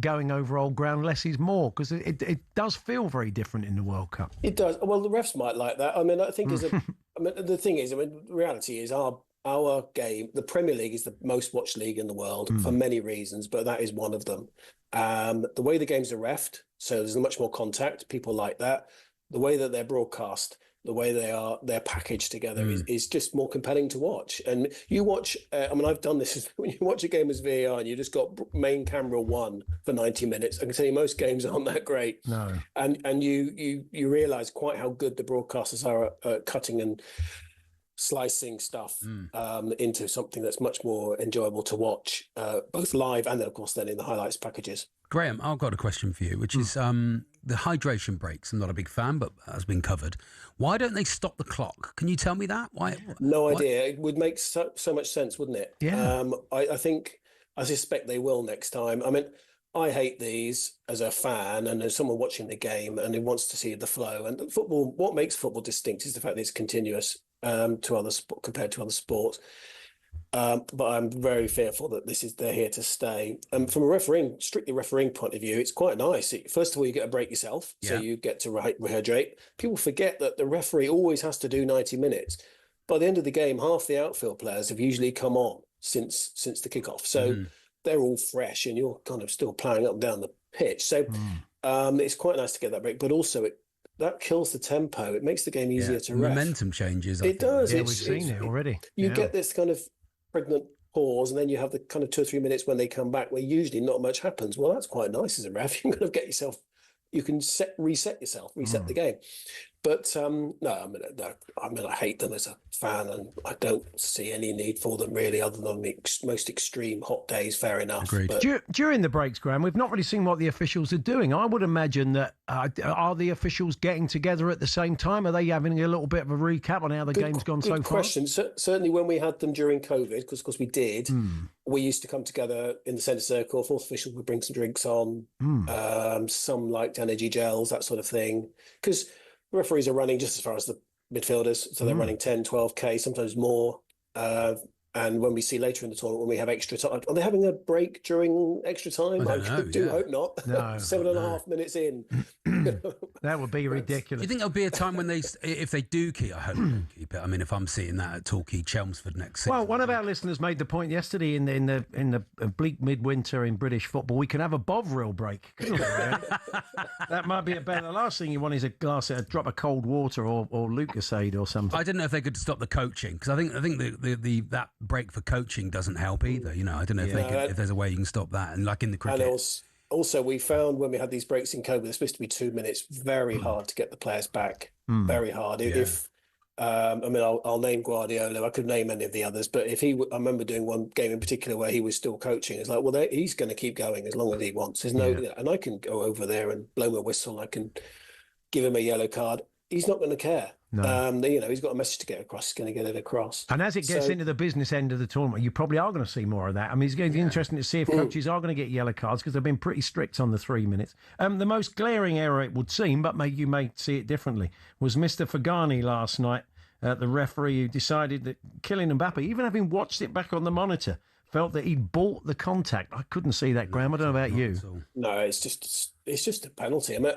going over old ground, less is more, because it does feel very different in the World Cup. It does. Well, the refs might like that. I mean, I think the thing is, the reality is our game, the Premier League is the most watched league in the world for many reasons, but that is one of them. The way the games are reffed, so there's much more contact. People like that. The way that they're broadcast, the way they're packaged together is just more compelling to watch. And you watch, I've done this, when you watch a game as VAR and you just got main camera one for 90 minutes, I can tell you most games aren't that great. No. And you realise quite how good the broadcasters are at cutting and slicing stuff into something that's much more enjoyable to watch, both live and then, of course, then in the highlights packages. Graham, I've got a question for you, which is the hydration breaks. I'm not a big fan, but has been covered. Why don't they stop the clock? Can you tell me that? Why? No idea. It would make so much sense, wouldn't it? Yeah. I suspect they will next time. I mean, I hate these as a fan and as someone watching the game and who wants to see the flow. And football, what makes football distinct is the fact that it's continuous compared to other sports. But I'm very fearful that they're here to stay. From a strictly refereeing point of view, it's quite nice. First of all, you get a break yourself, so you get to rehydrate. People forget that the referee always has to do 90 minutes. By the end of the game, half the outfield players have usually come on since the kickoff. So they're all fresh and you're kind of still playing up and down the pitch. So it's quite nice to get that break, but also that kills the tempo. It makes the game easier to ref. Momentum changes. It does. Yeah, we've seen it already. You get this kind of pregnant pause, and then you have the kind of 2 or 3 minutes when they come back where usually not much happens. Well, that's quite nice as a ref. You can kind of get yourself, you can reset the game. But I hate them as a fan, and I don't see any need for them really, other than the most extreme hot days. Fair enough. Agreed. But during the breaks, Graham, we've not really seen what the officials are doing. I would imagine that are the officials getting together at the same time? Are they having a little bit of a recap on how the game's gone so far? Good question. Certainly, when we had them during COVID, because of course we did, we used to come together in the centre circle. Fourth official would bring some drinks on. Some liked energy gels, that sort of thing, because referees are running just as far as the midfielders, so they're running 10, 12K, sometimes more. And when we see later in the tournament, when we have extra time, are they having a break during extra time? I hope not. No, 7.5 minutes in. That would be ridiculous. Do you think there'll be a time when if they do keep, I hope they keep it. I mean, if I'm seeing that at Torquay Chelmsford next season. Well, one of our listeners made the point yesterday in the bleak midwinter in British football, we can have a Bovril break, couldn't we? That might be a better. The last thing you want is a drop of cold water or Lucasade or something. I didn't know if they could stop the coaching, because I think that break for coaching doesn't help either. I don't know if there's a way you can stop that, and like in the cricket. And also, we found when we had these breaks in COVID, they're supposed to be 2 minutes. Very hard to get the players back. Very hard. I'll name Guardiola. I could name any of the others, but I remember doing one game in particular where he was still coaching. It's like, well, he's going to keep going as long as he wants. There's and I can go over there and blow my whistle. I can give him a yellow card. he's not going to care. No. He's got a message to get across. He's going to get it across. And as it gets into the business end of the tournament, you probably are going to see more of that. I mean, it's going to be interesting to see if coaches are going to get yellow cards because they've been pretty strict on the 3 minutes. The most glaring error, it would seem, but you may see it differently, was Mr. Fagani last night, the referee who decided that Kylian Mbappe, even having watched it back on the monitor, felt that he'd bought the contact. I couldn't see that, Graham. I don't know about you. No, it's just a penalty. I mean,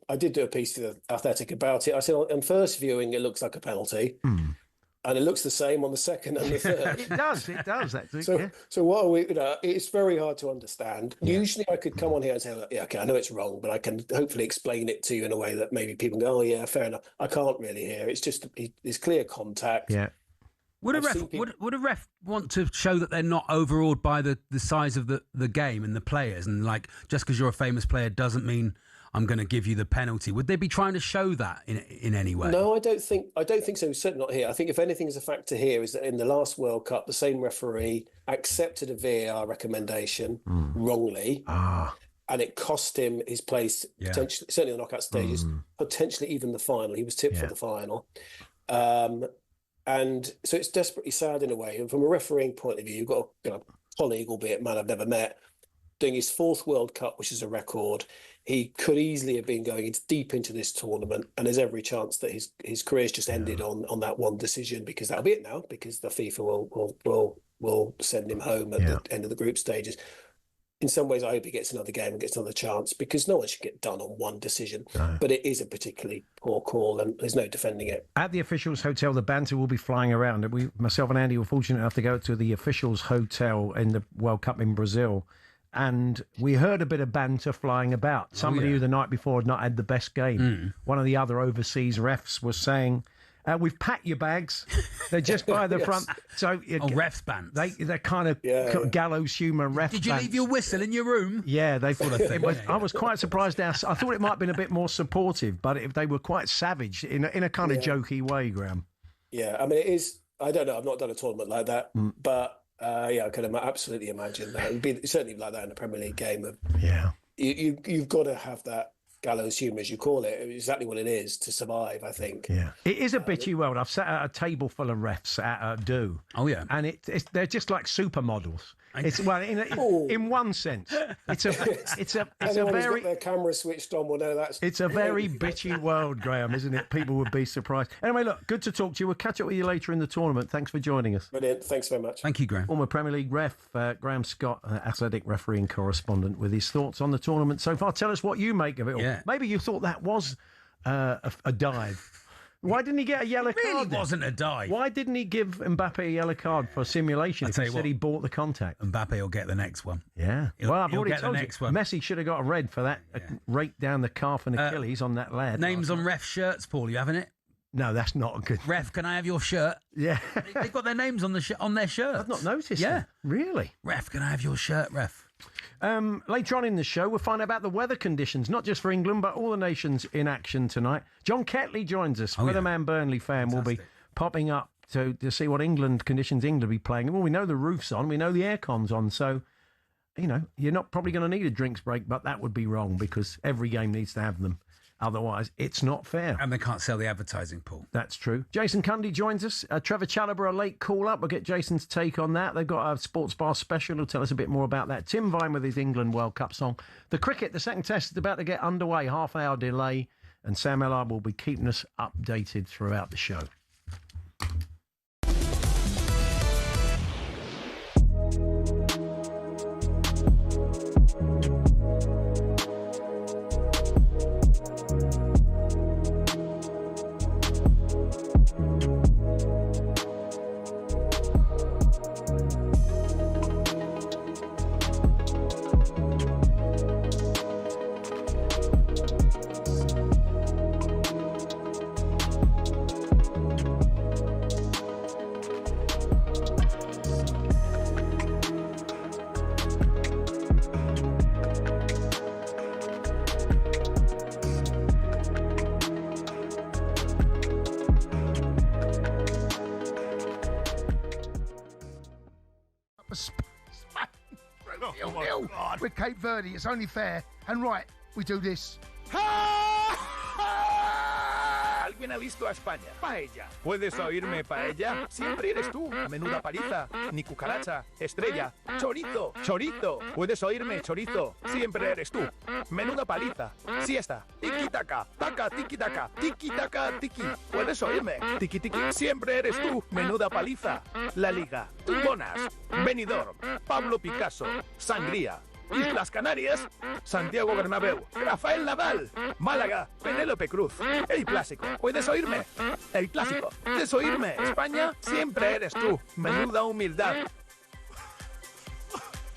I did do a piece for the Athletic about it. I said on first viewing it looks like a penalty, and it looks the same on the second and the third. It does. Actually, so what are we? It's very hard to understand. Yeah. Usually, I could come on here and say, "Yeah, okay, I know it's wrong, but I can hopefully explain it to you in a way that maybe people go, oh yeah, fair enough." I can't really hear. It's just it's clear contact. Yeah. Would a ref want to show that they're not overawed by the size of the game and the players, and like just because you're a famous player doesn't mean I'm going to give you the penalty? Would they be trying to show that in any way? No, I don't think so. Certainly not here. I think if anything is a factor here is that in the last World Cup, the same referee accepted a VAR recommendation wrongly, and it cost him his place, potentially, certainly the knockout stages, potentially even the final. He was tipped for the final. And so it's desperately sad in a way. And from a refereeing point of view, you've got a colleague, albeit a man I've never met, doing his 4th World Cup, which is a record. He could easily have been going deep into this tournament, and there's every chance that his career's just ended on that one decision, because that'll be it now, because the FIFA will send him home at the end of the group stages. In some ways, I hope he gets another game and gets another chance, because no one should get done on one decision. No. But it is a particularly poor call, and there's no defending it. At the officials' hotel, the banter will be flying around. Myself and Andy were fortunate enough to go to the officials' hotel in the World Cup in Brazil, and we heard a bit of banter flying about. Somebody who the night before had not had the best game. One of the other overseas refs was saying, we've packed your bags. They're just by the front. So refs bans. They're kind of gallows humour refs. Did you leave your whistle in your room? Yeah, they thought I was quite surprised. I thought it might have been a bit more supportive, but they were quite savage in a kind of jokey way, Graham. Yeah, I mean, it is. I don't know. I've not done a tournament like that, but I can absolutely imagine that. It'd be certainly like that in a Premier League game. You've got to have that gallows humour, as you call it, exactly what it is to survive, I think. Yeah, it is a bitchy world. I've sat at a table full of refs at Do. Oh yeah, and they're just like supermodels. It's in one sense, it's a very got their camera switched on will know that's. It's a very bitchy world, Graham, isn't it? People would be surprised. Anyway, look, good to talk to you. We'll catch up with you later in the tournament. Thanks for joining us. Brilliant. Thanks very much. Thank you, Graham. Former Premier League ref Graham Scott, athletic refereeing correspondent, with his thoughts on the tournament so far. Tell us what you make of it all. Yeah. Maybe you thought that was a dive. Why didn't he get a yellow card? It really wasn't a dive. Why didn't he give Mbappe a yellow card for simulation? He said he bought the contact. Mbappe will get the next one. Yeah. I've already told you. Messi should have got a red for that rake down the calf and Achilles on that lad. Names on ref shirts, Paul. You having it? No, that's not a good. Ref, can I have your shirt? Yeah. They've got their names on their shirts. I've not noticed. Yeah. That. Really? Ref, can I have your shirt, ref? Later on in the show, we'll find out about the weather conditions, not just for England, but all the nations in action tonight. John Ketley joins us. Weatherman Burnley fan will be popping up to see what conditions England will be playing. Well, we know the roof's on, we know the aircon's on, so, you're not probably going to need a drinks break, but that would be wrong because every game needs to have them. Otherwise, it's not fair. And they can't sell the advertising, Paul. That's true. Jason Cundy joins us. Trevor Chalobah, a late call-up. We'll get Jason's take on that. They've got a sports bar special. He'll tell us a bit more about that. Tim Vine with his England World Cup song. The cricket, the second test is about to get underway. Half-hour delay. And Sam Ellard will be keeping us updated throughout the show. With Cape Verde, it's only fair and right we do this. ¿Quién ha visto a España? Paella. ¿Puedes oírme, paella? Siempre eres tú. Menuda paliza. Ni cucaracha. Estrella. Chorizo. Chorizo. ¿Puedes oírme, chorizo? Siempre eres tú. Menuda paliza. Siesta. Tiki-taka. Taka, tiki-taka. Tiki-taka, tiki. ¿Puedes oírme? Tiki-tiki. Siempre eres tú. Menuda paliza. La Liga. Tumbonas. Benidorm. Pablo Picasso. Sangría. Islas Canarias, Santiago Bernabéu, Rafael Nadal, Málaga, Penélope Cruz, El Clásico, ¿puedes oírme? El Clásico, ¿puedes oírme? España, siempre eres tú, menuda humildad.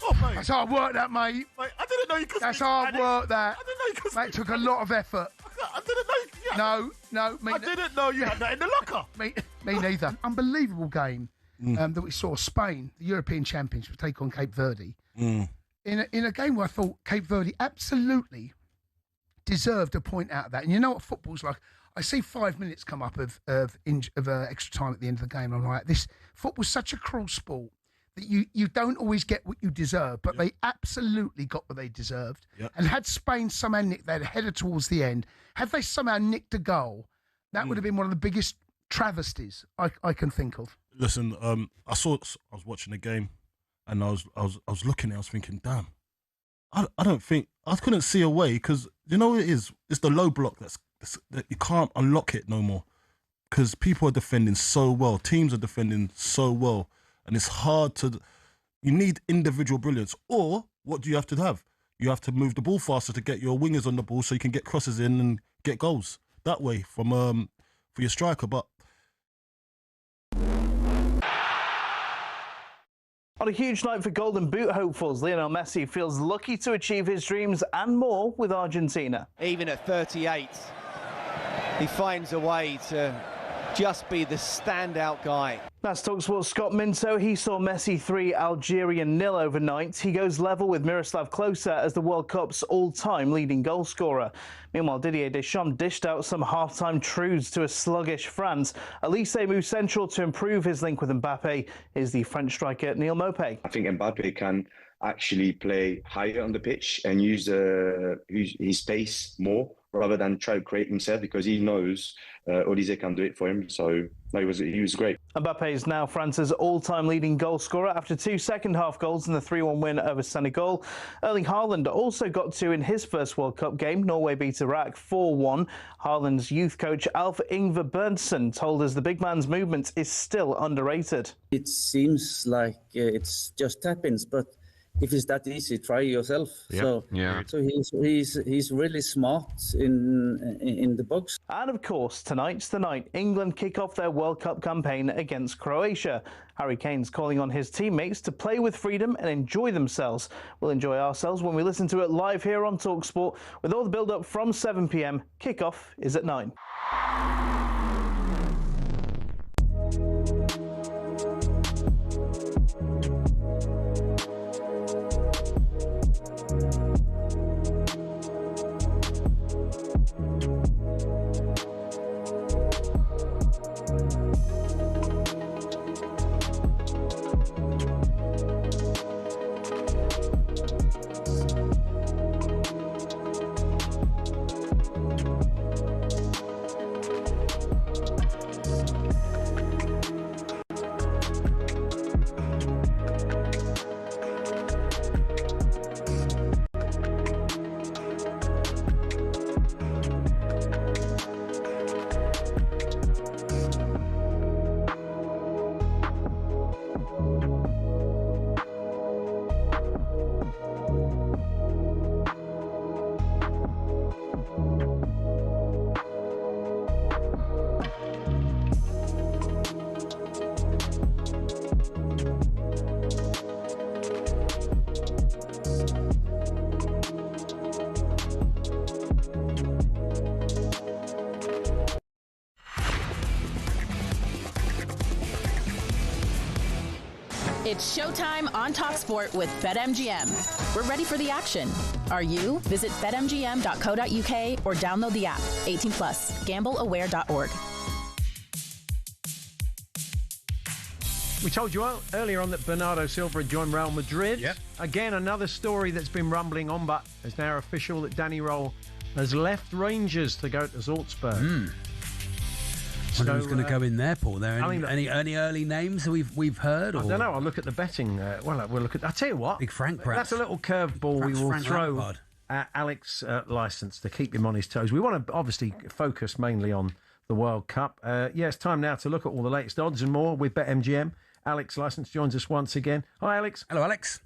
Oh, mate. That's hard work, that, mate. I didn't know you could. That's hard work, that. I didn't know you could. Mate, took a lot of effort. I didn't know. No, me. I didn't know you had that in the locker. Me neither. Unbelievable game that we saw. Spain, the European champions, would take on Cape Verde. In a game where I thought Cape Verde absolutely deserved a point out of that. And you know what football's like? I see 5 minutes come up of extra time at the end of the game. I'm like, this football's such a cruel sport that you don't always get what you deserve, but they absolutely got what they deserved. Yep. And had Spain somehow nicked, they'd headed towards the end. Had they somehow nicked a goal, that would have been one of the biggest travesties I can think of. Listen, I was watching the game. And I was looking at it, I was thinking, damn, I couldn't see a way, because you know what it is? It's the low block that you can't unlock it no more, because people are defending so well, teams are defending so well, and it's hard to, you need individual brilliance, or what do you have to have? You have to move the ball faster to get your wingers on the ball so you can get crosses in and get goals that way from for your striker, but on a huge night for Golden Boot hopefuls, Lionel Messi feels lucky to achieve his dreams and more with Argentina. Even at 38, he finds a way to just be the standout guy. That's talkSPORT's Scott Minto. He saw Messi 3, Algeria 0 overnight. He goes level with Miroslav Klose as the World Cup's all-time leading goal scorer. Meanwhile, Didier Deschamps dished out some half-time truths to a sluggish France. Elise moves central to improve his link with Mbappe. Is the French striker Neal Maupay. I think Mbappe can actually play higher on the pitch and use his pace more rather than try to create himself, because he knows Olise can do it for him. So he was great. Mbappe is now France's all-time leading goal scorer after 2 second-half goals in the 3-1 win over Senegal. Erling Haaland also got 2 in his first World Cup game. Norway beat Iraq 4-1. Haaland's youth coach Alf Ingvar Berntsen told us the big man's movement is still underrated. It seems like it's just tap-ins, but if it's that easy, try yourself. Yep. So he's really smart in the box. And of course, tonight's the night England kick off their World Cup campaign against Croatia. Harry Kane's calling on his teammates to play with freedom and enjoy themselves. We'll enjoy ourselves when we listen to it live here on talkSPORT with all the build-up from 7 p.m. Kick-off is at 9. It's showtime on talkSPORT with BetMGM. We're ready for the action. Are you? Visit betmgm.co.uk or download the app. 18 plus. GambleAware.org. We told you earlier on that Bernardo Silva had joined Real Madrid. Yep. Again, another story that's been rumbling on, but it's now official that Danny Röhl has left Rangers to go to Salzburg. Wonder who's going to go in there, Paul? There any early names that we've heard? Or? I don't know. I'll look at the betting. We'll look at. I'll tell you what. Big Frank, perhaps. That's a little curveball we will throw at Alex Licence to keep him on his toes. We want to obviously focus mainly on the World Cup. It's time now to look at all the latest odds and more with BetMGM. Alex Licence joins us once again. Hi, Alex. Hello, Alex.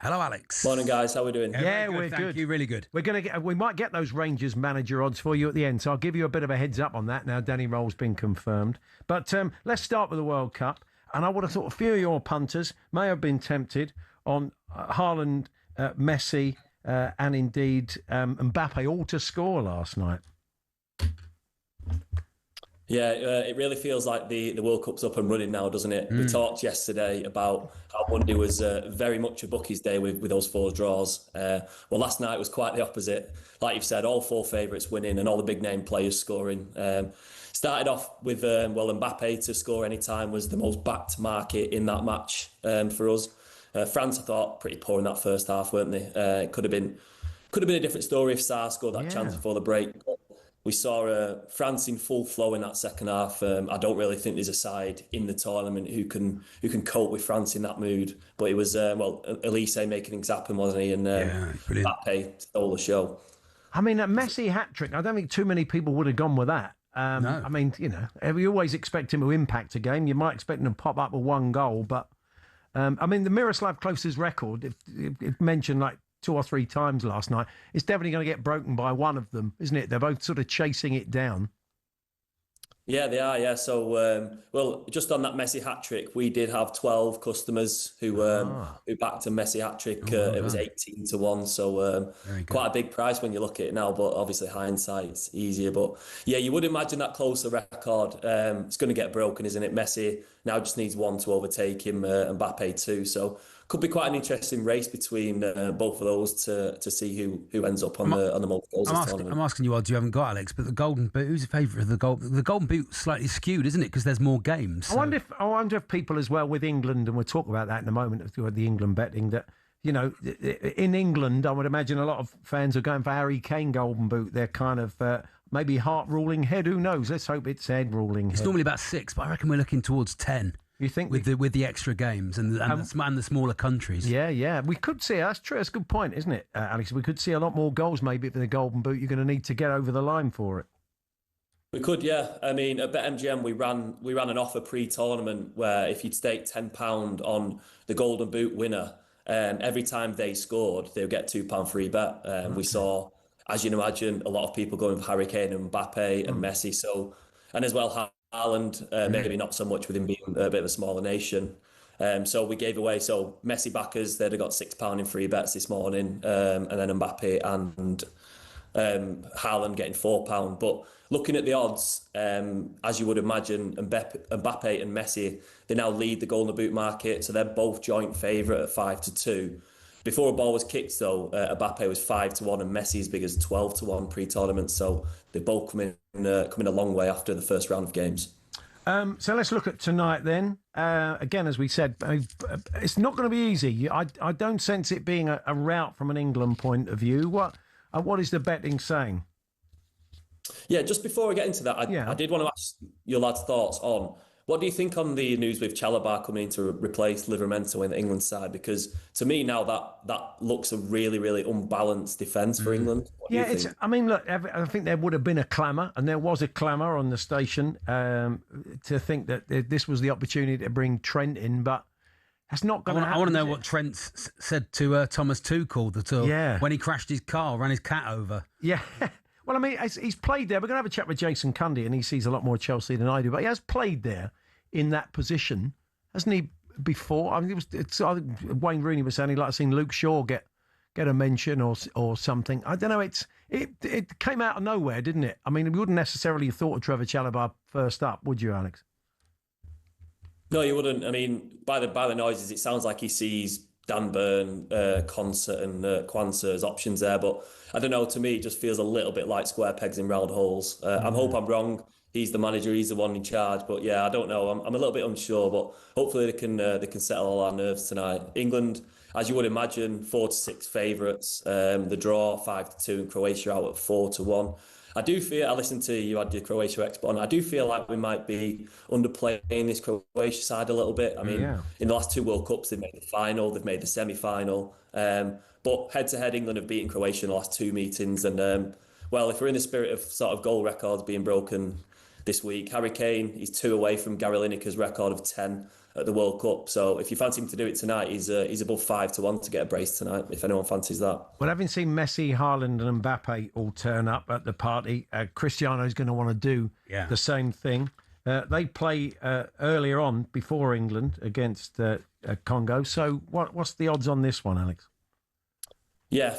Hello, Alex. Morning, guys. How are we doing? Yeah, we're good. Thank you. Really good. We might get those Rangers manager odds for you at the end, so I'll give you a bit of a heads up on that. Now, Danny Roll's been confirmed, but let's start with the World Cup. And I would have thought a few of your punters may have been tempted on Haaland, Messi, and indeed Mbappe all to score last night. Yeah, it really feels like the World Cup's up and running now, doesn't it? We talked yesterday about how Monday was very much a bookie's day with those 4 draws. Well, last night was quite the opposite. Like you've said, all 4 favourites winning and all the big name players scoring. Started off with, Mbappe to score any time was the most backed market in that match for us. France, I thought, pretty poor in that first half, weren't they? It could have been a different story if Sarr scored that chance before the break. We saw France in full flow in that second half. I don't really think there's a side in the tournament who can cope with France in that mood. But it was Elise making things happen, wasn't he? And Mbappe stole the show. I mean, a Messi hat-trick, I don't think too many people would have gone with that. No. I mean, we always expect him to impact a game. You might expect him to pop up with 1 goal, but I mean, the Miroslav Klose's record, if mentioned like 2 or 3 times last night, it's definitely going to get broken by one of them, isn't it? They're both sort of chasing it down. Yeah, they are, yeah. So, just on that Messi hat-trick, we did have 12 customers who backed a Messi hat-trick. It was 18-1, so quite a big price when you look at it now, but obviously hindsight's easier. But yeah, you would imagine that closer record, it's going to get broken, isn't it? Messi now just needs 1 to overtake him, and Mbappe 2, so could be quite an interesting race between both of those to see who ends up on the most goals this tournament. I'm asking you odds you haven't got, Alex, but the Golden Boot, who's the favourite of the Golden? The Golden Boot slightly skewed, isn't it? Because there's more games. So. I wonder if people as well with England, and we'll talk about that in a moment, with the England betting, that in England, I would imagine a lot of fans are going for Harry Kane Golden Boot. They're kind of maybe heart ruling head. Who knows? Let's hope it's head ruling head. It's normally about 6, but I reckon we're looking towards 10. You think with the extra games and the smaller countries? Yeah, we could see. That's true. That's a good point, isn't it, Alex? We could see a lot more goals maybe for the Golden Boot. You're going to need to get over the line for it. We could, yeah. I mean, at BetMGM we ran an offer pre-tournament where if you'd stake £10 on the Golden Boot winner, every time they scored, they would get £2 free bet. We saw, as you can imagine, a lot of people going for Harry Kane and Mbappe and Messi. So, and as well, Haaland, maybe not so much with him being a bit of a smaller nation. So we gave away, Messi backers, they'd have got £6 in free bets this morning, and then Mbappe and Haaland getting £4. But looking at the odds, as you would imagine, Mbappe and Messi, they now lead the Golden Boot market, so they're both joint favourite at 5-2. Before a ball was kicked, though, Mbappe was 5-1 and Messi as big as 12-1 pre-tournament. So they're both coming a long way after the first round of games. So let's look at tonight then. Again, as we said, it's not going to be easy. I don't sense it being a rout from an England point of view. What is the betting saying? Yeah, just before we get into that, I did want to ask your lads' thoughts on what do you think on the news with Chalobah coming in to replace Livramento in the England side? Because to me now that looks a really, really unbalanced defence for England. I mean, look, I think there would have been a clamour, and there was a clamour on the station to think that this was the opportunity to bring Trent in, but that's not going to happen. I want to know what Trent said to Thomas Tuchel when he crashed his car, ran his cat over. Yeah. Well, I mean, he's played there. We're going to have a chat with Jason Cundy, and he sees a lot more Chelsea than I do, but he has played there in that position, hasn't he, before? I mean, I think Wayne Rooney was saying he'd like to see Luke Shaw get a mention or something. I don't know. It came out of nowhere, didn't it? I mean, we wouldn't necessarily have thought of Trevor Chalobah first up, would you, Alex? No, you wouldn't. I mean, by the noises, it sounds like he sees Dan Burn, Concert and Kwanzaa as options there. But I don't know, to me, it just feels a little bit like square pegs in round holes. I hope I'm wrong. He's the manager, he's the one in charge. But yeah, I don't know. I'm a little bit unsure, but hopefully they can settle all our nerves tonight. England, as you would imagine, 4-6 favourites. The draw 5-2 and Croatia out at 4-1. I do feel, I listened to you had your Croatia Expo on, I do feel like we might be underplaying this Croatia side a little bit. I mean, in the last two World Cups, they've made the final, they've made the semi-final. But head-to-head, England have beaten Croatia in the last two meetings. And, well, if we're in the spirit of sort of goal records being broken this week, Harry Kane, he's 2 away from Gary Lineker's record of 10 at the World Cup. So if you fancy him to do it tonight, he's above 5-1 to get a brace tonight, if anyone fancies that. Well, having seen Messi, Haaland and Mbappe all turn up at the party, Cristiano's going to want to do the same thing. They play earlier on, before England, against Congo. So what's the odds on this one, Alex? Yeah,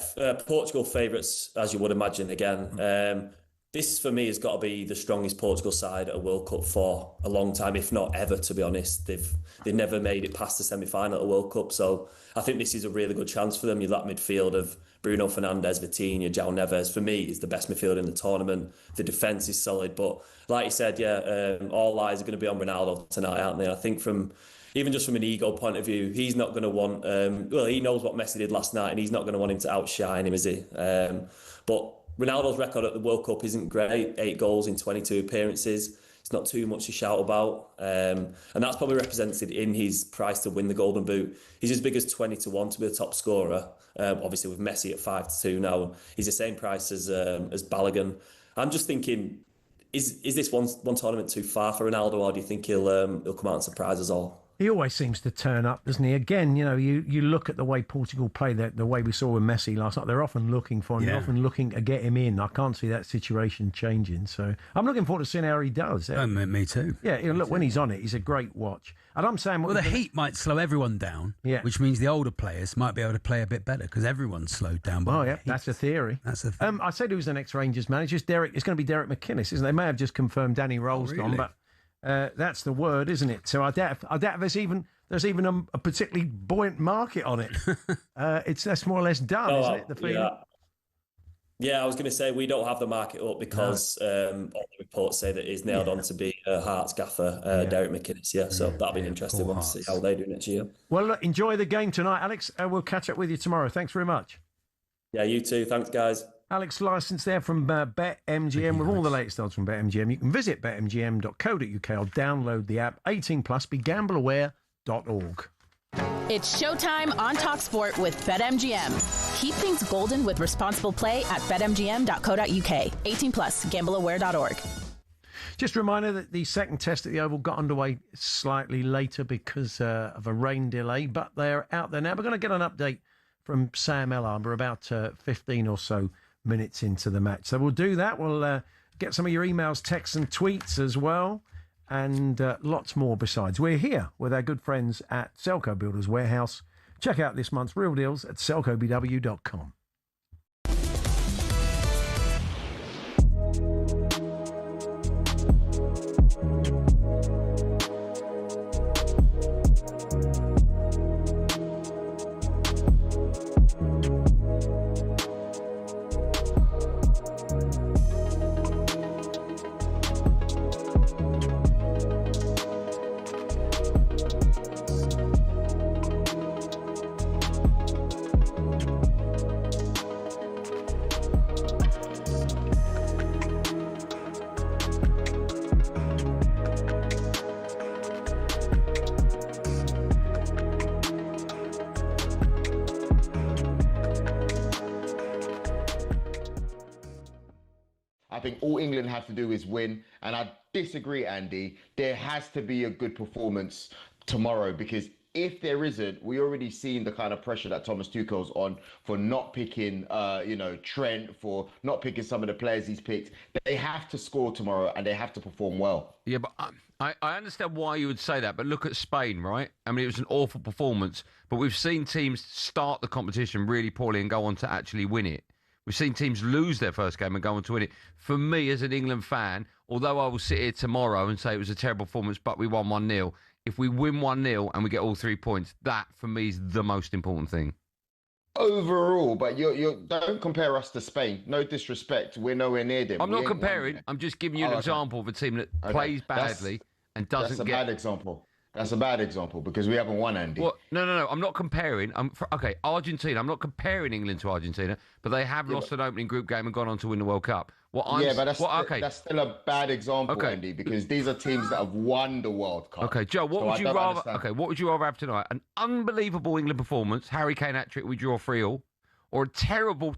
Portugal favourites, as you would imagine, again. This, for me, has got to be the strongest Portugal side at a World Cup for a long time, if not ever, to be honest. They've never made it past the semi-final at a World Cup, so I think this is a really good chance for them. You've that midfield of Bruno Fernandes, Vitinha, João Neves, for me, is the best midfield in the tournament. The defence is solid, but like you said, all eyes are going to be on Ronaldo tonight, aren't they? I think even just from an ego point of view, he's not going to want... he knows what Messi did last night, and he's not going to want him to outshine him, is he? But Ronaldo's record at the World Cup isn't great. 8 goals in 22 appearances. It's not too much to shout about. And that's probably represented in his price to win the Golden Boot. He's as big as 20-1 to be the top scorer. Obviously with Messi at 5-2 now. He's the same price as Balogun. I'm just thinking, is this one tournament too far for Ronaldo, or do you think he'll come out and surprise us all? He always seems to turn up, doesn't he? Again, you look at the way Portugal play, the way we saw with Messi last night. They're often looking for him, they're often looking to get him in. I can't see that situation changing. So I'm looking forward to seeing how he does. Me too. Yeah, look, when he's on it, he's a great watch. And I'm saying... Well, the heat might slow everyone down, which means the older players might be able to play a bit better because everyone's slowed down by the heat. That's a theory. That's a theory. I said who's the next Rangers manager. It's going to be Derek McInnes, isn't it? They may have just confirmed Danny Roll's gone, but that's the word, isn't it? So I doubt there's even a particularly buoyant market on it. That's more or less done, isn't it? The feeling. Yeah, I was going to say we don't have the market up because all the reports say that he's nailed on to be Hearts gaffer, Derek McInnes. Yeah, so that'll be an interesting one to see how they do next year. Well, look, enjoy the game tonight, Alex. We'll catch up with you tomorrow. Thanks very much. Yeah, you too. Thanks, guys. Alex Licence there from BetMGM with all the latest odds from BetMGM. You can visit betmgm.co.uk or download the app. 18+, be gambleaware.org. It's showtime on talkSPORT with BetMGM. Keep things golden with responsible play at betmgm.co.uk. 18+, gambleaware.org. Just a reminder that the second test at the Oval got underway slightly later because of a rain delay, but they're out there now. We're going to get an update from Sam Ellard. We're about 15 or so minutes into the match. So we'll do that. We'll get some of your emails, texts and tweets as well. And lots more besides. We're here with our good friends at Selco Builders Warehouse. Check out this month's real deals at selcobw.com. I think all England have to do is win. And I disagree, Andy. There has to be a good performance tomorrow because if there isn't, we already seen the kind of pressure that Thomas Tuchel's on for not picking, Trent, for not picking some of the players he's picked. They have to score tomorrow and they have to perform well. Yeah, but I understand why you would say that, but look at Spain, right? I mean, it was an awful performance, but we've seen teams start the competition really poorly and go on to actually win it. We've seen teams lose their first game and go on to win it. For me, as an England fan, although I will sit here tomorrow and say it was a terrible performance, but we won 1-0, if we win 1-0 and we get all 3 points, that, for me, is the most important thing. Overall, but you don't compare us to Spain. No disrespect. We're nowhere near them. I'm not comparing. I'm just giving you an example of a team that plays badly and doesn't get... That's a bad example. That's a bad example because we haven't won, Andy. Well, no. I'm not comparing. Okay, Argentina. I'm not comparing England to Argentina, but they have lost an opening group game and gone on to win the World Cup. That's still a bad example, Andy, because these are teams that have won the World Cup. Okay, Joe, what would you rather? Okay, what would you rather have tonight? An unbelievable England performance, Harry Kane hat-trick, we draw 3-3, or a terrible,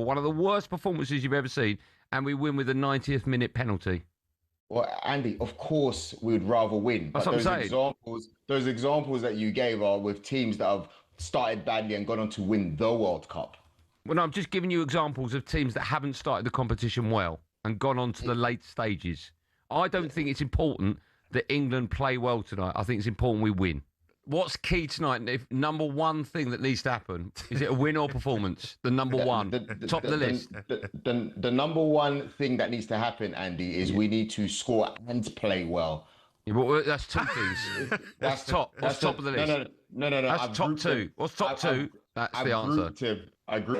one of the worst performances you've ever seen, and we win with a 90th minute penalty? Well, Andy, of course we would rather win. That's but what I'm saying. Those examples that you gave are with teams that have started badly and gone on to win the World Cup. Well, no, I'm just giving you examples of teams that haven't started the competition well and gone on to the late stages. I don't think it's important that England play well tonight. I think it's important we win. What's key tonight? If number one thing that needs to happen, is it a win or performance? The number one, top of the list. The number one thing that needs to happen, Andy, is we need to score and play well. Yeah, well, that's two things. That's top. What's top of the list? No. That's top two. What's top two? That's the answer. I agree.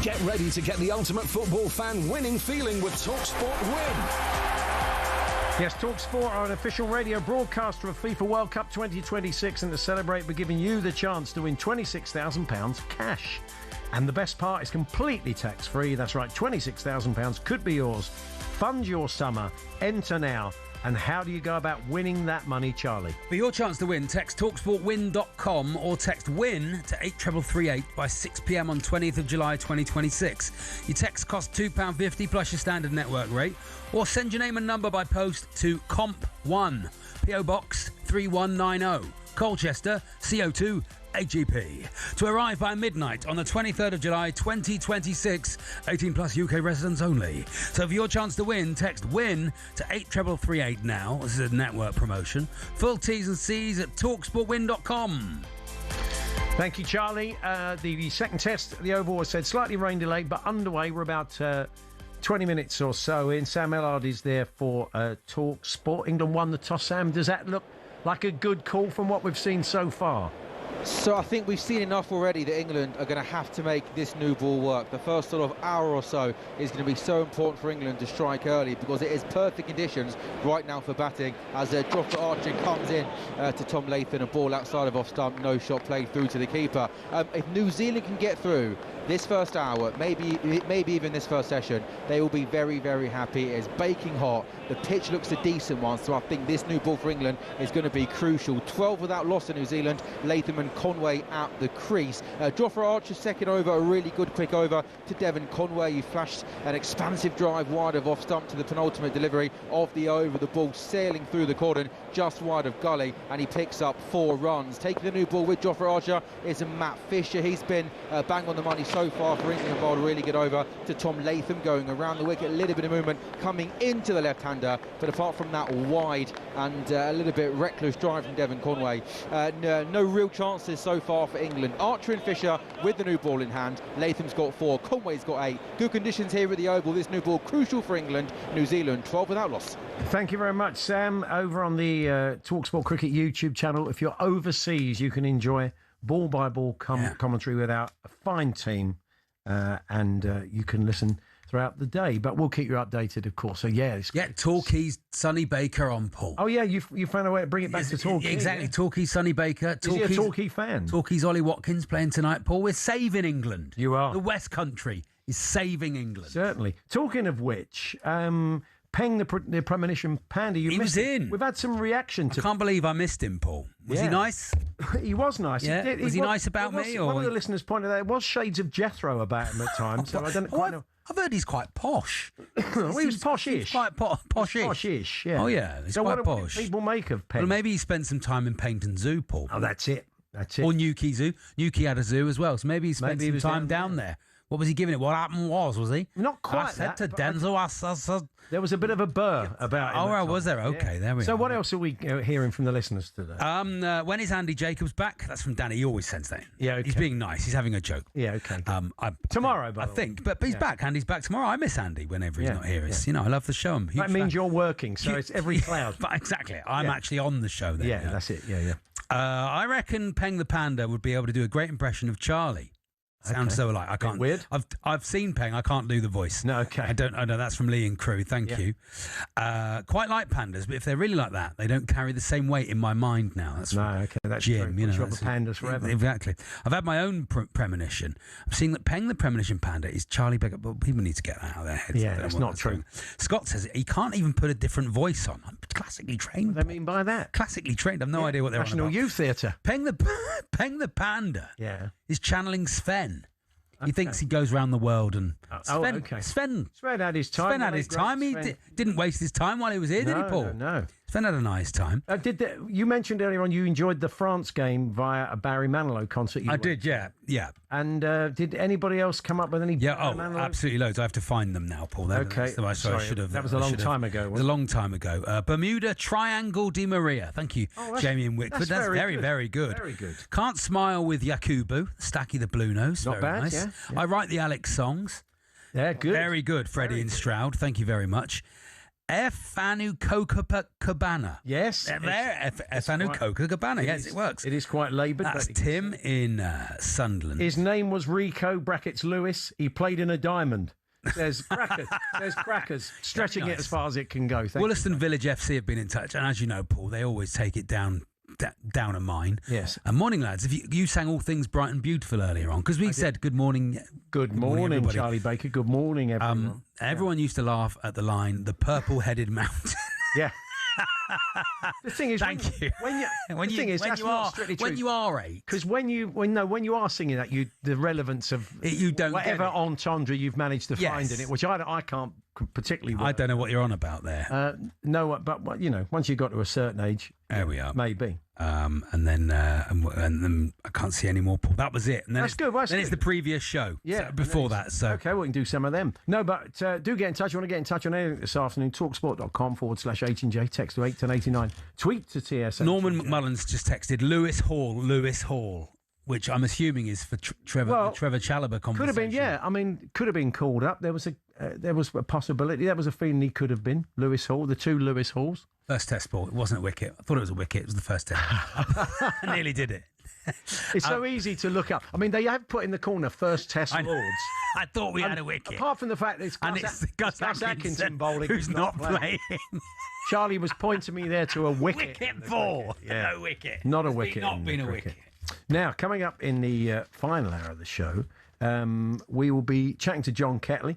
Get ready to get the ultimate football fan winning feeling with talkSPORT Win. Yes, talkSPORT are an official radio broadcaster of FIFA World Cup 2026, and to celebrate, we're giving you the chance to win £26,000 cash. And the best part is completely tax-free. That's right, £26,000 could be yours. Fund your summer. Enter now. And how do you go about winning that money, Charlie? For your chance to win, text talksportwin.com or text WIN to 83338 by 6 p.m. on 20th of July 2026. Your text costs £2.50 plus your standard network rate, or send your name and number by post to Comp1, PO Box 3190, Colchester, CO2 AGP. To arrive by midnight on the 23rd of July 2026, 18 plus UK residents only. So for your chance to win, text WIN to 83338 now. This is a network promotion. Full T's and C's at talksportwin.com. Thank you, Charlie. The second test, the Oval was said slightly rain delayed, but underway. We're about 20 minutes or so in. Sam Ellard is there for talkSPORT. England won the toss, Sam. Does that look like a good call from what we've seen so far? So I think we've seen enough already that England are going to have to make this new ball work. The first sort of hour or so is going to be so important for England to strike early, because it is perfect conditions right now for batting as Jofra Archer comes in to Tom Latham, a ball outside of off stump, no shot played through to the keeper. If New Zealand can get through this first hour, maybe even this first session, they will be very, very happy. It is baking hot. The pitch looks a decent one, so I think this new ball for England is going to be crucial. 12 without loss in New Zealand. Latham and Conway at the crease. Jofra Archer's second over, a really good quick over to Devon Conway. He flashed an expansive drive wide of off stump to the penultimate delivery of the over. The ball sailing through the cordon just wide of gully, and he picks up 4 runs. Taking the new ball with Jofra Archer is Matt Fisher. He's been bang on the money so far for England bowled really good over to Tom Latham, going around the wicket, a little bit of movement coming into the left-hander, but apart from that, wide and a little bit reckless drive from Devon Conway. No real chances so far for England. Archer and Fisher with the new ball in hand. Latham's got 4, Conway's got 8. Good conditions here at the Oval. This new ball crucial for England. New Zealand 12 without loss. Thank you very much, Sam. Over on the talkSPORT Cricket YouTube channel, if you're overseas, you can enjoy ball-by-ball commentary with our fine team, and you can listen throughout the day. But we'll keep you updated, of course. So, Get Torquay's Sonny Baker on, Paul. Oh, yeah, you found a way to bring it back to Torquay. Exactly, Torquay's Sonny Baker. Is he a Torquay fan? Torquay's Ollie Watkins playing tonight, Paul. We're saving England. You are. The West Country is saving England. Certainly. Talking of which... Peng, the premonition panda. He was in. We've had some reaction to. I can't believe I missed him, Paul. Was he nice? He was nice. Yeah. Was he nice about me? Or one of the listeners pointed out there was shades of Jethro about him at times. So I don't quite know. I've heard he's quite posh. Well, he was poshish. He's quite poshish. Poshish, yeah. Oh, yeah. He's so quite what posh. do people make of Peng? Well, maybe he spent some time in Paynton Zoo, Paul. Oh, that's it. Or Newquay Zoo. Newquay had a zoo as well. So maybe he spent some time down there. What was he giving it? What happened was he? Not quite. I said to Denzel, there was a bit of a burr about him. Oh, right, was there? Okay, there we are. So what else are we hearing from the listeners today? When is Andy Jacobs back? That's from Danny. He always sends that. Yeah, okay. He's being nice. He's having a joke. Yeah, okay. Tomorrow, I think. But he's back. Andy's back tomorrow. I miss Andy whenever he's not here. It's, I love the show. That means you're working, so it's every cloud. But exactly. I'm actually on the show then. Yeah, that's it. Yeah. I reckon Peng the Panda would be able to do a great impression of Charlie. Sounds so alike. I can't. Weird. I've seen Peng. I can't do the voice. No, okay. I know that's from Lee and Crew. Thank you. Quite like pandas, but if they're really like that, they don't carry the same weight in my mind now. That's that's Jim. True. That's the pandas forever. Exactly. I've had my own premonition. I've seen that Peng the premonition panda is Charlie Baker, but people need to get that out of their heads. Yeah, that's not true. Scott says he can't even put a different voice on. I'm classically trained. What do they mean by that? Classically trained. I've no idea what they're on National about. Youth Theatre. Peng the panda. Yeah. Is channeling Sven. He thinks he goes around the world and Sven had his time. Sven had his time. He didn't waste his time while he was here, did he, Paul? No. Sven had a nice time. You mentioned earlier on you enjoyed the France game via a Barry Manilow concert. I did, yeah. And did anybody else come up with any? Yeah, absolutely loads. I have to find them now, Paul. Okay, sorry, I should have. That was a long time ago. It was a long time ago. Bermuda Triangle de Maria. Thank you, Jamie and Wickford. That's very, very good. Very good. Can't Smile with Yakubu. Stacky the Blue Nose. Not very bad. Nice. Yeah. I write the Alex songs. Yeah, good. Very good, Freddie and Stroud. Thank you very much. Efanu Copacabana. Yes. Efanu Copacabana. Yes, it works. It is quite laboured. That's Tim in Sunderland. His name was Rico brackets Lewis. He played in a diamond. There's crackers. Stretching it as far as it can go. Wollaston Village FC have been in touch, and as you know, Paul, they always take it down a mine. Yes. And morning, lads. If you sang all things bright and beautiful earlier on, because we said good morning. Good morning, Charlie Baker. Good morning, everyone. Everyone used to laugh at the line, "The purple-headed mountain." Yeah. The thing is, thank you. When you are 8, because when you are singing that, the relevance of you don't whatever entendre you've managed to find in it, which I can't particularly. I don't know what you're on about there. No, but once you got to a certain age, there we are. Maybe. And then I can't see any more. Paul. That was it. And then that's good. Well, it's the previous show. Yeah. So before that. So okay, we can do some of them. No, but do get in touch. You want to get in touch on anything this afternoon? talksport.com/H&J. Text to 81089. Tweet to TS. Norman McMullen's just texted Lewis Hall, which I'm assuming is for Trevor Chalobah conversation. Could have been, yeah. I mean, could have been called up. There was a possibility. There was a feeling he could have been Lewis Hall. The two Lewis Halls. First Test ball. It wasn't a wicket. I thought it was a wicket. It was the first Test. I nearly did it. It's so easy to look up. I mean, they have put in the corner First Test Lords. I thought we had a wicket. Apart from the fact that it's Gus Atkinson bowling, who's not playing. Charlie was pointing me there to a wicket. Wicket 4. Yeah. No wicket. Not a wicket. Not been a wicket. Now, coming up in the final hour of the show, we will be chatting to John Ketley.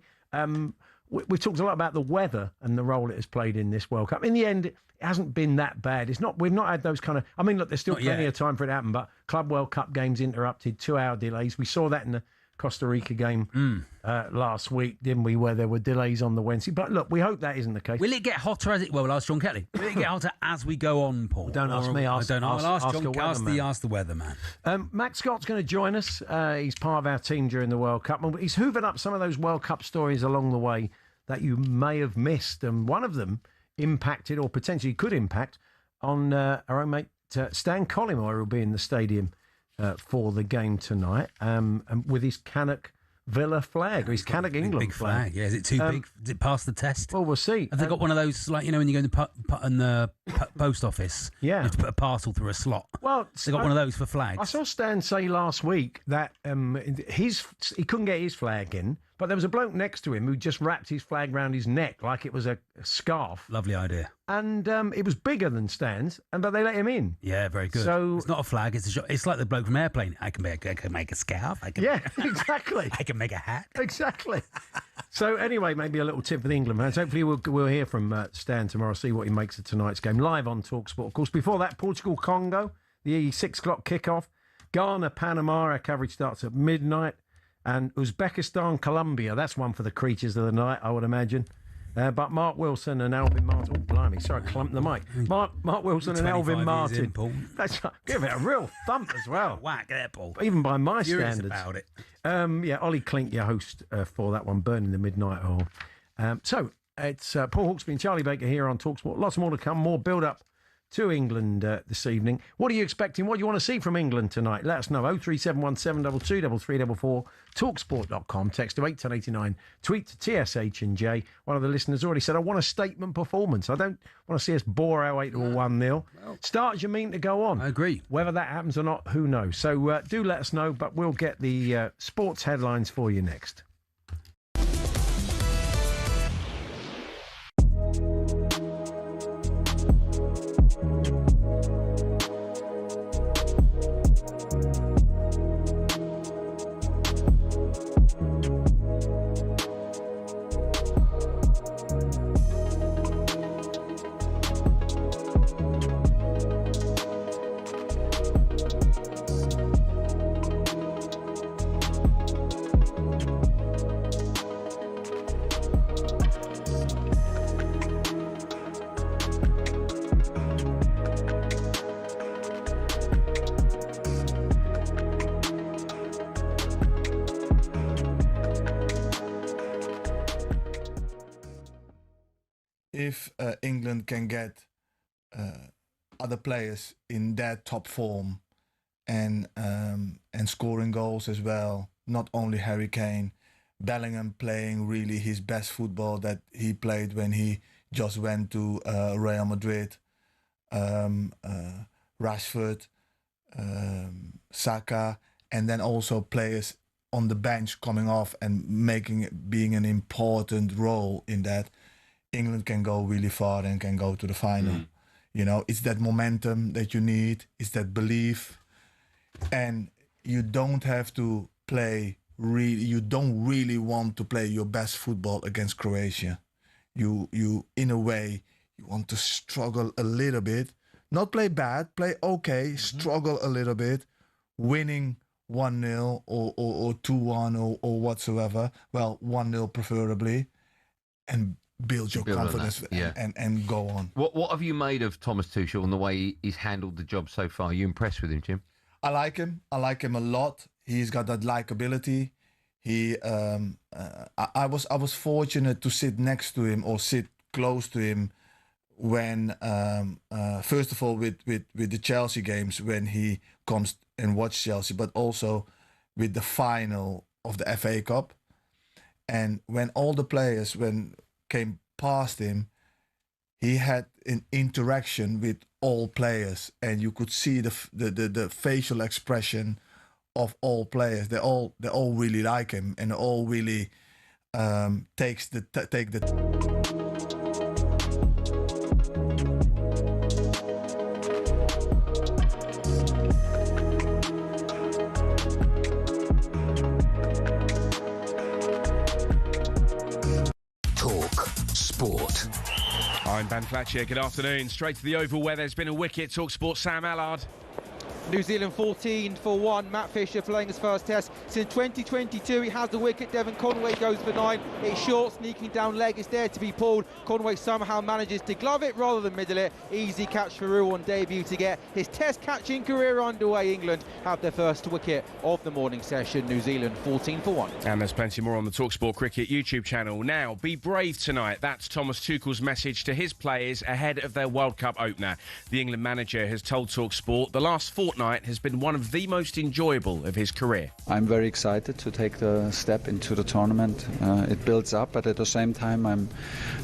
We've talked a lot about the weather and the role it has played in this World Cup. In the end, it hasn't been that bad. We've not had those kind of. I mean, look, there's still plenty of time for it to happen, but Club World Cup games interrupted, 2-hour delays. We saw that in the Costa Rica game last week, didn't we, where there were delays on the Wednesday. But look, we hope that isn't the case. Will it get hotter as it... Well, we'll ask John Kelly. Will it get hotter as we go on, Paul? Don't ask me. I don't know. I'll ask John. Ask the weatherman. Matt Scott's going to join us. He's part of our team during the World Cup. He's hoovered up some of those World Cup stories along the way that you may have missed. And one of them impacted, or potentially could impact, on our own mate Stan Collymore, who will be in the stadium for the game tonight, and with his Canuck Villa flag, or his Canuck England big flag. Yeah, is it too big? Did it pass the test? Well, we'll see. Have they got one of those, like, you know, when you go in the post office? Yeah. You have to put a parcel through a slot. Well, they got one of those for flags. I saw Stan say last week that he couldn't get his flag in, but there was a bloke next to him who just wrapped his flag round his neck like it was a scarf. Lovely idea. And it was bigger than Stan's, but they let him in. Yeah, very good. So it's not a flag; it's like the bloke from Airplane. I can make a scarf. Yeah, exactly. I can make a hat. Exactly. So anyway, maybe a little tip for the England fans. Hopefully we'll hear from Stan tomorrow, see what he makes of tonight's game, live on talkSPORT. Of course, before that, Portugal-Congo, the 6 o'clock kickoff. Ghana-Panama, our coverage starts at midnight. And Uzbekistan-Colombia, that's one for the creatures of the night, I would imagine. But Mark Wilson and Alvin Martin... Oh, blimey, sorry, I clumped the mic. Mark Wilson and Alvin Martin. That's right. Give it a real thump as well. Whack there, Paul. Even by my Furious standards. About it. Yeah, Ollie Klink, your host for that one, Burning the Midnight Oil. So it's Paul Hawksbee and Charlie Baker here on talkSPORT. Lots more to come, more build-up to England this evening. What are you expecting? What do you want to see from England tonight? Let us know. 0371722 3344, talksport.com, text to 81089, tweet to TSH and J. One of the listeners already said, I want a statement performance. I don't want to see us bore our 8 or 1-0. Start as you mean to go on. I agree. Whether that happens or not, who knows? So do let us know, but we'll get the sports headlines for you next. If England can get other players in their top form and scoring goals as well, not only Harry Kane, Bellingham playing really his best football that he played when he just went to Real Madrid, Rashford, Saka, and then also players on the bench coming off and being an important role in that. England can go really far and can go to the final. You know, it's that momentum that you need. It's that belief. And you don't have to play you don't really want to play your best football against Croatia. You in a way, you want to struggle a little bit. Not play bad, play okay, struggle a little bit, winning 1-0 or 2-1 or whatsoever. Well, 1-0 preferably. And build your confidence and go on. What have you made of Thomas Tuchel and the way he's handled the job so far? Are you impressed with him, Jim? I like him. I like him a lot. He's got that likability. He, I was fortunate to sit next to him or sit close to him when, first of all, with the Chelsea games when he comes and watch Chelsea, but also with the final of the FA Cup, and when all the players came past him, he had an interaction with all players, and you could see the facial expression of all players. They all really like him, and all really take the. Sport. I'm Ben Fletcher. Good afternoon. Straight to the Oval where there's been a wicket. talkSPORT Sam Allard. New Zealand 14 for 1. Matt Fisher playing his first test since 2022. He has the wicket. Devon Conway goes for 9. It's short, sneaking down leg. It's there to be pulled. Conway somehow manages to glove it rather than middle it. Easy catch for Rue on debut to get his test catching career underway. England have their first wicket of the morning session. New Zealand 14 for 1. And there's plenty more on the talkSPORT Cricket YouTube channel. Now, be brave tonight. That's Thomas Tuchel's message to his players ahead of their World Cup opener. The England manager has told talkSPORT the last fortnight has been one of the most enjoyable of his career. I'm very excited to take the step into the tournament. It builds up, but at the same time I'm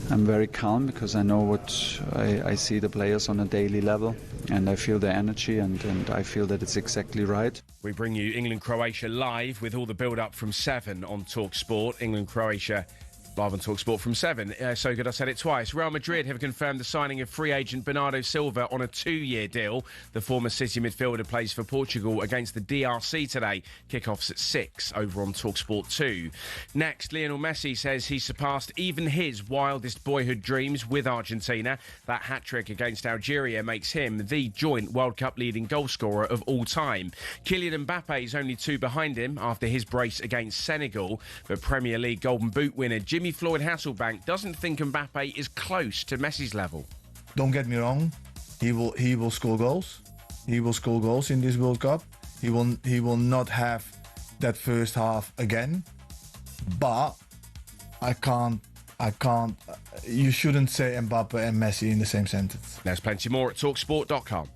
very calm because I know what I see the players on a daily level and I feel their energy and I feel that it's exactly right. We bring you England-Croatia live with all the build-up from 7 on talkSPORT. England-Croatia live on talkSPORT from 7. So good I said it twice. Real Madrid have confirmed the signing of free agent Bernardo Silva on a 2-year deal. The former City midfielder plays for Portugal against the DRC today. Kickoffs at 6 over on talkSPORT 2. Next, Lionel Messi says he surpassed even his wildest boyhood dreams with Argentina. That hat-trick against Algeria makes him the joint World Cup leading goalscorer of all time. Kylian Mbappe is only 2 behind him after his brace against Senegal. But Premier League Golden Boot winner Jimmy Floyd Hasselbank doesn't think Mbappe is close to Messi's level. Don't get me wrong, he will score goals. He will score goals in this World Cup. He will not have that first half again. But I can't. You shouldn't say Mbappe and Messi in the same sentence. There's plenty more at talksport.com.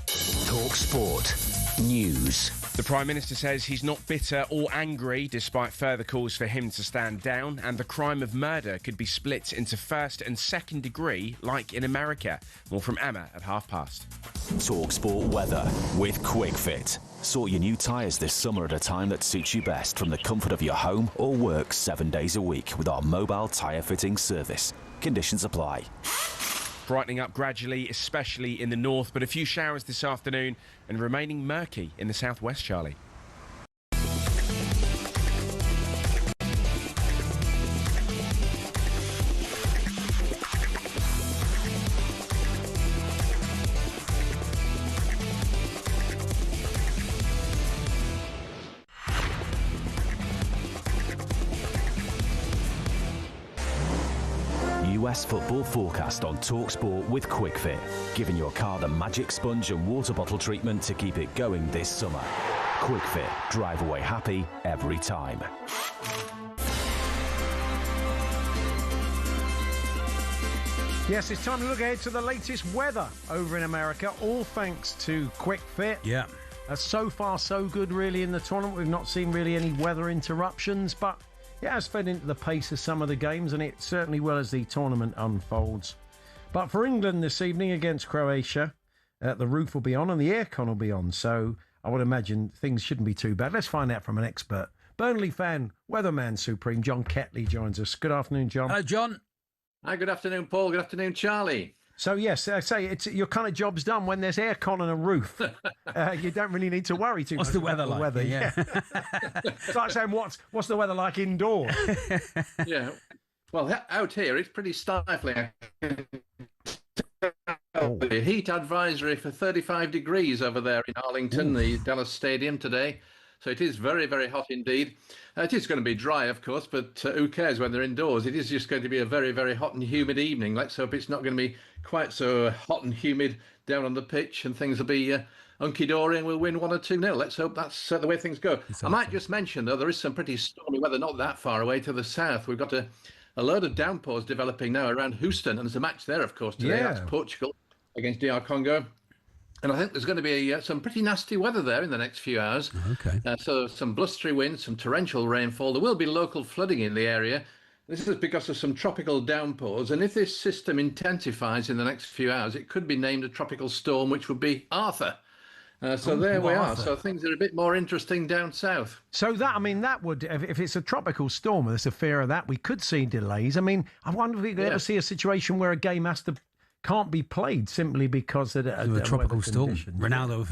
talkSPORT News. The Prime Minister says he's not bitter or angry despite further calls for him to stand down, and the crime of murder could be split into first and second degree like in America. More from Emma at past. talkSPORT weather with QuickFit. Sort your new tyres this summer at a time that suits you best from the comfort of your home or work 7 days a week with our mobile tyre fitting service. Conditions apply. Brightening up gradually, especially in the north, but a few showers this afternoon and remaining murky in the southwest, Charlie. US football forecast on talkSPORT with QuickFit, giving your car the magic sponge and water bottle treatment to keep it going this summer. QuickFit, drive away happy every time. Yes, it's time to look ahead to the latest weather over in America, all thanks to QuickFit. Yeah. So far, so good, really, in the tournament. We've not seen really any weather interruptions, but it has fed into the pace of some of the games, and it certainly will as the tournament unfolds. But for England this evening against Croatia, the roof will be on and the aircon will be on, so I would imagine things shouldn't be too bad. Let's find out from an expert. Burnley fan, weatherman supreme, John Ketley joins us. Good afternoon, John. Hello, John. Hi, good afternoon, Paul. Good afternoon, Charlie. So, yes, I say it's your kind of job's done when there's aircon and a roof. You don't really need to worry too much. What's the weather like? Weather, yeah. It's like saying, what's the weather like indoors? Yeah. Well, out here, it's pretty stifling. The heat advisory for 35 degrees over there in Arlington, the Dallas Stadium today. So it is very, very hot indeed. It is going to be dry, of course, but who cares when they're indoors? It is just going to be a very, very hot and humid evening. Let's hope it's not going to be quite so hot and humid down on the pitch and things will be hunky-dory and we'll win 1 or 2-0. Let's hope that's the way things go. I might just mention, though, there is some pretty stormy weather not that far away to the south. We've got a load of downpours developing now around Houston, and there's a match there, of course, today. Yeah. That's Portugal against DR Congo. And I think there's going to be some pretty nasty weather there in the next few hours. Okay. So some blustery winds, some torrential rainfall. There will be local flooding in the area. This is because of some tropical downpours. And if this system intensifies in the next few hours, it could be named a tropical storm, which would be Arthur. So there we are. So things are a bit more interesting down south. So that would, if it's a tropical storm, there's a fear of that. We could see delays. I mean, I wonder if we could ever see a situation where a game has to can't be played simply because of a tropical storm. Ronaldo,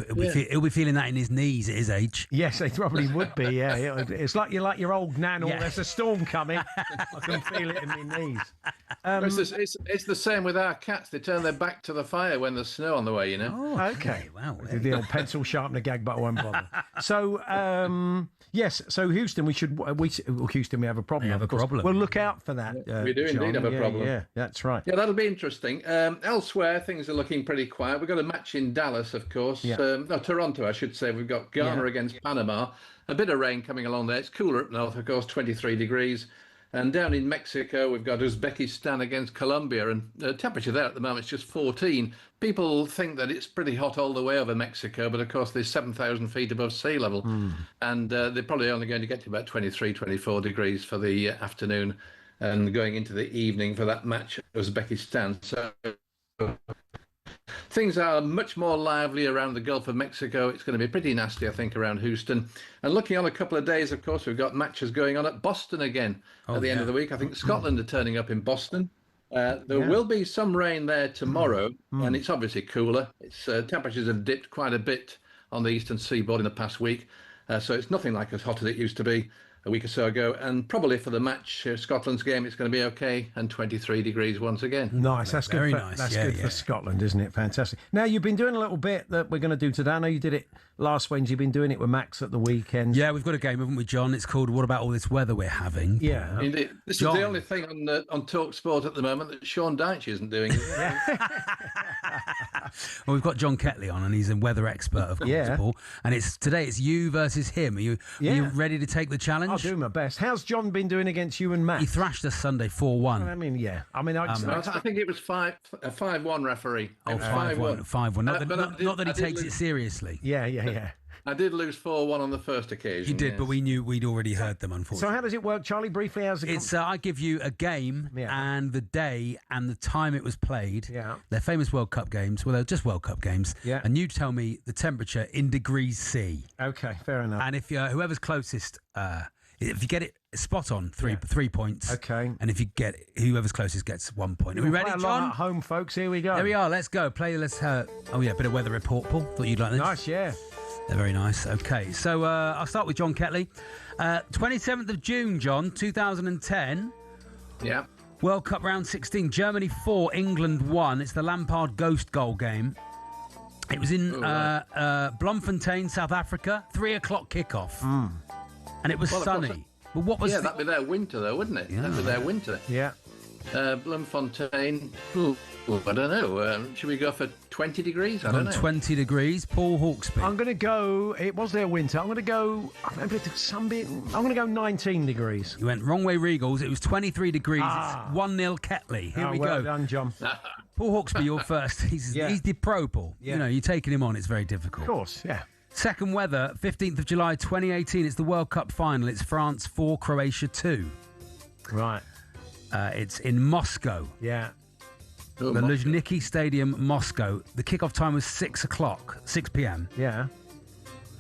he'll be feeling that in his knees at his age. Yes, they probably would be. Yeah, it's like your old nan. Yeah. There's a storm coming. I can feel it in my knees. It's the same with our cats. They turn their back to the fire when there's snow on the way. Oh, okay. Wow. The old pencil sharpener gag, but I won't bother. So yes. So Houston, we have a problem. We have a problem. We'll look out for that. We do John. indeed have a problem. Yeah, that's right. Yeah, that'll be interesting. Elsewhere, things are looking pretty quiet. We've got a match in Dallas, of course. Yeah. No, Toronto, I should say. We've got Ghana against Panama. A bit of rain coming along there. It's cooler up north, of course, 23 degrees. And down in Mexico, we've got Uzbekistan against Colombia. And the temperature there at the moment is just 14. People think that it's pretty hot all the way over Mexico, but of course, there's 7,000 feet above sea level. And they're probably only going to get to about 23, 24 degrees for the afternoon and going into the evening for that match, Uzbekistan. So things are much more lively around the Gulf of Mexico. It's going to be pretty nasty, I think, around Houston. And looking on a couple of days, of course, we've got matches going on at Boston again at the end of the week. I think Scotland are turning up in Boston. There will be some rain there tomorrow, and it's obviously cooler. It's temperatures have dipped quite a bit on the eastern seaboard in the past week, so it's nothing like as hot as it used to be a week or so ago. And probably for the match, Scotland's game, it's going to be okay, and 23 degrees once again. Nice, that's good. Very nice. That's good for Scotland, isn't it? Fantastic. Now you've been doing a little bit that we're going to do today. I know you did it last Wednesday. You've been doing it with Max at the weekend. Yeah, we've got a game, haven't we, John? It's called "What About All This Weather We're Having?" Yeah, indeed. This is the only thing on talkSPORT at the moment that Sean Dyche isn't doing. Well, we've got John Ketley on, and he's a weather expert, of course, Paul. And today it's you versus him. Are you ready to take the challenge? I'll do my best. How's John been doing against you and Matt? He thrashed us Sunday 4-1. I mean, I think it was 5-1 referee. Oh, 5-1. 5-1. Not that he takes it seriously. Yeah. I did lose 4-1 on the first occasion. You did, but we knew we'd already heard them, unfortunately. So how does it work, Charlie? Briefly, how's it? It's I give you a game and the day and the time it was played. Yeah. They're famous World Cup games. Well, they're just World Cup games. Yeah. And you tell me the temperature in degrees C. Okay, fair enough. And if whoever's closest, if you get it spot on, three points. Okay. And if you get whoever's closest gets 1 point. Are we ready, John? At home, folks. Here we go. There we are. Let's go. Let's. A bit of weather report, Paul. Thought you'd like this. Nice, yeah. They're very nice. Okay, so I'll start with John Ketley. 27th of June, John, 2010. Yeah. World Cup round 16. Germany 4, England 1. It's the Lampard ghost goal game. It was in Bloemfontein, South Africa. 3:00 kickoff. And it was sunny. But what was that'd be their winter, though, wouldn't it? Yeah. That'd be their winter. Yeah. Bloemfontein. I don't know. Should we go for 20 degrees? I don't know. 20 degrees. Paul Hawksbee. I'm going to go. It was their winter. I'm going to go. I'm going to go 19 degrees. You went wrong way, Regals. It was 23 degrees. It's 1-0 Ketley. Here we go. Well done, John. Paul Hawksbee, you're first. He's the pro, Paul. Yeah. You know, you're taking him on. It's very difficult. Of course, yeah. Second weather, 15th of July 2018. It's the World Cup final. It's France 4, Croatia 2. Right. It's in Moscow. Yeah. The Luzhniki Stadium, Moscow. The kickoff time was 6 p.m. Yeah.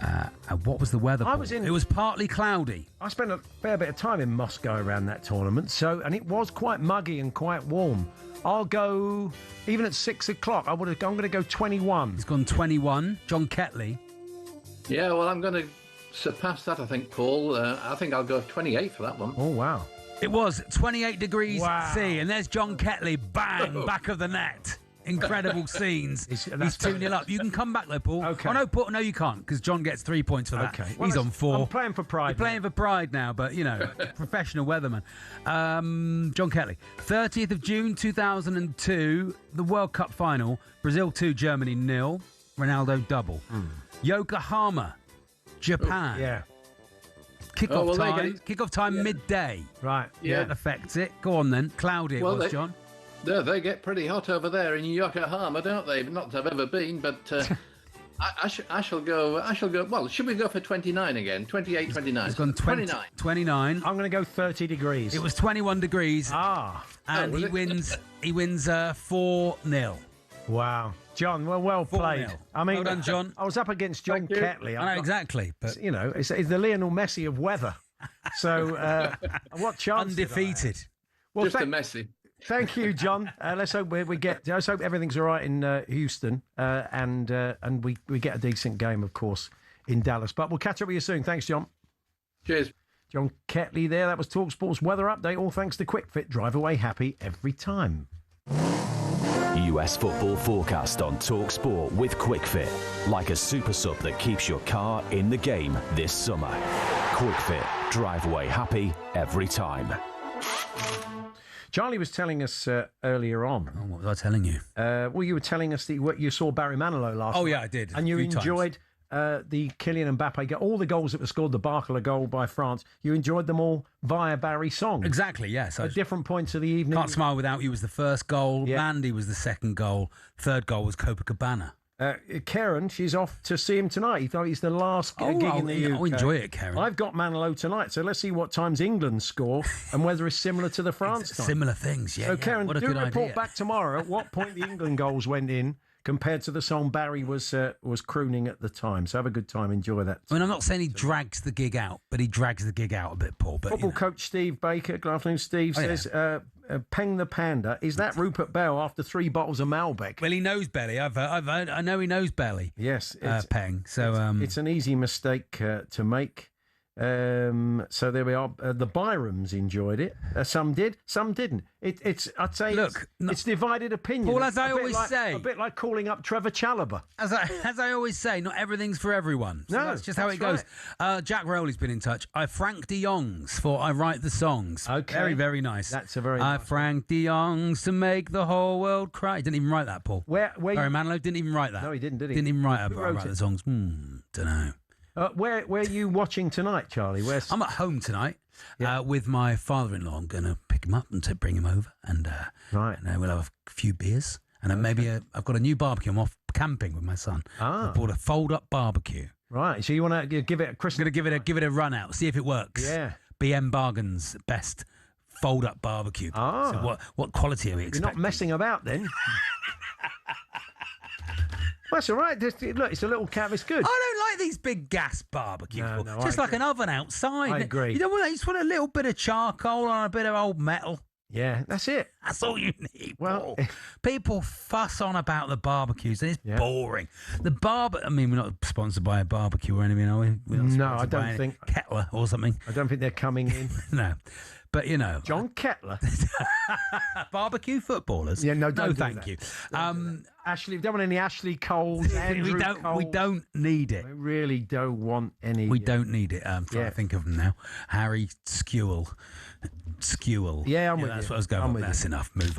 And what was the weather? It was partly cloudy. I spent a fair bit of time in Moscow around that tournament, and it was quite muggy and quite warm. I'll go even at 6 o'clock. I'm going to go 21. He's gone 21. John Ketley. Yeah, well, I'm going to surpass that. I think, Paul. I think I'll go 28 for that one. Oh wow. It was 28 degrees C, and there's John Ketley, bang, back of the net. Incredible scenes. He's 2-0 up. You can come back though, Paul. Okay. Oh, no, Paul, no, you can't, because John gets 3 points for that. Okay. He's on 4. I'm playing for pride. You're playing for pride now, but, professional weatherman. John Ketley. 30th of June, 2002, the World Cup final. Brazil 2, Germany 0. Ronaldo double. Yokohama, Japan. Yeah. Kickoff time midday. Right. Yeah. That affects it. Go on then. Cloudy it was, John. They get pretty hot over there in Yokohama, don't they? Not that I've ever been, but I shall go. Well, should we go for 29 again? 28, 29. It's gone 29. 29. I'm going to go 30 degrees. It was 21 degrees. And he wins. He wins 4-0. Wow. John, well played. I mean, well done, John. I was up against John Ketley. I know, exactly. But it's the Lionel Messi of weather. So what chance? Undefeated. Well, just a Messi. Thank you, John. Let's hope let's hope everything's all right in Houston, and we get a decent game, of course, in Dallas. But we'll catch up with you soon. Thanks, John. Cheers. John Ketley there. That was talkSPORT's weather update. All thanks to QuickFit. Drive away happy every time. US football forecast on talkSPORT with QuickFit. Like a super sub that keeps your car in the game this summer. QuickFit. Drive away happy every time. Charlie was telling us earlier on. Oh, what was I telling you? Well, you were telling us that you saw Barry Manilow last night. Oh, yeah, I did. And you a few enjoyed times. The Kylian Mbappe, all the goals that were scored, the Barcola goal by France. You enjoyed them all via Barry's song. Exactly, yes. At different points of the evening. Can't Smile Without You was the first goal. Yeah. Mandy was the second goal. Third goal was Copacabana. Karen, she's off to see him tonight. He thought he's the last gig in the UK. I'll enjoy it, Karen. I've got Manilow tonight, so let's see what times England score and whether it's similar to the France time. Similar things, yeah. So, yeah. Karen, what a do good a report idea. back tomorrow at what point the England goals went in compared to the song Barry was crooning at the time. So have a good time, enjoy that. I mean, I'm not saying he drags the gig out, but he drags the gig out a bit, Paul. But, Football coach Steve Baker, good afternoon, Steve, says, Peng the Panda, is that Rupert Bell after 3 bottles of Malbec? Well, he knows Belly. I know he knows Belly. Yes, Peng. So it's an easy mistake to make. So there we are. The Byrams enjoyed it. Some did, some didn't. I'd say, it's divided opinion. Paul, as I A bit always like- say, a bit like calling up Trevor Chalobah. As I always say, not everything's for everyone. So No, that's just how it that's goes. Jack Rowley's been in touch. Frank de Jongs for I Write the Songs. Okay. Very, very nice. That's a very nice Frank de Jongs to make the whole world cry. He didn't even write that, Paul. Where Barry Manilow didn't even write that. No, he didn't, did he? Didn't even write it. Who I wrote Write it? the Songs. Don't know. Where are you watching tonight, Charlie? I'm at home tonight with my father-in-law. I'm going to pick him up and bring him over, and we'll have a few beers, and then maybe I've got a new barbecue. I'm off camping with my son. I bought a fold-up barbecue. Right, so you want to give it a Christmas? I'm going to give it a run out, see if it works. Yeah. BM Bargain's best fold-up barbecue. So what quality are we You're expecting? not messing about then. Well, that's all right. Look, it's a little cab. It's good. I don't like these big gas barbecues. No, Paul. no, Just I like an oven outside. I agree. You don't want that. You just want a little bit of charcoal on a bit of old metal. Yeah, that's it. That's all you need. Well, Paul. People fuss on about the barbecues, and it's boring. I mean, we're not sponsored by a barbecue or anything, are we? We're not No, sponsored I don't by any think- Kettler or something. I don't think they're coming in. No, but you know, John Kettler. barbecue footballers. Yeah, no, no, don't do thank that. you. Ashley, we don't want any Ashley Coles. Andrew We Coles. don't need it. We really don't want any. We don't need it. I'm trying to think of them now. Harry Skewell. Yeah, I'm with that's you. what I was going I'm with. with That's you. enough. Move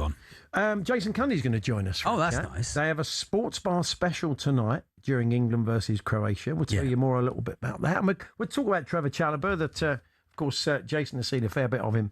on. Jason Cundy's going to join us. for Oh, a that's chat. nice. They have a sports bar special tonight during England versus Croatia. We'll tell you more a little bit about that. And we'll talk about Trevor Chalobah, that, of course, Jason has seen a fair bit of him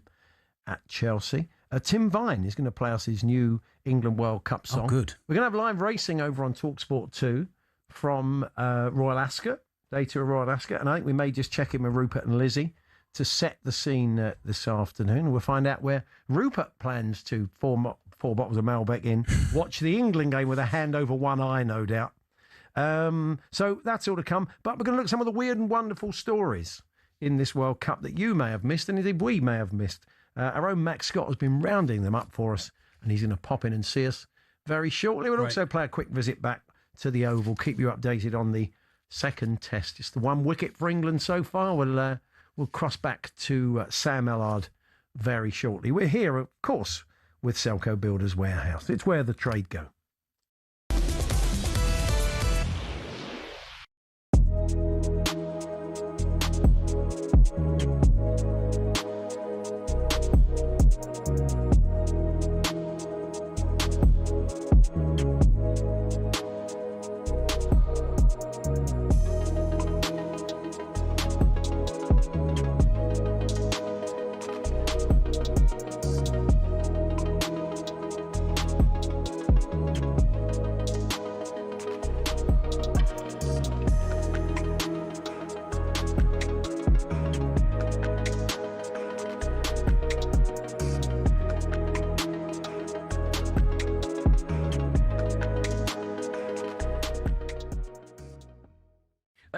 at Chelsea. Tim Vine is going to play us his new England World Cup song. Oh, good. We're going to have live racing over on talkSPORT 2 from Royal Ascot, day 2 of Royal Ascot. And I think we may just check in with Rupert and Lizzie to set the scene this afternoon. We'll find out where Rupert plans to, four bottles of Malbec in, watch the England game with a hand over one eye, no doubt. So that's all to come. But we're going to look at some of the weird and wonderful stories in this World Cup that you may have missed, and indeed we may have missed. Our own Max Scott has been rounding them up for us, and he's going to pop in and see us very shortly. We'll also play a quick visit back to the Oval, keep you updated on the second test. It's the 1 wicket for England so far. We'll cross back to Sam Ellard very shortly. We're here, of course, with Selco Builders Warehouse. It's where the trade go.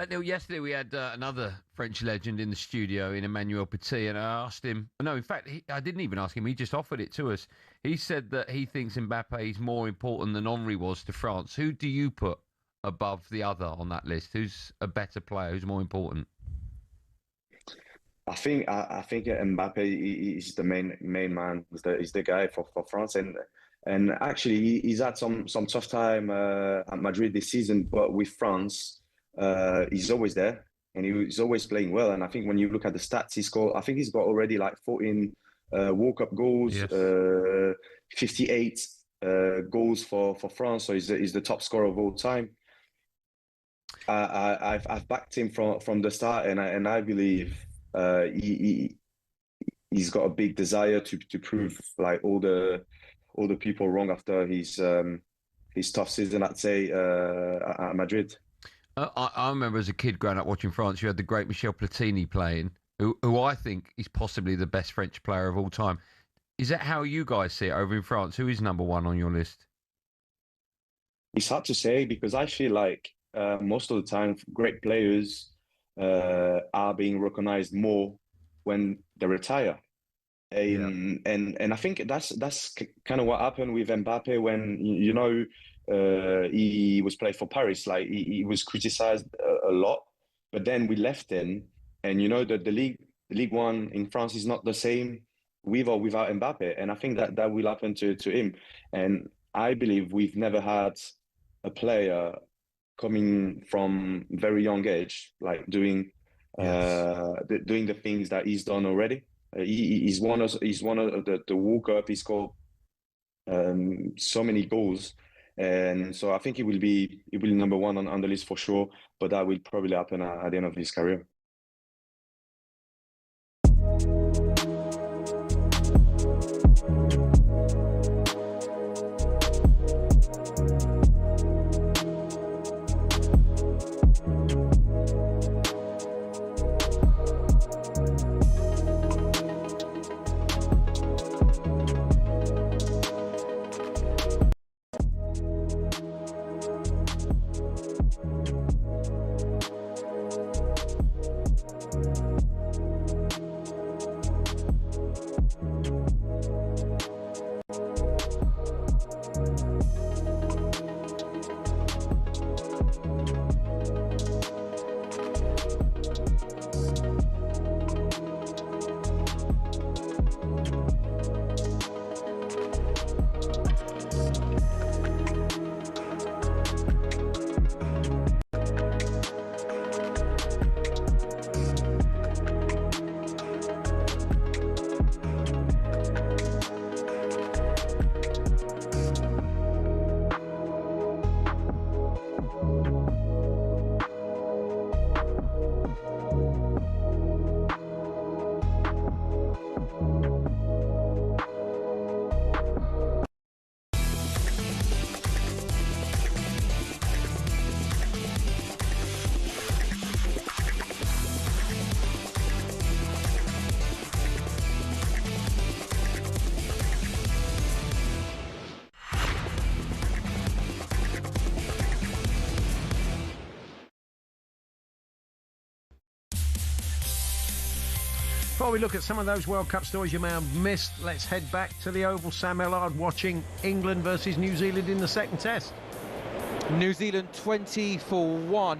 Neil, yesterday we had another French legend in the studio in Emmanuel Petit, and I asked him. No, in fact, I didn't even ask him. He just offered it to us. He said that he thinks Mbappe is more important than Henry was to France. Who do you put above the other on that list? Who's a better player? Who's more important? I think Mbappe is the main man. Is the guy for France, and actually he's had some tough time at Madrid this season, but with France, he's always there and he's always playing well. And I think when you look at the stats, I think he's got already like 14 World Cup goals, Yes. 58 goals for France. So he's the top scorer of all time. I've backed him from the start, and I believe he's got a big desire to prove like all the people wrong after his tough season, I'd say, at Madrid. I remember as a kid growing up watching France, you had the great Michel Platini playing, who I think is possibly the best French player of all time. Is that how you guys see it over in France? Who is number one on your list? It's hard to say because I feel like most of the time great players are being recognized more when they retire. And I think that's kind of what happened with Mbappe when he was playing for Paris. Like he was criticized a lot, but then we left him, and the League One in France is not the same with or without Mbappe, and I think that will happen to him. And I believe we've never had a player coming from very young age, like doing the things that he's done already. He's one of the World Cup. He scored so many goals, and so I think he will be number one on the list for sure. But that will probably happen at the end of his career. Before we look at some of those World Cup stories you may have missed, let's head back to the Oval. Sam Ellard watching England versus New Zealand in the second test. New Zealand 20-1.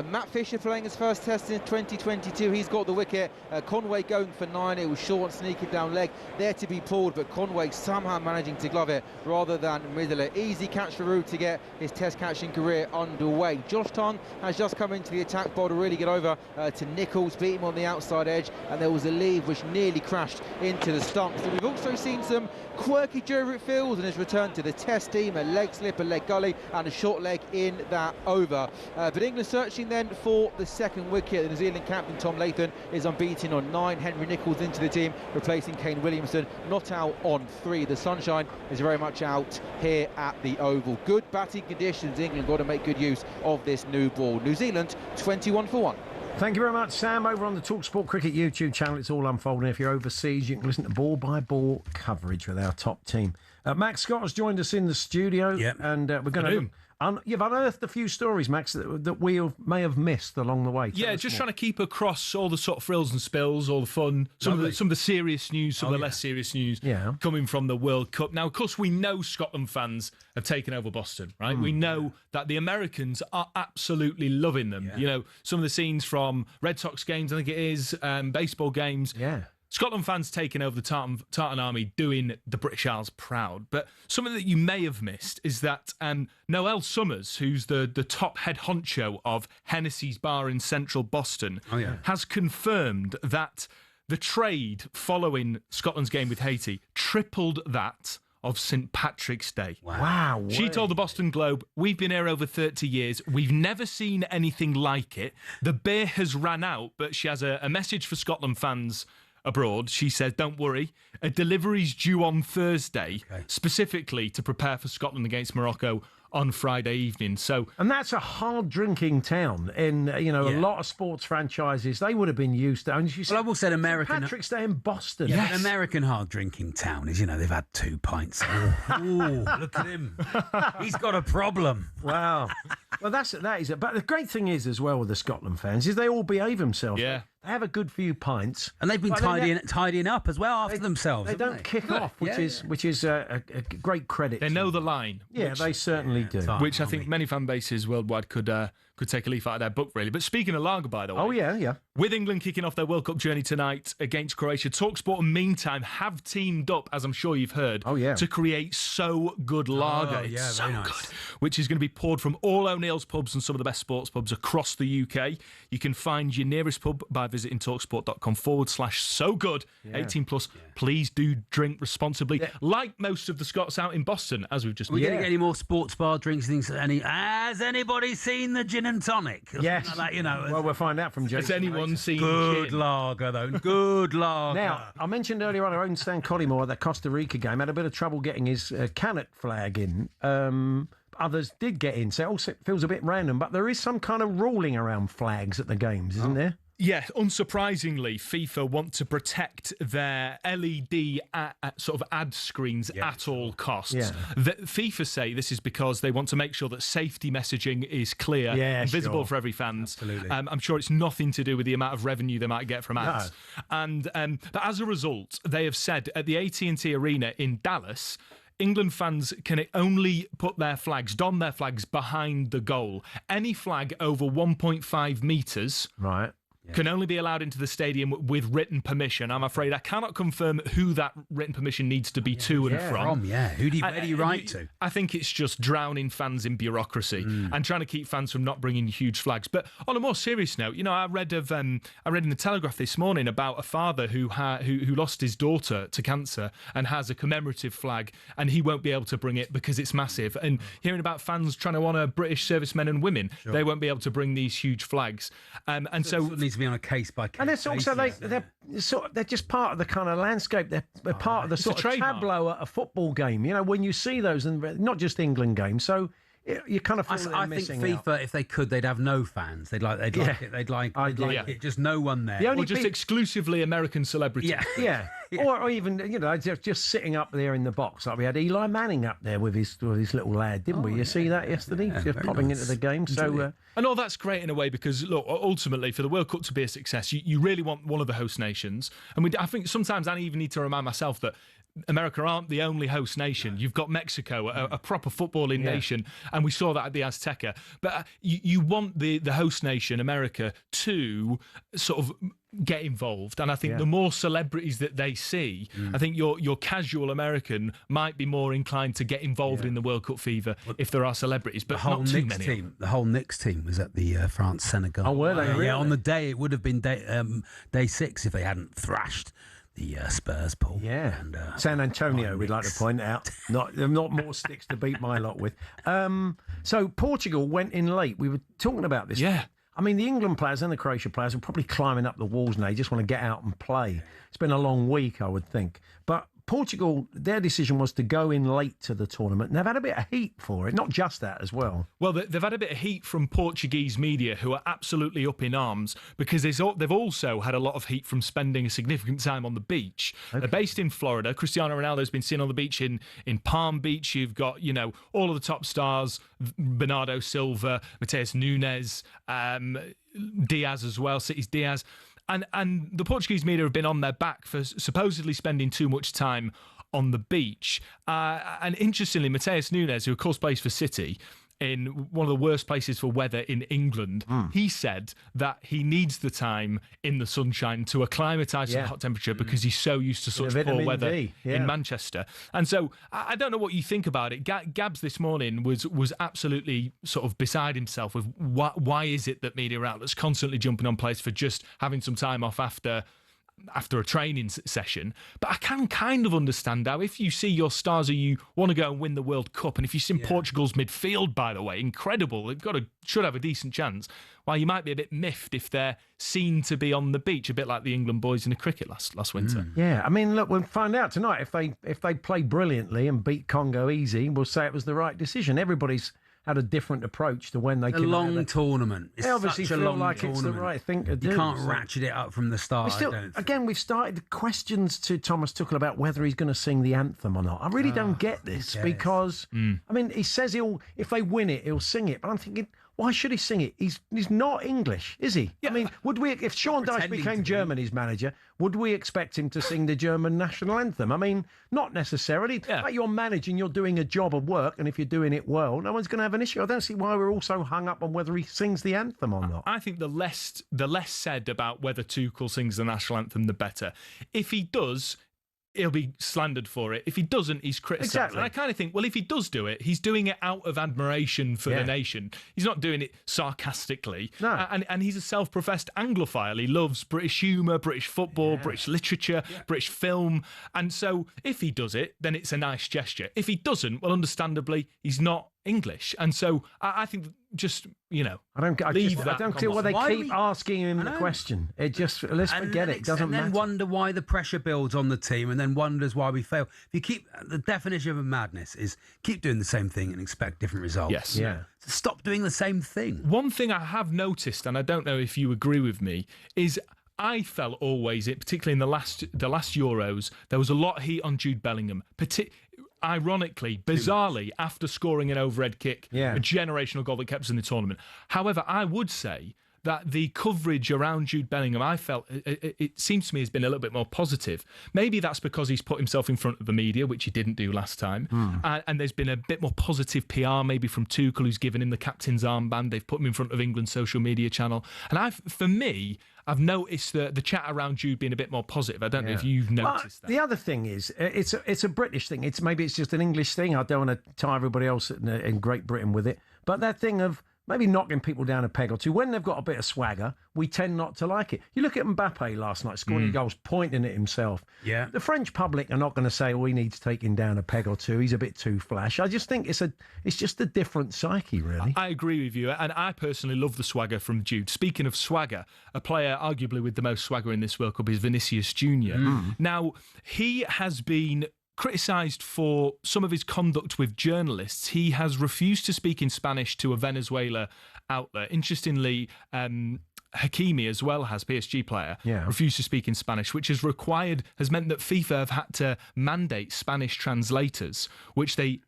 Matt Fisher playing his first test in 2022. He's got the wicket. Conway going for 9. It was short, sneaking down leg. There to be pulled, but Conway somehow managing to glove it rather than middle it. Easy catch for Root to get his test catching career underway. Josh Tongue has just come into the attack bowl to really get over to Nichols, beat him on the outside edge, and there was a lead which nearly crashed into the stumps. So we've also seen some quirky Joe Fields in his return to the test team, a leg slip, a leg gully, and a short leg in that over. But England searching then for the second wicket. The New Zealand captain Tom Latham is unbeaten on 9. Henry Nichols into the team, replacing Kane Williamson, not out on 3. The sunshine is very much out here at the Oval. Good batting conditions. England got to make good use of this new ball. New Zealand 21-1. Thank you very much, Sam. Over on the talkSPORT Cricket YouTube channel, it's all unfolding. If you're overseas, you can listen to ball-by-ball coverage with our top team. Max Scott has joined us in the studio, and we're going to You've unearthed a few stories, Max, that we may have missed along the way. Yeah, just trying to keep across all the sort of frills and spills, all the fun, some of the serious news, some of the less serious news coming from the World Cup. Now, of course, we know Scotland fans have taken over Boston, right? We know that the Americans are absolutely loving them. You know, some of the scenes from Red Sox games, I think it is, baseball games. Yeah. Scotland fans taking over the Tartan Army, doing the British Isles proud. But something that you may have missed is that Noel Summers, who's the top head honcho of Hennessy's Bar in central Boston, has confirmed that the trade following Scotland's game with Haiti tripled that of St. Patrick's Day. Wow. She told the Boston Globe, "We've been here over 30 years. We've never seen anything like it. The beer has ran out," but she has a message for Scotland fans abroad. She says, "Don't worry, a delivery's due on Thursday, specifically to prepare for Scotland against Morocco on Friday evening." And that's a hard drinking town. In a lot of sports franchises, they would have been used to. And I've also said American. St. Patrick's Day in Boston. Yeah, an American hard drinking town is, they've had 2 pints. Ooh, look at him. He's got a problem. Wow. Well, that is it. But the great thing is, as well, with the Scotland fans, is they all behave themselves. Yeah. They have a good few pints, and they've been tidying up as well after themselves. They don't kick off, which is a great credit. They know the line. Yeah, they certainly do. Which I think many fan bases worldwide could take a leaf out of their book, really. But speaking of lager, by the way. Oh, yeah. With England kicking off their World Cup journey tonight against Croatia, talkSPORT and Meantime have teamed up, as I'm sure you've heard, to create So Good Lager. Oh, yeah, it's so very nice. good. Which is going to be poured from all O'Neill's pubs and some of the best sports pubs across the UK. You can find your nearest pub by visiting talksport.com/so good. 18 plus. Please do drink responsibly, like most of the Scots out in Boston, as we've just Are we going to get any more sports bar drinks and things? Has anybody seen the gin and tonic? Yes. Like that, Well, we'll find out from Jason. Has anyone seen Good gin? lager, though. Good lager. Now, I mentioned earlier on our own Stan Collymore, the Costa Rica game, had a bit of trouble getting his Canuck flag in. Others did get in, so it also feels a bit random. But there is some kind of ruling around flags at the games, isn't there? Yeah, unsurprisingly, FIFA want to protect their LED sort of ad screens at all costs. Yeah. FIFA say this is because they want to make sure that safety messaging is clear and visible for every fan. Absolutely. I'm sure it's nothing to do with the amount of revenue they might get from ads. No. And but as a result, they have said at the AT&T Arena in Dallas, England fans can only put don their flags behind the goal. Any flag over 1.5 metres can only be allowed into the stadium with written permission. I'm afraid I cannot confirm who that written permission needs to be to and from. Where do you write to? I think it's just drowning fans in bureaucracy and trying to keep fans from not bringing huge flags. But on a more serious note, I read in the Telegraph this morning about a father who lost his daughter to cancer and has a commemorative flag, and he won't be able to bring it because it's massive. And hearing about fans trying to honour British servicemen and women, they won't be able to bring these huge flags. And so it needs to be on a case by case. And it's also they're just part of the kind of landscape. They're part of the sort of tableau at a football game. When you see those, and not just England games. So you kind of feel I think FIFA, if they could, they'd have no fans. They'd like it. They'd like it. Just no one there. Or just exclusively American celebrities. Yeah. Or even just sitting up there in the box. Like we had Eli Manning up there with his little lad, didn't we? You see that yesterday, just popping into the game. So and all that's great in a way because look, ultimately for the World Cup to be a success, you really want one of the host nations. And I think sometimes I even need to remind myself that America aren't the only host nation. You've got Mexico, a proper footballing nation, and we saw that at the Azteca. But you want the host nation, America, to sort of get involved. And I think the more celebrities that they see, I think your casual American might be more inclined to get involved in the World Cup fever if there are celebrities, but not too many. The whole Knicks team was at the France-Senegal. Oh, were they? Really? Yeah, on the day, it would have been day 6 if they hadn't thrashed the Spurs, Paul. Yeah. And, San Antonio, we'd like to point out. Not more sticks to beat my lot with. So Portugal went in late. We were talking about this. Yeah. I mean, the England players and the Croatia players are probably climbing up the walls now. They just want to get out and play. It's been a long week, I would think. But Portugal, their decision was to go in late to the tournament, and they've had a bit of heat for it. Not just that as well. Well, they've had a bit of heat from Portuguese media who are absolutely up in arms because they've also had a lot of heat from spending a significant time on the beach. Okay. They're based in Florida. Cristiano Ronaldo's been seen on the beach in Palm Beach. You've got, all of the top stars, Bernardo Silva, Mateus Nunes, Diaz as well, City's Diaz. And the Portuguese media have been on their back for supposedly spending too much time on the beach. And interestingly, Mateus Nunes, who of course plays for City, in one of the worst places for weather in England, he said that he needs the time in the sunshine to acclimatise to the hot temperature because he's so used to such poor weather in Manchester. And so I don't know what you think about it. Gabs this morning was absolutely sort of beside himself with why is it that media outlets constantly jumping on players for just having some time off after a training session. But I can kind of understand how if you see your stars who you want to go and win the World Cup, and if you've seen Portugal's midfield, by the way, incredible, they've should have a decent chance, while you might be a bit miffed if they're seen to be on the beach, a bit like the England boys in the cricket last winter. Yeah, I mean, look, we'll find out tonight. If they play brilliantly and beat Congo easy, we'll say it was the right decision. Everybody's had a different approach to when they a long tournament. It's they obviously such a feel long like tournament. It's the right thing to do. You can't ratchet it up from the start. Again, we've started questions to Thomas Tuchel about whether he's going to sing the anthem or not. I really don't get this because, I mean, he says if they win it, he'll sing it. But I'm thinking, why should he sing it? He's not English, is he? Yeah. I mean, if Sean Dyche became Germany's manager, would we expect him to sing the German national anthem? I mean, not necessarily. Yeah. Like you're managing, you're doing a job of work, and if you're doing it well, no one's going to have an issue. I don't see why we're all so hung up on whether he sings the anthem or not. I think the less said about whether Tuchel sings the national anthem, the better. If he does, he'll be slandered for it. If he doesn't, he's criticised. Exactly. And I kind of think, well, if he does do it, he's doing it out of admiration for the nation. He's not doing it sarcastically. No. And he's a self-professed Anglophile. He loves British humour, British football, British literature, British film. And so if he does it, then it's a nice gesture. If he doesn't, well, understandably, he's not English. And so I think just, I don't care why they keep asking him the question. It just, let's forget it. It doesn't matter. And then wonder why the pressure builds on the team and then wonders why we fail. If you keep, the definition of a madness is keep doing the same thing and expect different results. Yes. Yeah. So stop doing the same thing. One thing I have noticed, and I don't know if you agree with me, is I felt always, particularly in the last Euros, there was a lot of heat on Jude Bellingham. Ironically, bizarrely, after scoring an overhead kick, a generational goal that kept us in the tournament. However, I would say that the coverage around Jude Bellingham, I felt, it seems to me, has been a little bit more positive. Maybe that's because he's put himself in front of the media, which he didn't do last time. And there's been a bit more positive PR, maybe from Tuchel, who's given him the captain's armband. They've put him in front of England's social media channel. And I've noticed the chat around Jude being a bit more positive. I don't know if you've noticed that. The other thing is, it's a British thing. Maybe it's just an English thing. I don't want to tie everybody else in Great Britain with it. But that thing of maybe knocking people down a peg or two, when they've got a bit of swagger, we tend not to like it. You look at Mbappe last night, scoring goals, pointing at himself. Yeah. The French public are not going to say, we need to take him down a peg or two. He's a bit too flash. I just think it's just a different psyche, really. I agree with you, and I personally love the swagger from Jude. Speaking of swagger, a player arguably with the most swagger in this World Cup is Vinicius Junior. Now, he has been criticised for some of his conduct with journalists. He has refused to speak in Spanish to a Venezuela outlet. Interestingly, Hakimi as well has, PSG player, refused to speak in Spanish, which has meant that FIFA have had to mandate Spanish translators, which they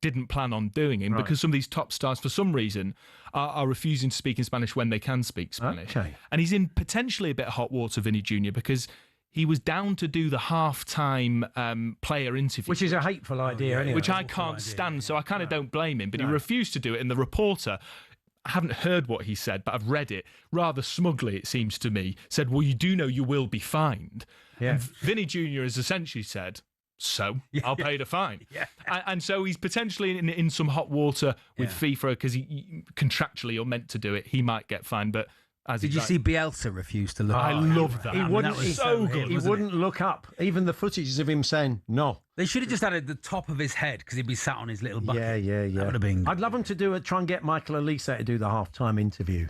didn't plan on doing because some of these top stars, for some reason, are refusing to speak in Spanish when they can speak Spanish. Okay. And he's in potentially a bit of hot water, Vinny Jr., because he was down to do the half-time player interview. Which is a hateful idea anyway. Which I can't stand, so I kind of don't blame him. But he refused to do it, and the reporter, I haven't heard what he said, but I've read it, rather smugly, it seems to me, said, well, you do know you will be fined. Yeah. And Vinny Jr. has essentially said, so I'll pay the fine. And so he's potentially in some hot water with FIFA because he contractually you're meant to do it. He might get fined, but did you see Bielsa refuse to look up? I love that. He wouldn't. He wouldn't look up. Even the footage of him saying no. They should have just added the top of his head because he'd be sat on his little bucket. Yeah. That would have been. I'd love them to try and get Michael Elise to do the half-time interview.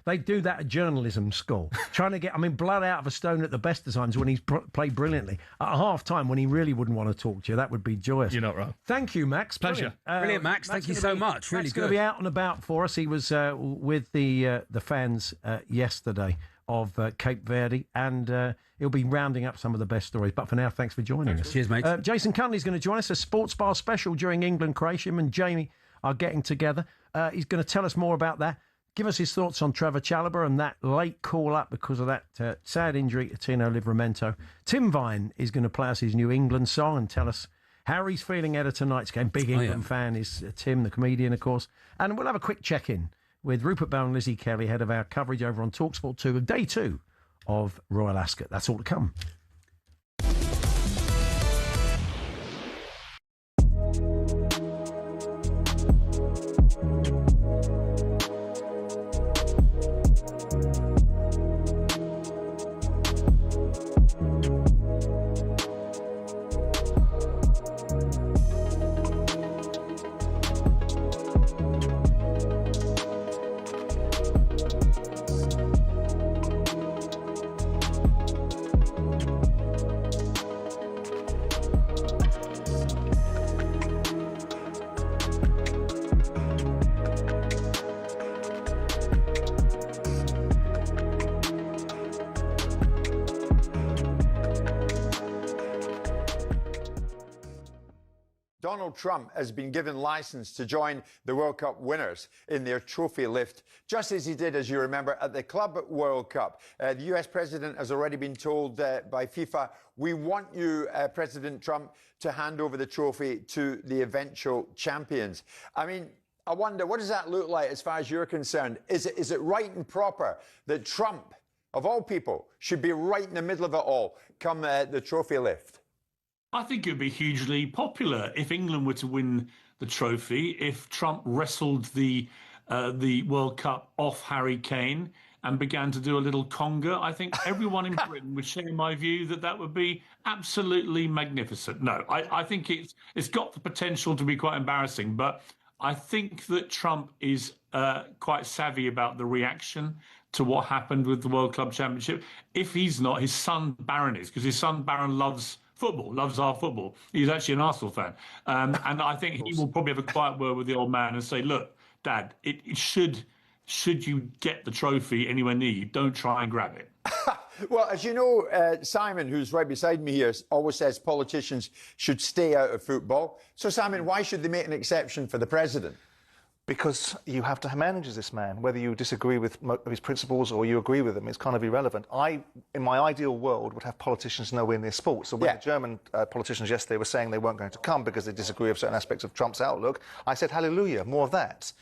They do that at journalism school. Trying to get, blood out of a stone at the best of times when he's played brilliantly. At half-time, when he really wouldn't want to talk to you, that would be joyous. You're not wrong. Thank you, Max. Pleasure. Brilliant, Max. Thank you so much. Really Max good. going to be out and about for us. He was with the fans yesterday of Cape Verde, and he'll be rounding up some of the best stories. But for now, thanks for joining us. Cheers, mate. Jason Cunley's going to join us, a sports bar special during England-Croatia. Him and Jamie are getting together. He's going to tell us more about that, give us his thoughts on Trevor Chalobah and that late call-up because of that sad injury to Tino Livramento. Tim Vine is going to play us his new England song and tell us how he's feeling ahead of tonight's game. Big England fan is Tim, the comedian, of course. And we'll have a quick check-in with Rupert Bell and Lizzie Kelly, head of our coverage over on talkSPORT 2 of Day 2 of Royal Ascot. That's all to come. Donald Trump has been given license to join the World Cup winners in their trophy lift, just as he did, as you remember, at the Club World Cup. The US president has already been told by FIFA, we want you, President Trump, to hand over the trophy to the eventual champions. I wonder, what does that look like as far as you're concerned? Is it right and proper that Trump, of all people, should be right in the middle of it all come the trophy lift? I think it would be hugely popular if England were to win the trophy, if Trump wrestled the World Cup off Harry Kane and began to do a little conga. I think everyone in Britain would share my view that would be absolutely magnificent. No, I think it's got the potential to be quite embarrassing, but I think that Trump is quite savvy about the reaction to what happened with the World Club Championship. If he's not, his son Barron is, because his son Barron loves football, loves our football. He's actually an Arsenal fan. And I think he will probably have a quiet word with the old man and say, look, Dad, it should you get the trophy anywhere near you, don't try and grab it. Well, as you know, Simon, who's right beside me here, always says politicians should stay out of football. So, Simon, why should they make an exception for the president? Because you have to manage this man, whether you disagree with his principles or you agree with them, it's kind of irrelevant. In my ideal world, would have politicians nowhere near sports. So when the German politicians yesterday were saying they weren't going to come because they disagree with certain aspects of Trump's outlook, I said, hallelujah, more of that.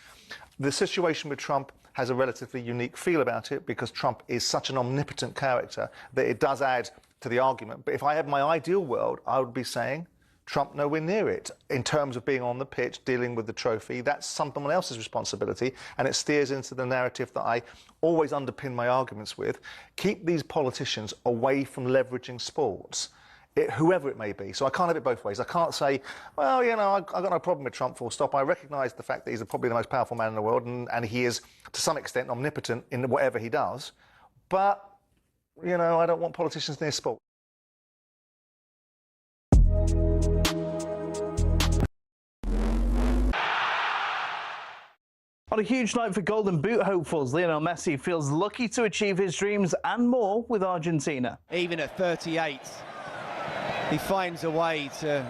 The situation with Trump has a relatively unique feel about it because Trump is such an omnipotent character that it does add to the argument. But if I had my ideal world, I would be saying, Trump nowhere near it. In terms of being on the pitch, dealing with the trophy, that's someone else's responsibility, and it steers into the narrative that I always underpin my arguments with. Keep these politicians away from leveraging sports, whoever it may be. So I can't have it both ways. I can't say, well, you know, I've got no problem with Trump, full stop. I recognise the fact that he's probably the most powerful man in the world, and he is, to some extent, omnipotent in whatever he does. But, you know, I don't want politicians near sport. On a huge night for Golden Boot hopefuls, Lionel Messi feels lucky to achieve his dreams and more with Argentina. Even at 38, he finds a way to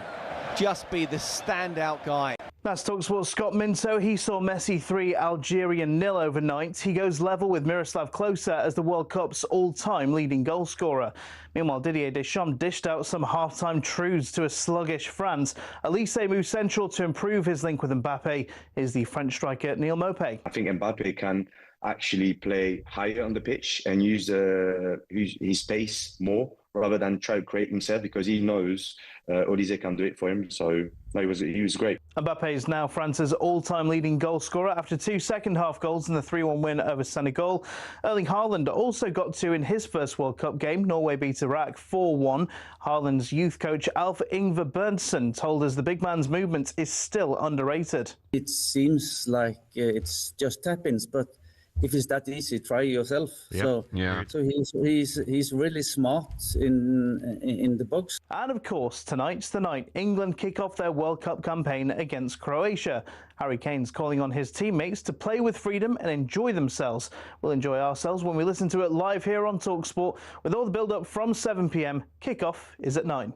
just be the standout guy. That's talkSPORT's Scott Minto. He saw Messi 3, Algeria 0 overnight. He goes level with Miroslav Klose as the World Cup's all-time leading goal scorer. Meanwhile, Didier Deschamps dished out some half-time truths to a sluggish France. Elise moves central to improve his link with Mbappe. Is the French striker Neal Maupay. I think Mbappe can actually play higher on the pitch and use his pace more rather than try to create himself, because he knows Olise can do it for him. So no, he was great. Mbappe is now France's all-time leading goal scorer after 2 second-half goals in the 3-1 win over Senegal. Erling Haaland also got 2 in his first World Cup game. Norway beat Iraq 4-1. Haaland's youth coach Alf Ingvar Berntsson told us the big man's movement is still underrated. It seems like it's just tap-ins, but if it's that easy, try yourself. So he's really smart in the box. And of course, tonight's the night England kick off their World Cup campaign against Croatia. Harry Kane's calling on his teammates to play with freedom and enjoy themselves. We'll enjoy ourselves when we listen to it live here on talkSPORT with all the build-up from 7 p.m. Kick-off is at 9.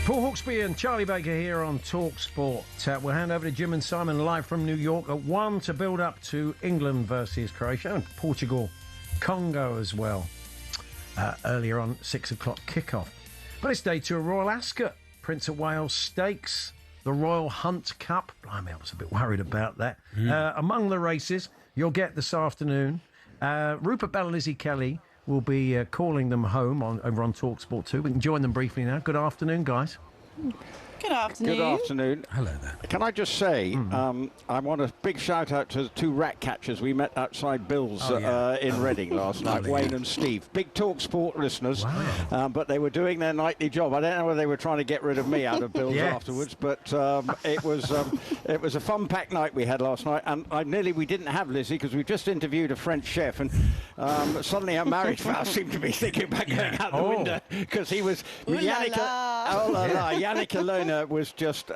Paul Hawksbee and Charlie Baker here on talkSPORT. We'll hand over to Jim and Simon live from New York at 1 to build up to England versus Croatia and Portugal, Congo as well. Earlier on, 6 o'clock kickoff. But it's day 2 of Royal Ascot, Prince of Wales Stakes, the Royal Hunt Cup. Blimey, I was a bit worried about that. Among the races you'll get this afternoon, Rupert Bell and Lizzie Kelly will be calling them home over on talkSPORT 2. We can join them briefly now. Good afternoon, guys. Good afternoon. Good afternoon. Hello there. Can I just say, I want a big shout out to the 2 rat catchers we met outside Bill's in Reading last night, Wayne and Steve. Big talkSPORT listeners, but they were doing their nightly job. I don't know whether they were trying to get rid of me out of Bill's afterwards, but it was a fun-packed night we had last night, and we didn't have Lizzie because we just interviewed a French chef, and suddenly our marriage vow seemed to be thinking about going out the window because he was Yannick Alona was just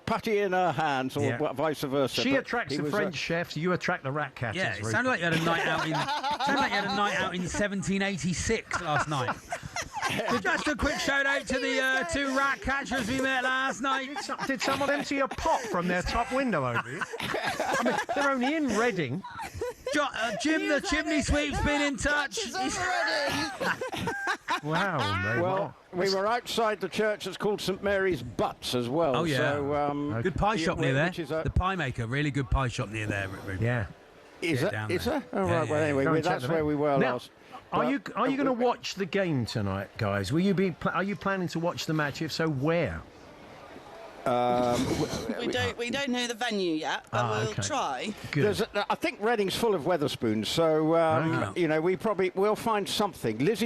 putty in her hands, or vice versa. She attracts the French chefs. You attract the rat catchers. Yeah, it sounded like you had a night out in. Sounded like you had a night out in 1786 last night. Just a quick shout out to the 2 rat catchers we met last night. Did someone empty a pot from their top window over here? I mean, they're only in Reading. Jim the chimney sweep's been in touch. Wow, mate. Well, we were outside the church that's called St Mary's Butts as well. Oh, yeah. So, good pie shop near there. The Pie Maker, really good pie shop near there. Yeah. Is there? Oh, right. Well, anyway, that's where we were now, last. Are you going to watch the game tonight, guys? Will you be? Are you planning to watch the match? If so, where? We don't know the venue yet, but we'll try. I think Reading's full of Wetherspoons, so we'll find something.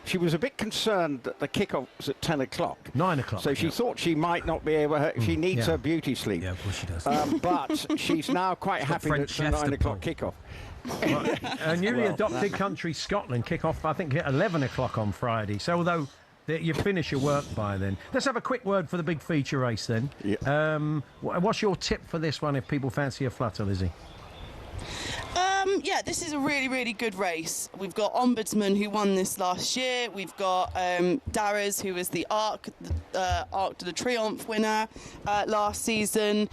She was a bit concerned that the kickoff was at 10 o'clock. 9 o'clock. So she thought she might not be able. She needs her beauty sleep. Yeah, of course she does. But she's now quite happy that it's a 9 o'clock kickoff. A newly adopted country, Scotland, kick off I think at 11 o'clock on Friday. So although you finish your work by then. Let's have a quick word for the big feature race then. What's your tip for this one if people fancy a flutter, Lizzie? This is a really, really good race. We've got Ombudsman, who won this last year. We've got Darras, who was the Arc de the Triomphe winner last season.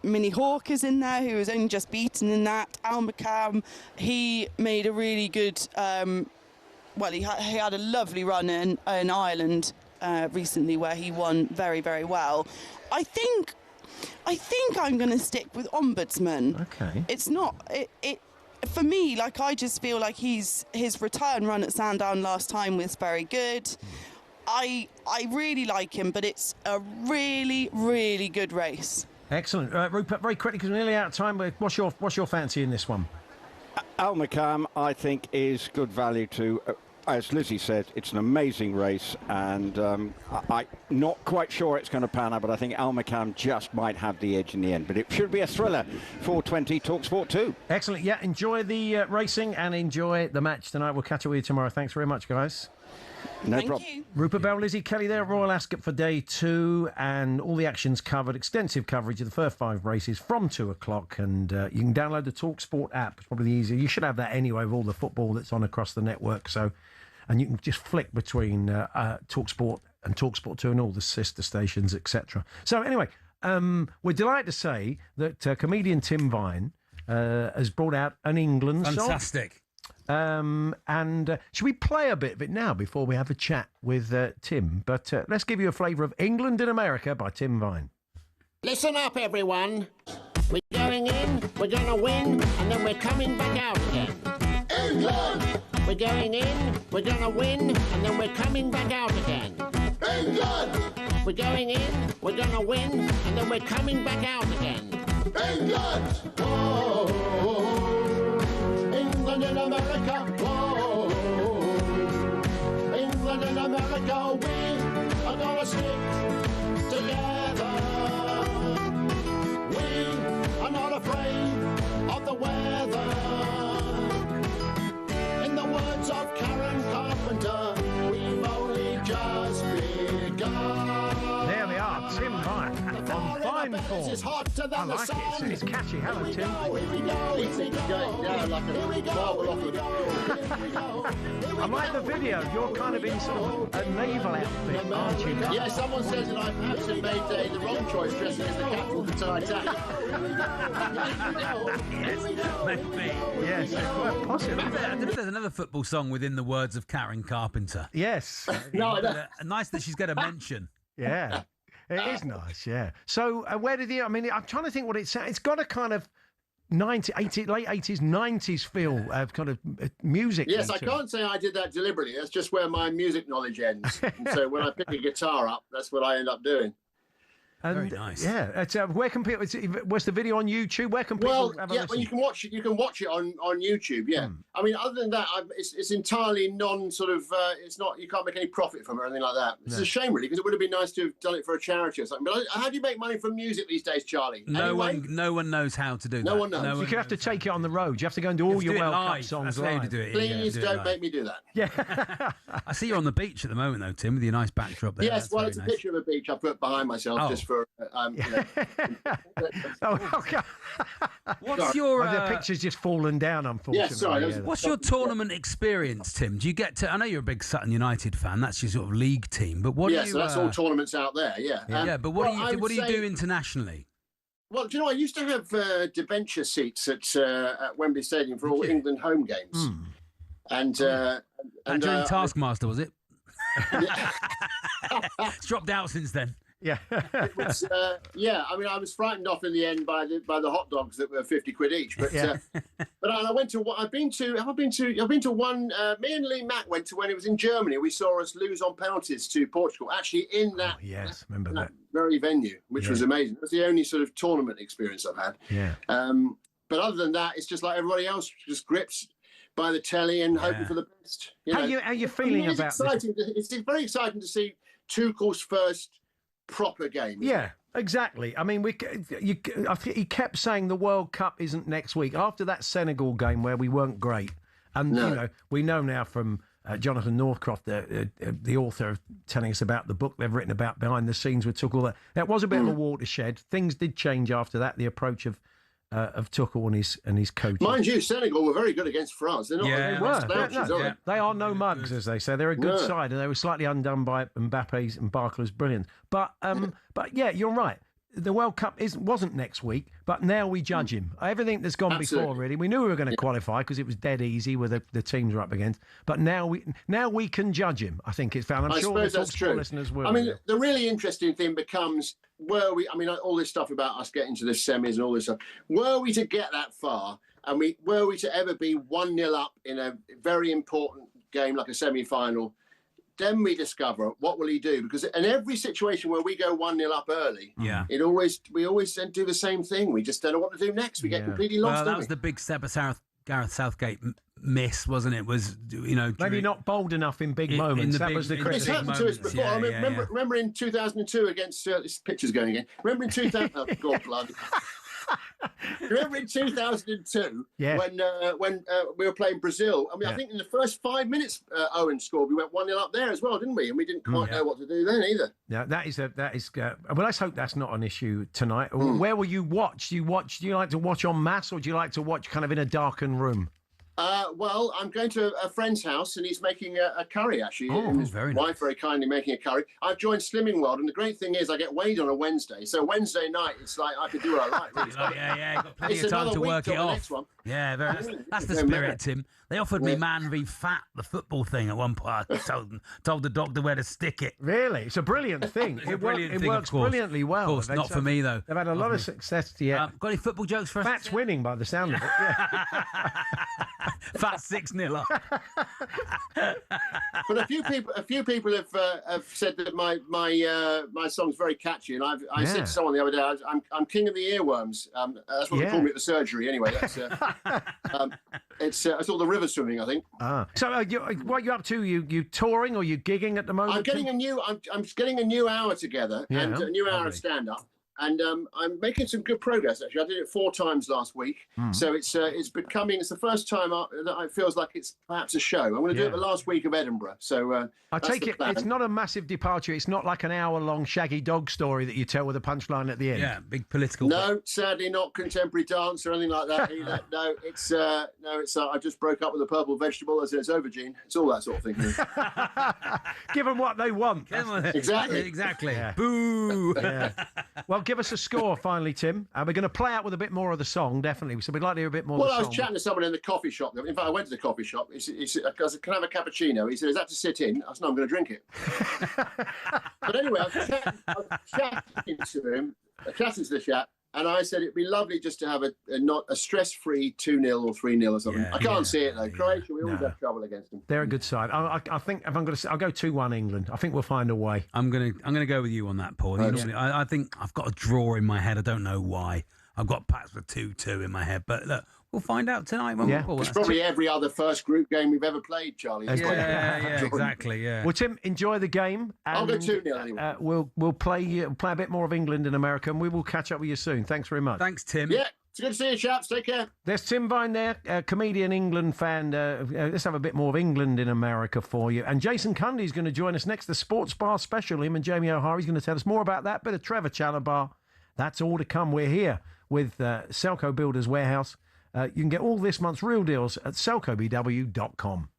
Mini Hawk is in there, who was only just beaten in that. Al McCam, he made a really good... he had a lovely run in Ireland recently where he won very, very well. I think I'm going to stick with Ombudsman. Okay. It's not it for me. Like, I just feel like his return run at Sandown last time was very good. I really like him, but it's a really, really good race. Excellent, Rupert. Very quickly, because we're nearly out of time. But what's your fancy in this one? Al McCam, I think, is good value too. as Lizzie said, it's an amazing race, and I'm not quite sure it's going to pan out, but I think Al-Makam just might have the edge in the end. But it should be a thriller. 4:20 talkSPORT 2. Excellent. Yeah, enjoy the racing and enjoy the match tonight. We'll catch up with you tomorrow. Thanks very much, guys. No problem. Rupert Bell, Lizzie Kelly there, Royal Ascot for day 2, and all the actions covered, extensive coverage of the first 5 races from 2 o'clock, and you can download the talkSPORT app. It's probably easier. You should have that anyway with all the football that's on across the network, and you can just flick between talkSPORT and talkSPORT 2 and all the sister stations, etc. So anyway, we're delighted to say that comedian Tim Vine has brought out an England song. Fantastic. Should we play a bit of it now before we have a chat with Tim? But let's give you a flavour of England in America by Tim Vine. Listen up, everyone. We're going in, we're going to win, and then we're coming back out again. England! We're going in, we're going to win, and then we're coming back out again. England! We're going in, we're going to win, and then we're coming back out again. England! Whoa! England in America, whoa! England in America, we are gonna stick together. We are not afraid of the weather. In the words of Karen Carpenter, we've only just begun. There we are, Tim Vine on fine form. I like it. It's catchy. Hello, Tim. I like the video. You're kind of in sort of a naval outfit, aren't you? Yeah, someone says that I perhaps have made the wrong choice dressing as the captain of the Titanic. Yes, maybe. Yes, quite possibly. I don't know if there's another football song within the words of Karen Carpenter. Yes. Nice that she's got a mention. Yeah. It is nice, yeah. So where did I'm trying to think what it's got a kind of late 80s, 90s feel of kind of music. Yes, I can't say I did that deliberately. That's just where my music knowledge ends. And so when I pick a guitar up, that's what I end up doing. Very nice. Yeah. It's, where can people? Was the video on YouTube? Where can people have a listen? Well, you can watch it. You can watch it on YouTube. Yeah. I mean, other than that, it's entirely non-sort of. It's not. You can't make any profit from it or anything like that. It's a shame, really, because it would have been nice to have done it for a charity or something. But how do you make money from music these days, Charlie? No one knows how to do that. No one knows. You could have to take it on the road. You have to go and do all your World Cup songs live. To do it. Please don't make me do that. Yeah. I see you're on the beach at the moment, though, Tim, with your nice backdrop there. Yes, well, it's a picture of a beach I put behind myself just for. What's your the picture's just fallen down, unfortunately. Yeah, sorry. What's your tournament experience, Tim? Do you get to? I know you're a big Sutton United fan. That's your sort of league team. But what? do you, so that's all tournaments out there. Yeah. But what do you do internationally? Well, do you know, I used to have debenture seats at Wembley Stadium for all England home games. And during Taskmaster, was it? It's dropped out since then. Yeah. It was, I mean, I was frightened off in the end by the hot dogs that were 50 quid each. But but I went to. I've been to one. Me and Lee Mack went to when it was in Germany. We saw us lose on penalties to Portugal. Actually, in that remember that very venue, which was amazing. It was the only sort of tournament experience I've had. Yeah. But other than that, it's just like everybody else, just grips by the telly and hoping for the best. How you feeling about this? It's very exciting to see Tuchel's first proper game. Yeah, exactly. I mean, he kept saying the World Cup isn't next week after that Senegal game where we weren't great, and you know we know now from Jonathan Northcroft, the author, telling us about the book they've written about behind the scenes with Tuchel. That was a bit of a watershed. Things did change after that. The approach of Tuchel and his coach. Mind you, Senegal were very good against France. They're not. They are no mugs, as they say. They're a good side, and they were slightly undone by Mbappe's and Barclay's brilliance. But yeah, you're right. The World Cup wasn't next week, but now we judge him. Everything that's gone before, really. We knew we were going to qualify because it was dead easy with the teams we're up against. But now we can judge him. I think it's found. I'm sure that's true. Listeners will. I mean, the really interesting thing becomes all this stuff about us getting to the semis and all this stuff. Were we to get that far, and were we to ever be 1-0 up in a very important game like a semi-final, then we discover what will he do, because in every situation where we go 1-0 up early, we always then do the same thing. We just don't know what to do next. We get completely lost. Well, that was the big Gareth Southgate miss, wasn't it? Was, you know, maybe not bold enough in big moments. That was the criticism. It's happened to us before. Yeah, I mean, yeah, remember in 2002 against this picture's going again. Remember in 2000? Oh, God, bloody. Remember in 2002 when we were playing Brazil? I mean, I think in the first 5 minutes, Owen scored. We went 1-0 up there as well, didn't we? And we didn't quite know what to do then either. Yeah, that is. Well, let's hope that's not an issue tonight. Where will you watch? Do you like to watch en masse, or do you like to watch kind of in a darkened room? Well, I'm going to a friend's house and he's making a curry, actually. Oh, his very wife very kindly making a curry. I've joined Slimming World, and the great thing is I get weighed on a Wednesday. So Wednesday night, it's like I could do what I like. Really. Yeah, you've got plenty of time to work it off. Yeah, that's the spirit, Tim. They offered me Man v Fat, the football thing, at one point. I told the doctor where to stick it. Really? It's a brilliant thing. It works brilliantly well. Of course, not for me, though. They've had a lot of success yet. Got any football jokes for us? Fat's winning by the sound of it. Yeah. Fat 6-0 up. But a few people have said that my song's very catchy, and I said to someone the other day, I'm king of the earworms. That's what they call me at the surgery. Anyway, that's it's all the river swimming, I think. So what are you up to? You touring or you gigging at the moment? I'm getting a new hour together and a new hour of stand up. And I'm making some good progress, actually. I did it 4 times last week. So it's the first time that it feels like it's perhaps a show. I'm going to do it the last week of Edinburgh. So I take it it's not a massive departure. It's not like an hour-long Shaggy Dog story that you tell with a punchline at the end. Yeah, big political. No, sadly not contemporary dance or anything like that either. No, it's I just broke up with a purple vegetable. As it's over, Gene. It's all that sort of thing. Give them what they want. Exactly. Yeah. Boo. Yeah. Well, give us a score finally, Tim. We're going to play out with a bit more of the song, definitely. So we'd like to hear a bit more of the song. Well, I was chatting to someone in the coffee shop. In fact, I went to the coffee shop. He said, "Can I have a cappuccino?" He said, "Is that to sit in?" I said, "No, I'm going to drink it." But anyway, I was chatting to him, chatting to the chap, and I said it'd be lovely just to have a stress-free 2-0 or 3-0 or something. I can't see it though. Croatia, we always have trouble against them. They're a good side. I think if I'm going to, I'll go 2-1 England. I think we'll find a way. I'm gonna go with you on that, Paul. I think I've got a draw in my head. I don't know why. I've got perhaps a 2-2 in my head, but look, we'll find out tonight when we call. It's probably every other first group game we've ever played, Charlie. Yeah, exactly. Yeah. Well, Tim, enjoy the game. I'll go 2-0 anyway. We'll play a bit more of England in America, and we will catch up with you soon. Thanks very much. Thanks, Tim. Yeah, it's good to see you, chaps. Take care. There's Tim Vine there, comedian, England fan. Let's have a bit more of England in America for you. And Jason Cundy's going to join us next, the Sports Bar Special. Him and Jamie O'Hara. He's going to tell us more about that. Bit of Trevor Chalabar. That's all to come. We're here with Selco Builders Warehouse. You can get all this month's real deals at selcobw.com.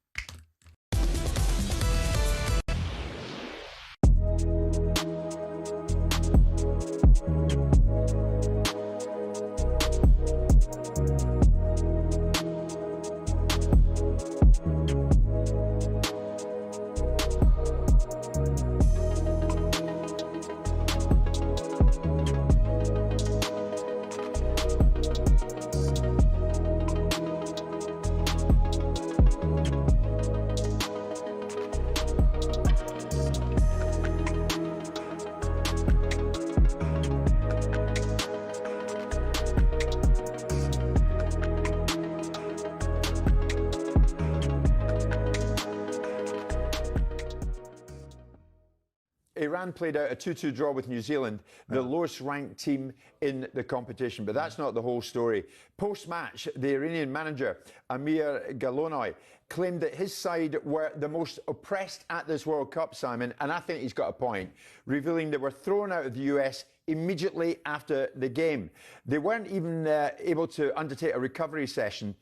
Iran played out a 2-2 draw with New Zealand, the lowest ranked team in the competition. But that's not the whole story. Post-match, the Iranian manager, Amir Galonoy, claimed that his side were the most oppressed at this World Cup, Simon, and I think he's got a point, revealing they were thrown out of the US immediately after the game. They weren't even able to undertake a recovery session.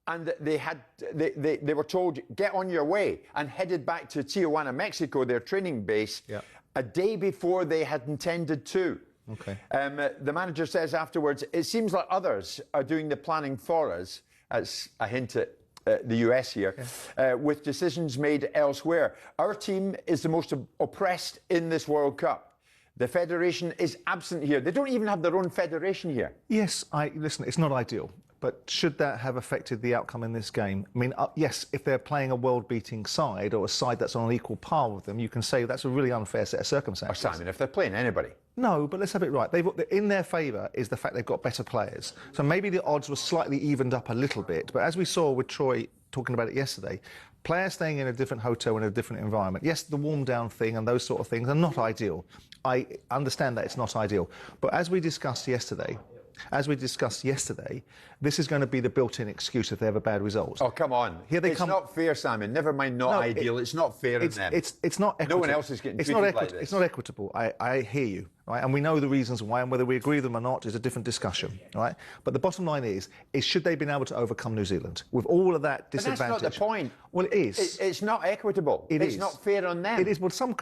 And they were told, get on your way, and headed back to Tijuana, Mexico, their training base, a day before they had intended to. Okay. The manager says afterwards, it seems like others are doing the planning for us. That's a hint at the US here, with decisions made elsewhere. Our team is the most oppressed in this World Cup. The federation is absent here. They don't even have their own federation here. Yes, listen, it's not ideal. But should that have affected the outcome in this game? I mean, yes, if they're playing a world-beating side or a side that's on an equal par with them, you can say that's a really unfair set of circumstances. Simon, if they're playing anybody. No, but let's have it right. In their favour is the fact they've got better players. So maybe the odds were slightly evened up a little bit. But as we saw with Troy talking about it yesterday, players staying in a different hotel in a different environment. Yes, the warm-down thing and those sort of things are not ideal. I understand that it's not ideal. But as we discussed yesterday, this is going to be the built-in excuse if they have a bad result. Oh, come on. It's not fair, Simon. Never mind ideal. It's not fair in them. It's not equitable. No one else is getting treated like this. It's not equitable. I hear you, right? And we know the reasons why, and whether we agree with them or not is a different discussion, right? But the bottom line is should they have been able to overcome New Zealand with all of that disadvantage? But that's not the point. Well, it is. It's not equitable. It's not fair on them. It is. Well, some...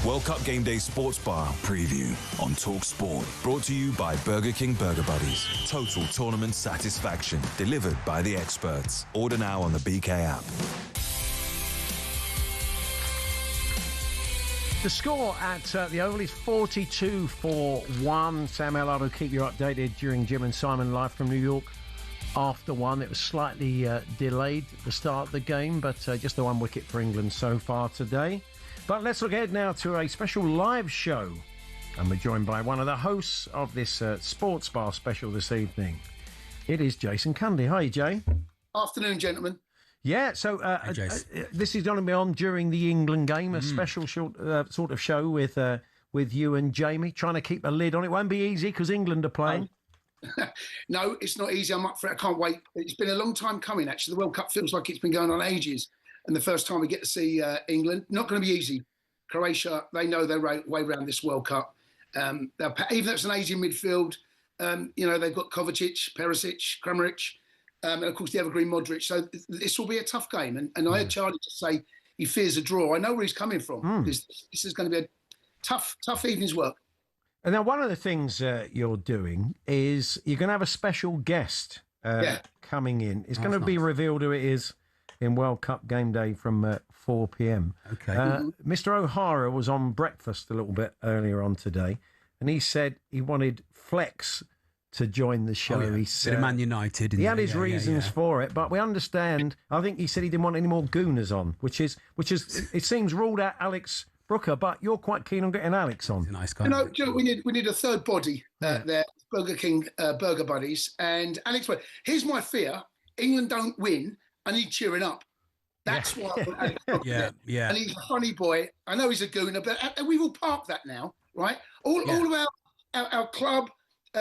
World Cup Game Day Sports Bar preview on talkSPORT. Brought to you by Burger King Burger Buddies. Total tournament satisfaction delivered by the experts. Order now on the BK app. The score at the Oval is 42-1. Sam Ellard will keep you updated during Jim and Simon live from New York. After one, it was slightly delayed at the start of the game, but just the one wicket for England so far today. But let's look ahead now to a special live show. And we're joined by one of the hosts of this Sports Bar special this evening. It is Jason Cundy. Hi, Jay. Afternoon, gentlemen. Yeah, so this is going to be on during the England game, a special short sort of show with you and Jamie, trying to keep a lid on it. Won't be easy because England are playing. No, it's not easy. I'm up for it. I can't wait. It's been a long time coming, actually. The World Cup feels like it's been going on ages. And the first time we get to see England, not going to be easy. Croatia, they know their way around this World Cup. Even though it's an Asian midfield, they've got Kovacic, Perisic, Kramaric, and of course the evergreen Modric. So this will be a tough game. And I heard Charlie just say he fears a draw. I know where he's coming from. This is going to be a tough evening's work. And now one of the things you're doing is you're going to have a special guest coming in. It's going to be revealed who it is in World Cup Game Day from 4 p.m. Okay. Mr. O'Hara was on breakfast a little bit earlier on today, and he said he wanted Flex to join the show. He said, bit of Man United. He had his reasons for it, but we understand. I think he said he didn't want any more Gooners on, which is it seems ruled out Alex Brooker, but you're quite keen on getting Alex on. Nice guy. We need a third body there, Burger King Burger Buddies, and Alex. Here's my fear: England don't win. I need cheering up. That's why I want Alex Brooker. Yeah. And he's a funny boy. I know he's a gooner, but we've all parked that now, right? All of our club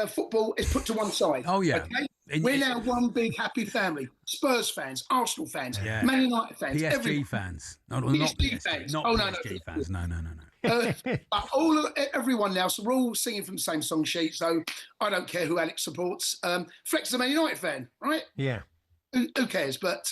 football is put to one side. Oh, yeah. Okay? We're now one big happy family. Spurs fans, Arsenal fans, Man United fans. PSG fans. Not PSG fans. Not PSG fans. No. Everyone now, so we're all singing from the same song sheet, so I don't care who Alex supports. Flex is a Man United fan, right? Yeah. Who cares? But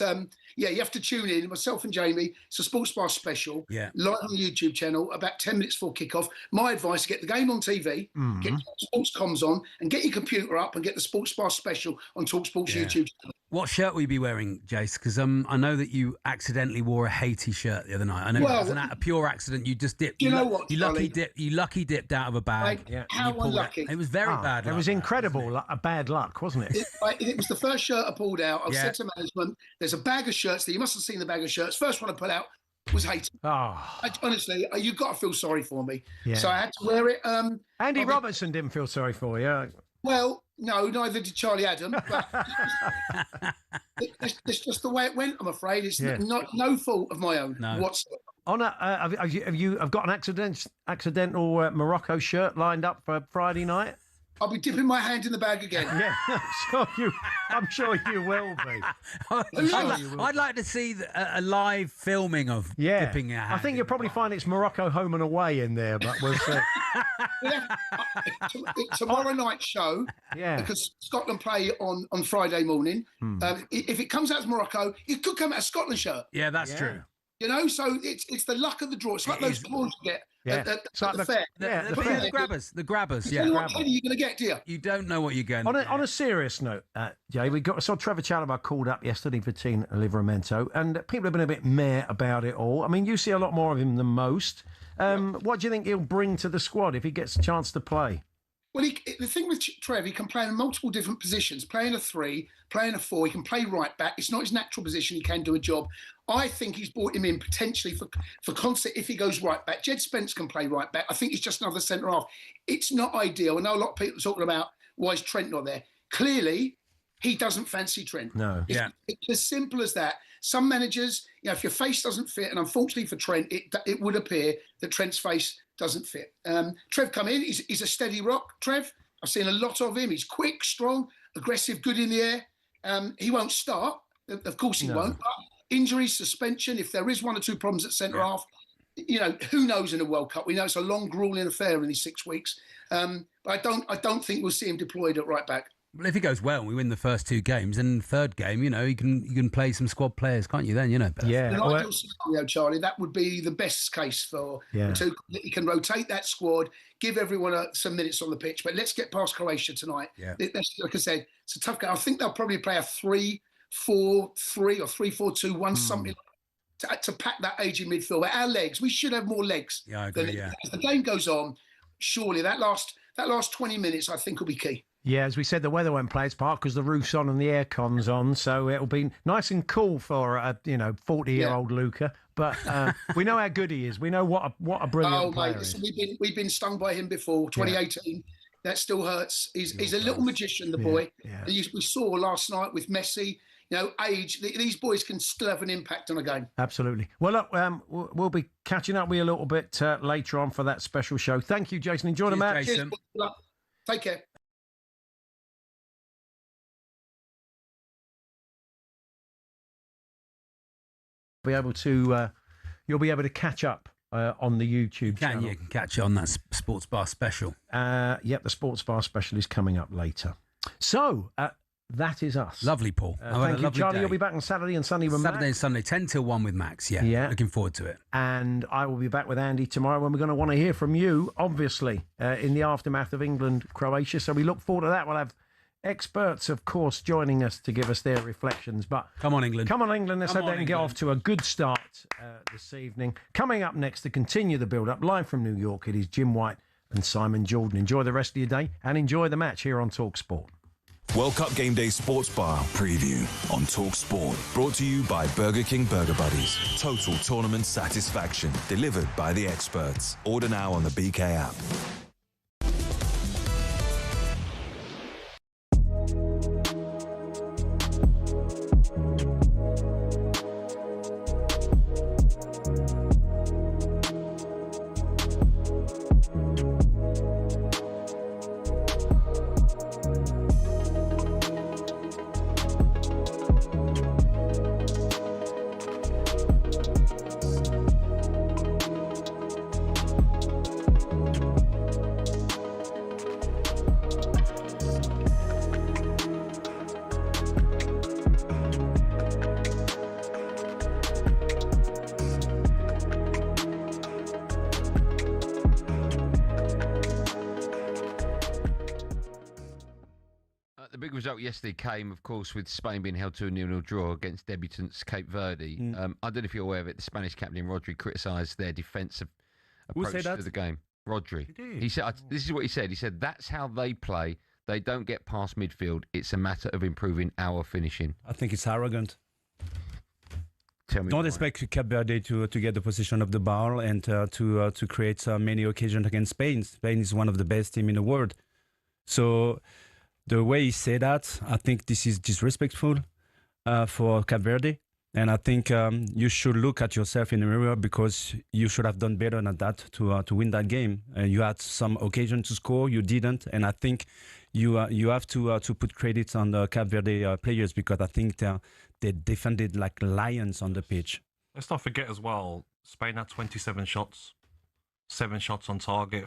you have to tune in. Myself and Jamie. It's a Sports Bar special. Yeah. Live on the YouTube channel about 10 minutes before kickoff. My advice: get the game on TV, get sports comms on, and get your computer up and get the Sports Bar special on talkSPORT's YouTube channel. What shirt will you be wearing, Jace? Because I know that you accidentally wore a Haiti shirt the other night. I know it was a pure accident. You just dipped. You know what, You lucky dipped out of a bag. How unlucky. It was very bad. It was incredible. Bad luck, wasn't it? It was the first shirt I pulled out. I said to management, "There's a bag of shirts there. You must have seen the bag of shirts. First one I put out was Haiti." Honestly, you've got to feel sorry for me. Yeah. So I had to wear it. Andy Robertson didn't feel sorry for you. Well, no, neither did Charlie Adam. But it's just the way it went. I'm afraid it's no fault of my own whatsoever. I've got an accidental Morocco shirt lined up for Friday night. I'll be dipping my hand in the bag again. Yeah, I'm sure you will be. I'd like to see a live filming of dipping your hand. I think you'll probably find it's Morocco home and away in there, but we'll see. Tomorrow night show, because Scotland play on Friday morning. If it comes out as Morocco, it could come out as Scotland shirt. Yeah, that's true. You know, so it's the luck of the draw. It's like those draws you get at the fair. The grabbers. You know what penny you're going to get, do you? You don't know what you're going to get. On a serious note, Jay, saw Trevor Chalobah called up yesterday for Tina Livramento, and people have been a bit meh about it all. I mean, you see a lot more of him than most. What do you think he'll bring to the squad if he gets a chance to play? Well, the thing with Trev, he can play in multiple different positions, playing a 3, playing a 4, he can play right back. It's not his natural position, he can do a job. I think he's brought him in potentially for concert if he goes right back. Jed Spence can play right back. I think he's just another centre-half. It's not ideal. I know a lot of people are talking about why is Trent not there. Clearly, he doesn't fancy Trent. No. It's as simple as that. Some managers, if your face doesn't fit, and unfortunately for Trent, it would appear that Trent's face doesn't fit. Trev come in, he's a steady rock, Trev. I've seen a lot of him. He's quick, strong, aggressive, good in the air. He won't start. Of course he won't. But injury, suspension, if there is 1 or 2 problems at centre-half, who knows in a World Cup? We know it's a long, gruelling affair in these 6 weeks. But I don't think we'll see him deployed at right back. Well, if it goes well and we win the first 2 games, and the third game, you can play some squad players, can't you? Then Yeah. In an ideal scenario, Charlie, that would be the best case for Tuchel. He can rotate that squad, give everyone some minutes on the pitch. But let's get past Croatia tonight. Yeah. Like I said, it's a tough game. I think they'll probably play a 3-4-3 or 3-4-2-1, something to pack that aging midfield. But our legs, we should have more legs. Yeah, I agree. As the game goes on, surely that last 20 minutes, I think, will be key. Yeah, as we said, the weather won't play its part because the roof's on and the aircon's on, so it'll be nice and cool for a 40-year-old Luca. But we know how good he is. We know what a brilliant player he is. Listen, we've been stung by him before. 2018, that still hurts. He's a little magician, the boy. Yeah. And we saw last night with Messi. Age. These boys can still have an impact on a game. Absolutely. Well, look, we'll be catching up with you a little bit later on for that special show. Thank you, Jason. Enjoy the match. Jason. Take care. You'll be able to catch up on the YouTube channel. You can catch it on that Sports Bar special. Yep, the Sports Bar special is coming up later. So that is us. Lovely, Paul. Thank you, Charlie. You'll be back on Saturday and Sunday with Max. Saturday and Sunday, 10 till 1 with Max. Yeah, looking forward to it. And I will be back with Andy tomorrow when we're going to want to hear from you, obviously, in the aftermath of England-Croatia. So we look forward to that. We'll have experts, of course, joining us to give us their reflections. But come on, England. Come on, England. Let's hope they can get off to a good start this evening. Coming up next to continue the build-up, live from New York, it is Jim White and Simon Jordan. Enjoy the rest of your day and enjoy the match here on talkSPORT. World Cup Game Day Sports Bar preview on talkSPORT. Brought to you by Burger King Burger Buddies. Total tournament satisfaction. Delivered by the experts. Order now on the BK app. result yesterday came, of course, with Spain being held to a 0-0 draw against debutants Cape Verde. I don't know if you're aware of it. The Spanish captain Rodri criticised their defensive approach to the game. Rodri. He said, "This is what he said. He said that's how they play. They don't get past midfield. It's a matter of improving our finishing." I think it's arrogant. Tell me. Don't expect Cape Verde to get the position of the ball and to create many occasions against Spain. Spain is one of the best teams in the world. So the way he said that, I think this is disrespectful for Cape Verde. And I think you should look at yourself in the mirror because you should have done better than that to win that game. You had some occasion to score, you didn't, and I think you have to put credit on the Cape Verde players because I think they defended like lions on the pitch. Let's not forget as well, Spain had 27 shots, 7 shots on target,